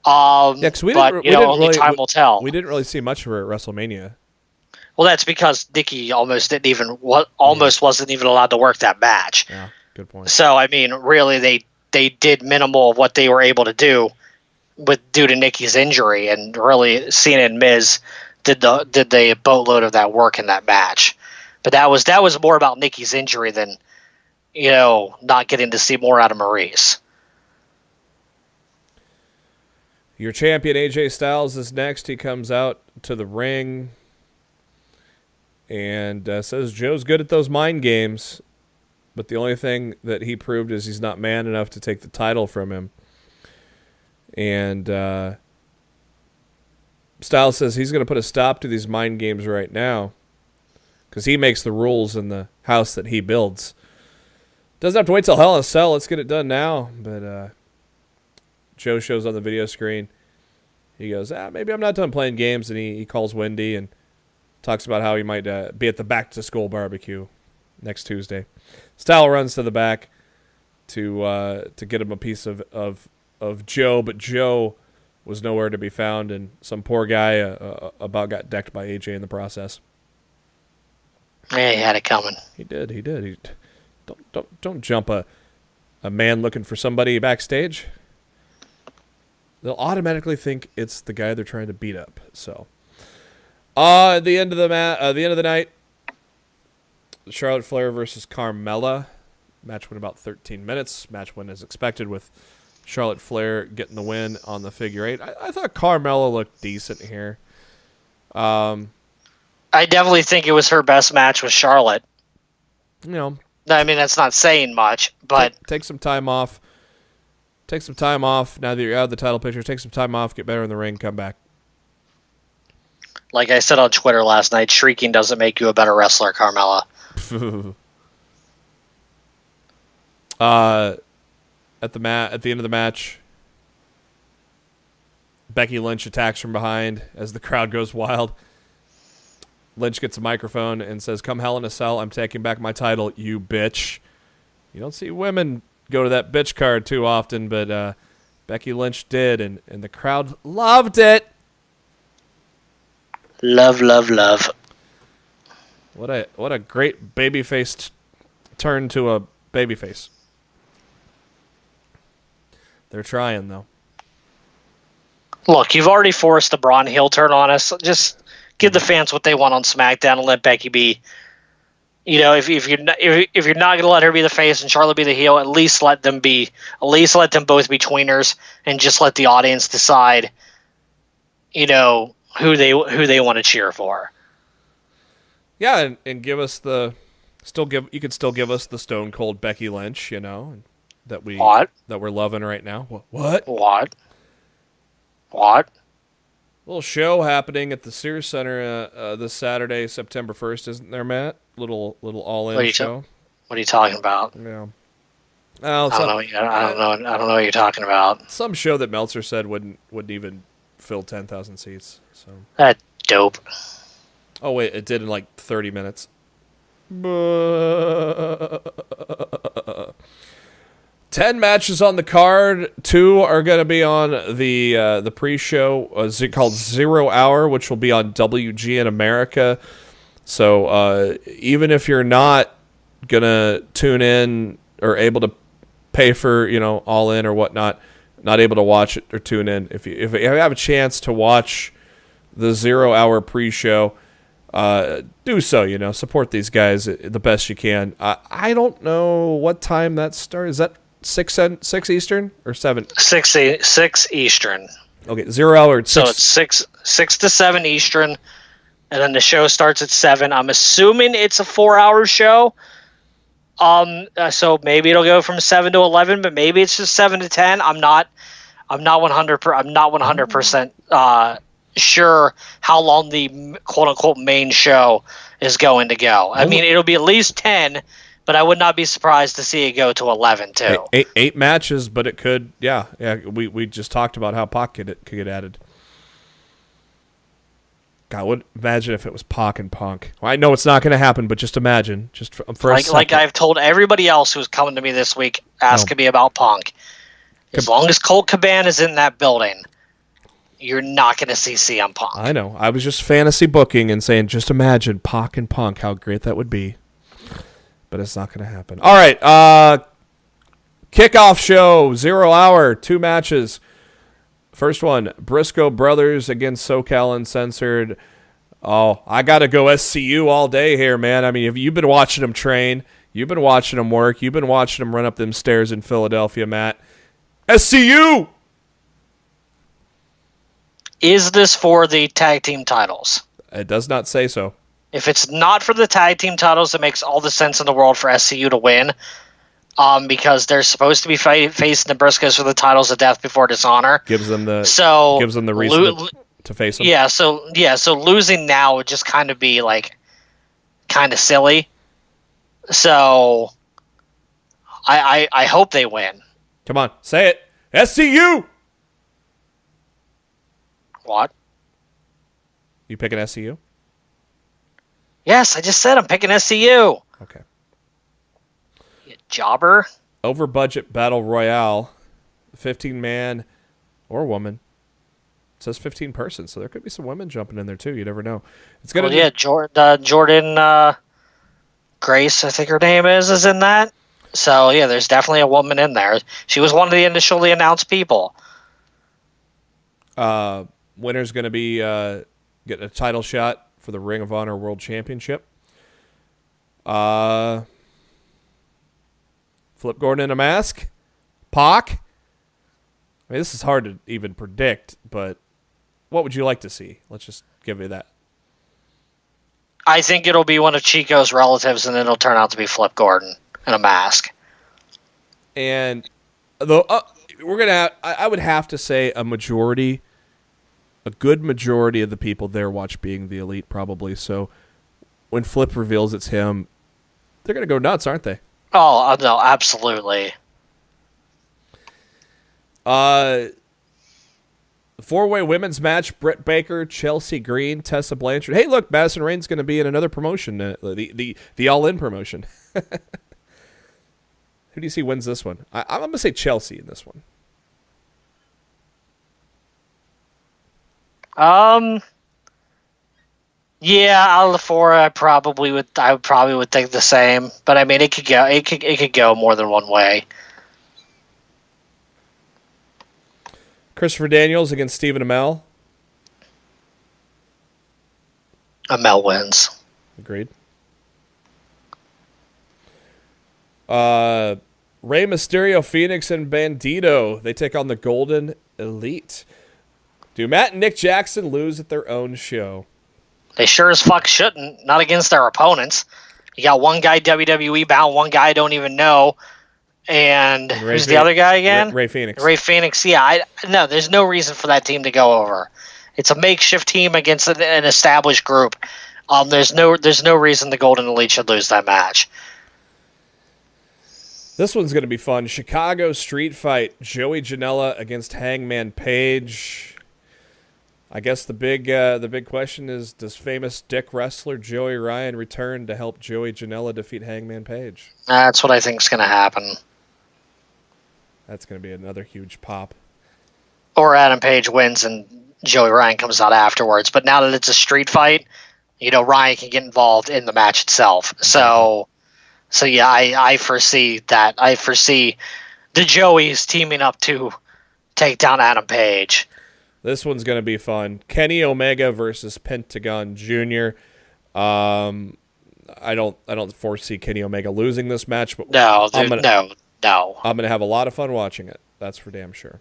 Because only time will tell. We didn't really see much of her at WrestleMania. Well, that's because Nikki wasn't even allowed to work that match. Yeah, good point. So I mean, really, they did minimal of what they were able to do due to Nikki's injury, and really Cena and Miz did the boatload of that work in that match. But that was more about Nikki's injury than not getting to see more out of Maurice. Your champion AJ Styles is next. He comes out to the ring and says Joe's good at those mind games, but the only thing that he proved is he's not man enough to take the title from him. And Styles says he's going to put a stop to these mind games right now because he makes the rules in the house that he builds. Doesn't have to wait till Hell in a Cell. Let's get it done now. But Joe shows on the video screen. He goes, maybe I'm not done playing games. And he calls Wendy and talks about how he might be at the back-to-school barbecue next Tuesday. Styles runs to the back to get him a piece of Joe, but Joe was nowhere to be found, and some poor guy about got decked by AJ in the process. Yeah, he had it coming. He did. Don't jump a man looking for somebody backstage. They'll automatically think it's the guy they're trying to beat up. So, at the end of the night, Charlotte Flair versus Carmella. Match went about 13 minutes. Match went as expected with Charlotte Flair getting the win on the figure eight. I thought Carmella looked decent here. I definitely think it was her best match with Charlotte. I mean, that's not saying much, but take some time off. Take some time off now that you're out of the title picture. Take some time off, get better in the ring, come back. Like I said on Twitter last night, shrieking doesn't make you a better wrestler, Carmella. At the end of the match, Becky Lynch attacks from behind as the crowd goes wild. Lynch gets a microphone and says, "Come Hell in a Cell, I'm taking back my title, you bitch." You don't see women go to that bitch card too often, but Becky Lynch did, and the crowd loved it. Love, love, love. What a great babyface turn to a babyface. They're trying, though. Look, you've already forced a Braun heel turn on us. Just give the fans what they want on SmackDown and let Becky be if you're not going to let her be the face and Charlotte be the heel, at least let them both be tweeners and just let the audience decide, who they want to cheer for. Yeah, and give us you could still give us the Stone Cold Becky Lynch, that we're loving right now. What? Little show happening at the Sears Center this Saturday, September 1st, isn't there, Matt? Little all-in show. What are you talking about? Yeah. I don't know. I don't know what you're talking about. Some show that Meltzer said wouldn't even fill 10,000 seats. So that dope. Oh wait, it did in like 30 minutes. 10 matches on the card. 2 are going to be on the pre-show called 0 Hour, which will be on WGN America. So even if you're not going to tune in or able to pay for, All In or whatnot, not able to watch it or tune in, if you have a chance to watch the 0 Hour pre-show, do so, support these guys the best you can. I don't know what time that starts. Is that 6 Eastern or 7? 6 Eastern. Okay, 0 Hour. So it's 6 to 7 Eastern, and then the show starts at 7. I'm assuming it's a 4-hour show. So maybe it'll go from 7 to 11, but maybe it's just 7 to 10. I'm not 100% sure how long the quote unquote main show is going to go. I mean, it'll be at least 10, but I would not be surprised to see it go to 11 too. Eight matches, but it could. Yeah. We just talked about how Pac could get added. God, imagine if it was Pac and Punk. Well, I know it's not going to happen, but just imagine, just for a second. Like I've told everybody else who's coming to me this week asking me about Punk. As long as Colt Cabana is in that building, you're not going to see CM Punk. I know. I was just fantasy booking and saying, just imagine Pac and Punk, how great that would be. But it's not going to happen. All right. Kickoff show, 0 Hour, 2 matches. First one, Briscoe Brothers against SoCal Uncensored. Oh, I got to go SCU all day here, man. I mean, you've been watching them train. You've been watching them work. You've been watching them run up them stairs in Philadelphia, Matt. SCU! Is this for the tag team titles? It does not say so. If it's not for the tag team titles, it makes all the sense in the world for SCU to win. Because they're supposed to be facing the Briscoes for the titles of Death Before Dishonor. Gives them the reason to face them. Yeah, so losing now would just kind of be like kind of silly. So I hope they win. Come on, say it. SCU! What? You picking SCU? Yes, I just said I'm picking SCU. Okay. You jobber. Over budget battle royale, 15-man or woman. It says 15 person, so there could be some women jumping in there too. You never know. It's gonna Jordan Grace, I think her name is in that. So yeah, there's definitely a woman in there. She was one of the initially announced people. Winner's going to be getting a title shot for the Ring of Honor World Championship. Flip Gordon in a mask. Pac. I mean, this is hard to even predict, but what would you like to see? Let's just give you that. I think it'll be one of Chico's relatives, and it'll turn out to be Flip Gordon in a mask. And though I would have to say a good majority of the people there watch Being the Elite, probably. So when Flip reveals it's him, they're going to go nuts, aren't they? Oh, no, absolutely. Four-way women's match, Britt Baker, Chelsea Green, Tessa Blanchard. Hey, look, Madison Rain's going to be in another promotion, the All-In promotion. Who do you see wins this one? I'm going to say Chelsea in this one. Yeah, out of the four, I probably would think the same. But I mean, it could go more than one way. Christopher Daniels against Stephen Amell. Amell wins. Agreed. Rey Mysterio, Phoenix, and Bandito. They take on the Golden Elite. Do Matt and Nick Jackson lose at their own show? They sure as fuck shouldn't. Not against their opponents. You got one guy WWE bound, one guy I don't even know. And who's the other guy again? Rey Phoenix. Rey Phoenix, yeah. No, there's no reason for that team to go over. It's a makeshift team against an established group. There's no reason the Golden Elite should lose that match. This one's going to be fun. Chicago Street Fight. Joey Janela against Hangman Page. I guess the big question is, does famous dick wrestler Joey Ryan return to help Joey Janela defeat Hangman Page? That's what I think is going to happen. That's going to be another huge pop. Or Adam Page wins and Joey Ryan comes out afterwards. But now that it's a street fight, Ryan can get involved in the match itself. So yeah, I foresee that. I foresee the Joeys teaming up to take down Adam Page. This one's going to be fun. Kenny Omega versus Pentagon Jr. I don't foresee Kenny Omega losing this match, but no. I'm going to have a lot of fun watching it. That's for damn sure.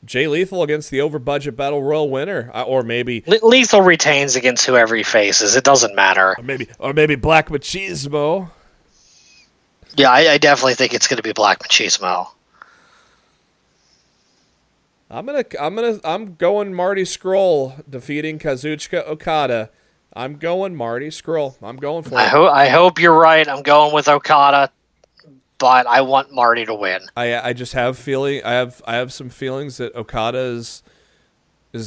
Jay Lethal against the over-budget Battle Royal winner, or maybe Lethal retains against whoever he faces. It doesn't matter. Or maybe Black Machismo. Yeah, I definitely think it's going to be Black Machismo. I'm going Marty Scurll defeating Kazuchika Okada. I'm going Marty Scurll. I'm going for it. I hope you're right. I'm going with Okada, but I want Marty to win. I just have feeling. I have some feelings that Okada is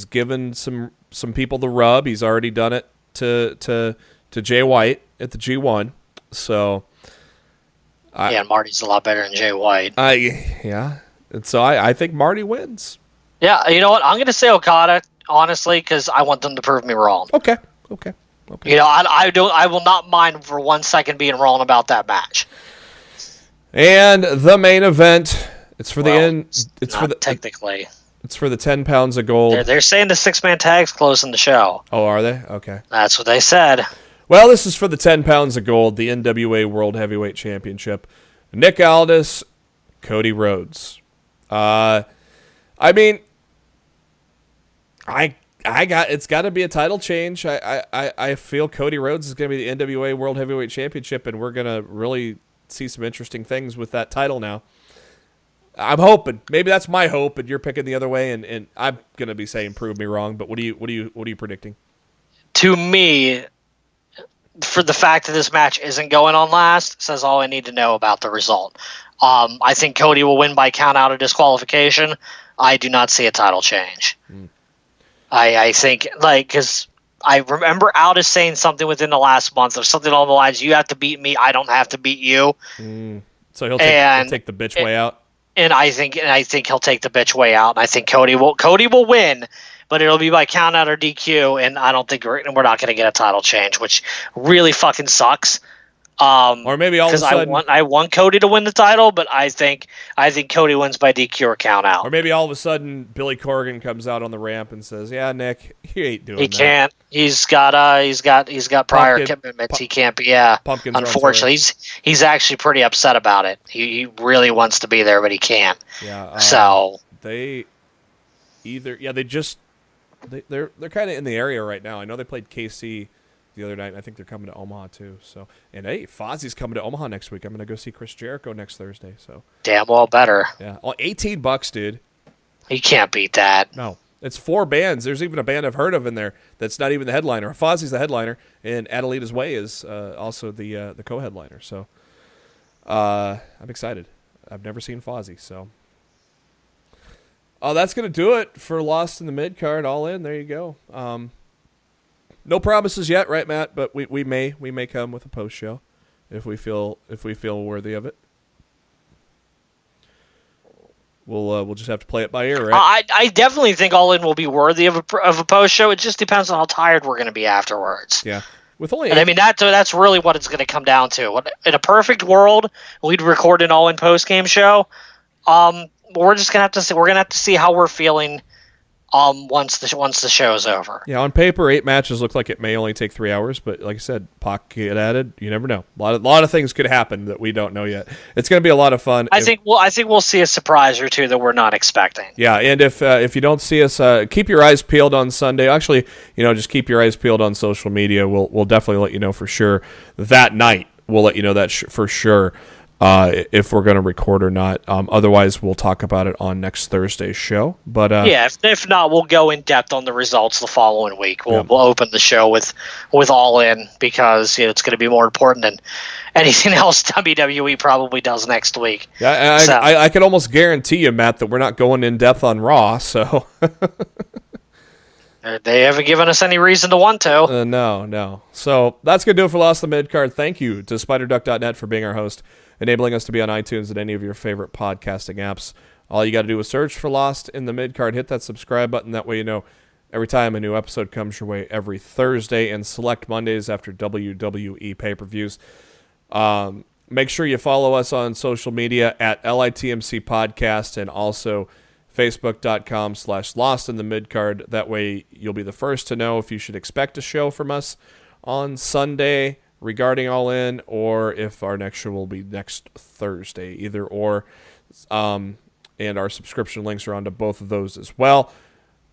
giving some people the rub. He's already done it to Jay White at the G1. So and Marty's a lot better than Jay White. And so I think Marty wins. Yeah, you know what? I'm going to say Okada, honestly, because I want them to prove me wrong. Okay. I will not mind for 1 second being wrong about that match. And the main event, it's for the end. Technically. It's for the 10 pounds of gold. They're saying the 6-man tag's closing the show. Oh, are they? Okay. That's what they said. Well, this is for the 10 pounds of gold, the NWA World Heavyweight Championship. Nick Aldis, Cody Rhodes. It's got to be a title change. I feel Cody Rhodes is going to be the NWA World Heavyweight Championship, and we're going to really see some interesting things with that title now. I'm hoping. Maybe that's my hope, and you're picking the other way, and I'm going to be saying prove me wrong. But what are you predicting? To me, for the fact that this match isn't going on last, says all I need to know about the result. I think Cody will win by count out of disqualification. I do not see a title change. I think, because I remember Aldis saying something within the last month or something along the lines, you have to beat me, I don't have to beat you. So he'll take the bitch way out. And I think he'll take the bitch way out. And I think Cody will win, but it'll be by count out or DQ. And I don't think we're not going to get a title change, which really fucking sucks. Or maybe all of a sudden, I want Cody to win the title, but I think Cody wins by DQ or count out. Or maybe all of a sudden Billy Corgan comes out on the ramp and says, "Yeah, Nick, he ain't doing that. He can't. He's got prior commitments. He can't be. Yeah, unfortunately, he's actually pretty upset about it. He really wants to be there, but he can't. Yeah. So they're kind of in the area right now. I know they played KC the other night. I think they're coming to Omaha too. So, and hey, Fozzie's coming to Omaha next week. I'm going to go see Chris Jericho next Thursday. So damn well better. Yeah, $18, dude. You can't beat that. No, it's 4 bands. There's even a band I've heard of in there that's not even the headliner. Fozzie's the headliner, and Adelita's Way is also the co-headliner. So I'm excited. I've never seen Fozzie, so. Oh, that's going to do it for Lost in the Midcard. All in. There you go. No promises yet, right, Matt? But we may come with a post show if we feel worthy of it. We'll just have to play it by ear, right? I definitely think All In will be worthy of a post show. It just depends on how tired we're going to be afterwards. Yeah, with only. And I mean that's really what it's going to come down to. In a perfect world, we'd record an All In post game show. We're just gonna have to see. We're gonna have to see how we're feeling once the show is over. Yeah, on paper, 8 matches look like it may only take 3 hours, but like I said, Pac get added. You never know. A lot of things could happen that we don't know yet. It's going to be a lot of fun. I think we'll see a surprise or two that we're not expecting. Yeah, and if you don't see us, keep your eyes peeled on Sunday. Actually, just keep your eyes peeled on social media. We'll definitely let you know for sure that night. We'll let you know that for sure. If we're going to record or not. Otherwise, we'll talk about it on next Thursday's show. But if not, we'll go in depth on the results the following week. We'll open the show with All In because it's going to be more important than anything else WWE probably does next week. Yeah, I can almost guarantee you, Matt, that we're not going in depth on Raw. So they haven't given us any reason to want to. No. So that's going to do it for Lost in the Midcard. Thank you to SpiderDuck.net for being our host, enabling us to be on iTunes and any of your favorite podcasting apps. All you got to do is search for Lost in the Midcard, hit that subscribe button. That way you know every time a new episode comes your way every Thursday, and select Mondays after WWE pay-per-views. Make sure you follow us on social media at LITMC Podcast and also Facebook.com/Lost in the Midcard. That way you'll be the first to know if you should expect a show from us on Sunday regarding All In, or if our next show will be next Thursday, either or. And our subscription links are onto both of those as well.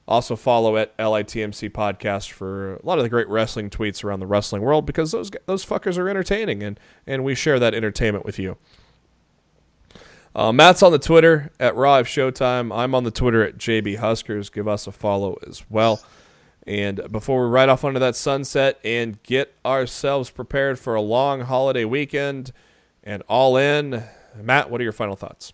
Also follow at LITMC Podcast for a lot of the great wrestling tweets around the wrestling world, because those fuckers are entertaining, and we share that entertainment with you. Matt's on the Twitter at Raw Showtime. I'm on the Twitter at JB Huskers. Give us a follow as well. And before we ride off onto that sunset and get ourselves prepared for a long holiday weekend and All In, Matt, what are your final thoughts?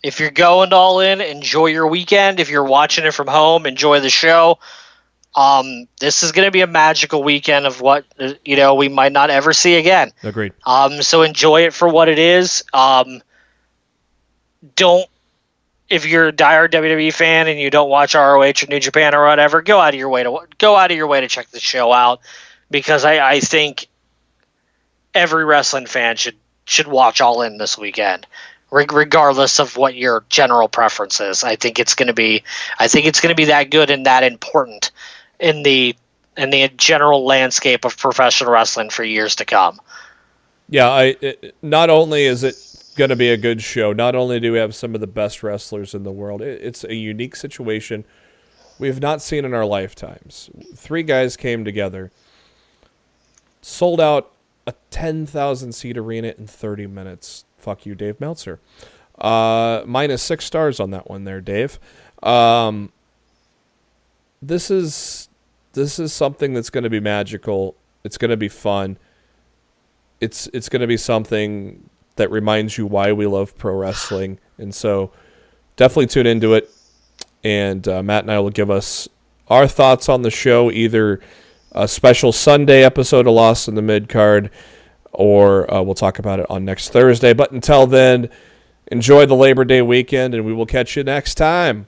If you're going to All In, enjoy your weekend. If you're watching it from home, enjoy the show. This is going to be a magical weekend of what we might not ever see again. Agreed. So enjoy it for what it is. If you're a diehard WWE fan and you don't watch ROH or New Japan or whatever, go out of your way to check the show out, because I think every wrestling fan should watch All In this weekend, regardless of what your general preference is. I think it's going to be that good and that important in the general landscape of professional wrestling for years to come. Yeah, not only is it going to be a good show, not only do we have some of the best wrestlers in the world, it's a unique situation we have not seen in our lifetimes. 3 guys came together, sold out a 10,000-seat arena in 30 minutes. Fuck you, Dave Meltzer. Minus 6 stars on that one there, Dave. This is something that's going to be magical. It's going to be fun. It's going to be something that reminds you why we love pro wrestling. And so definitely tune into it. And Matt and I will give us our thoughts on the show, either a special Sunday episode of Lost in the Midcard, or we'll talk about it on next Thursday. But until then, enjoy the Labor Day weekend, and we will catch you next time.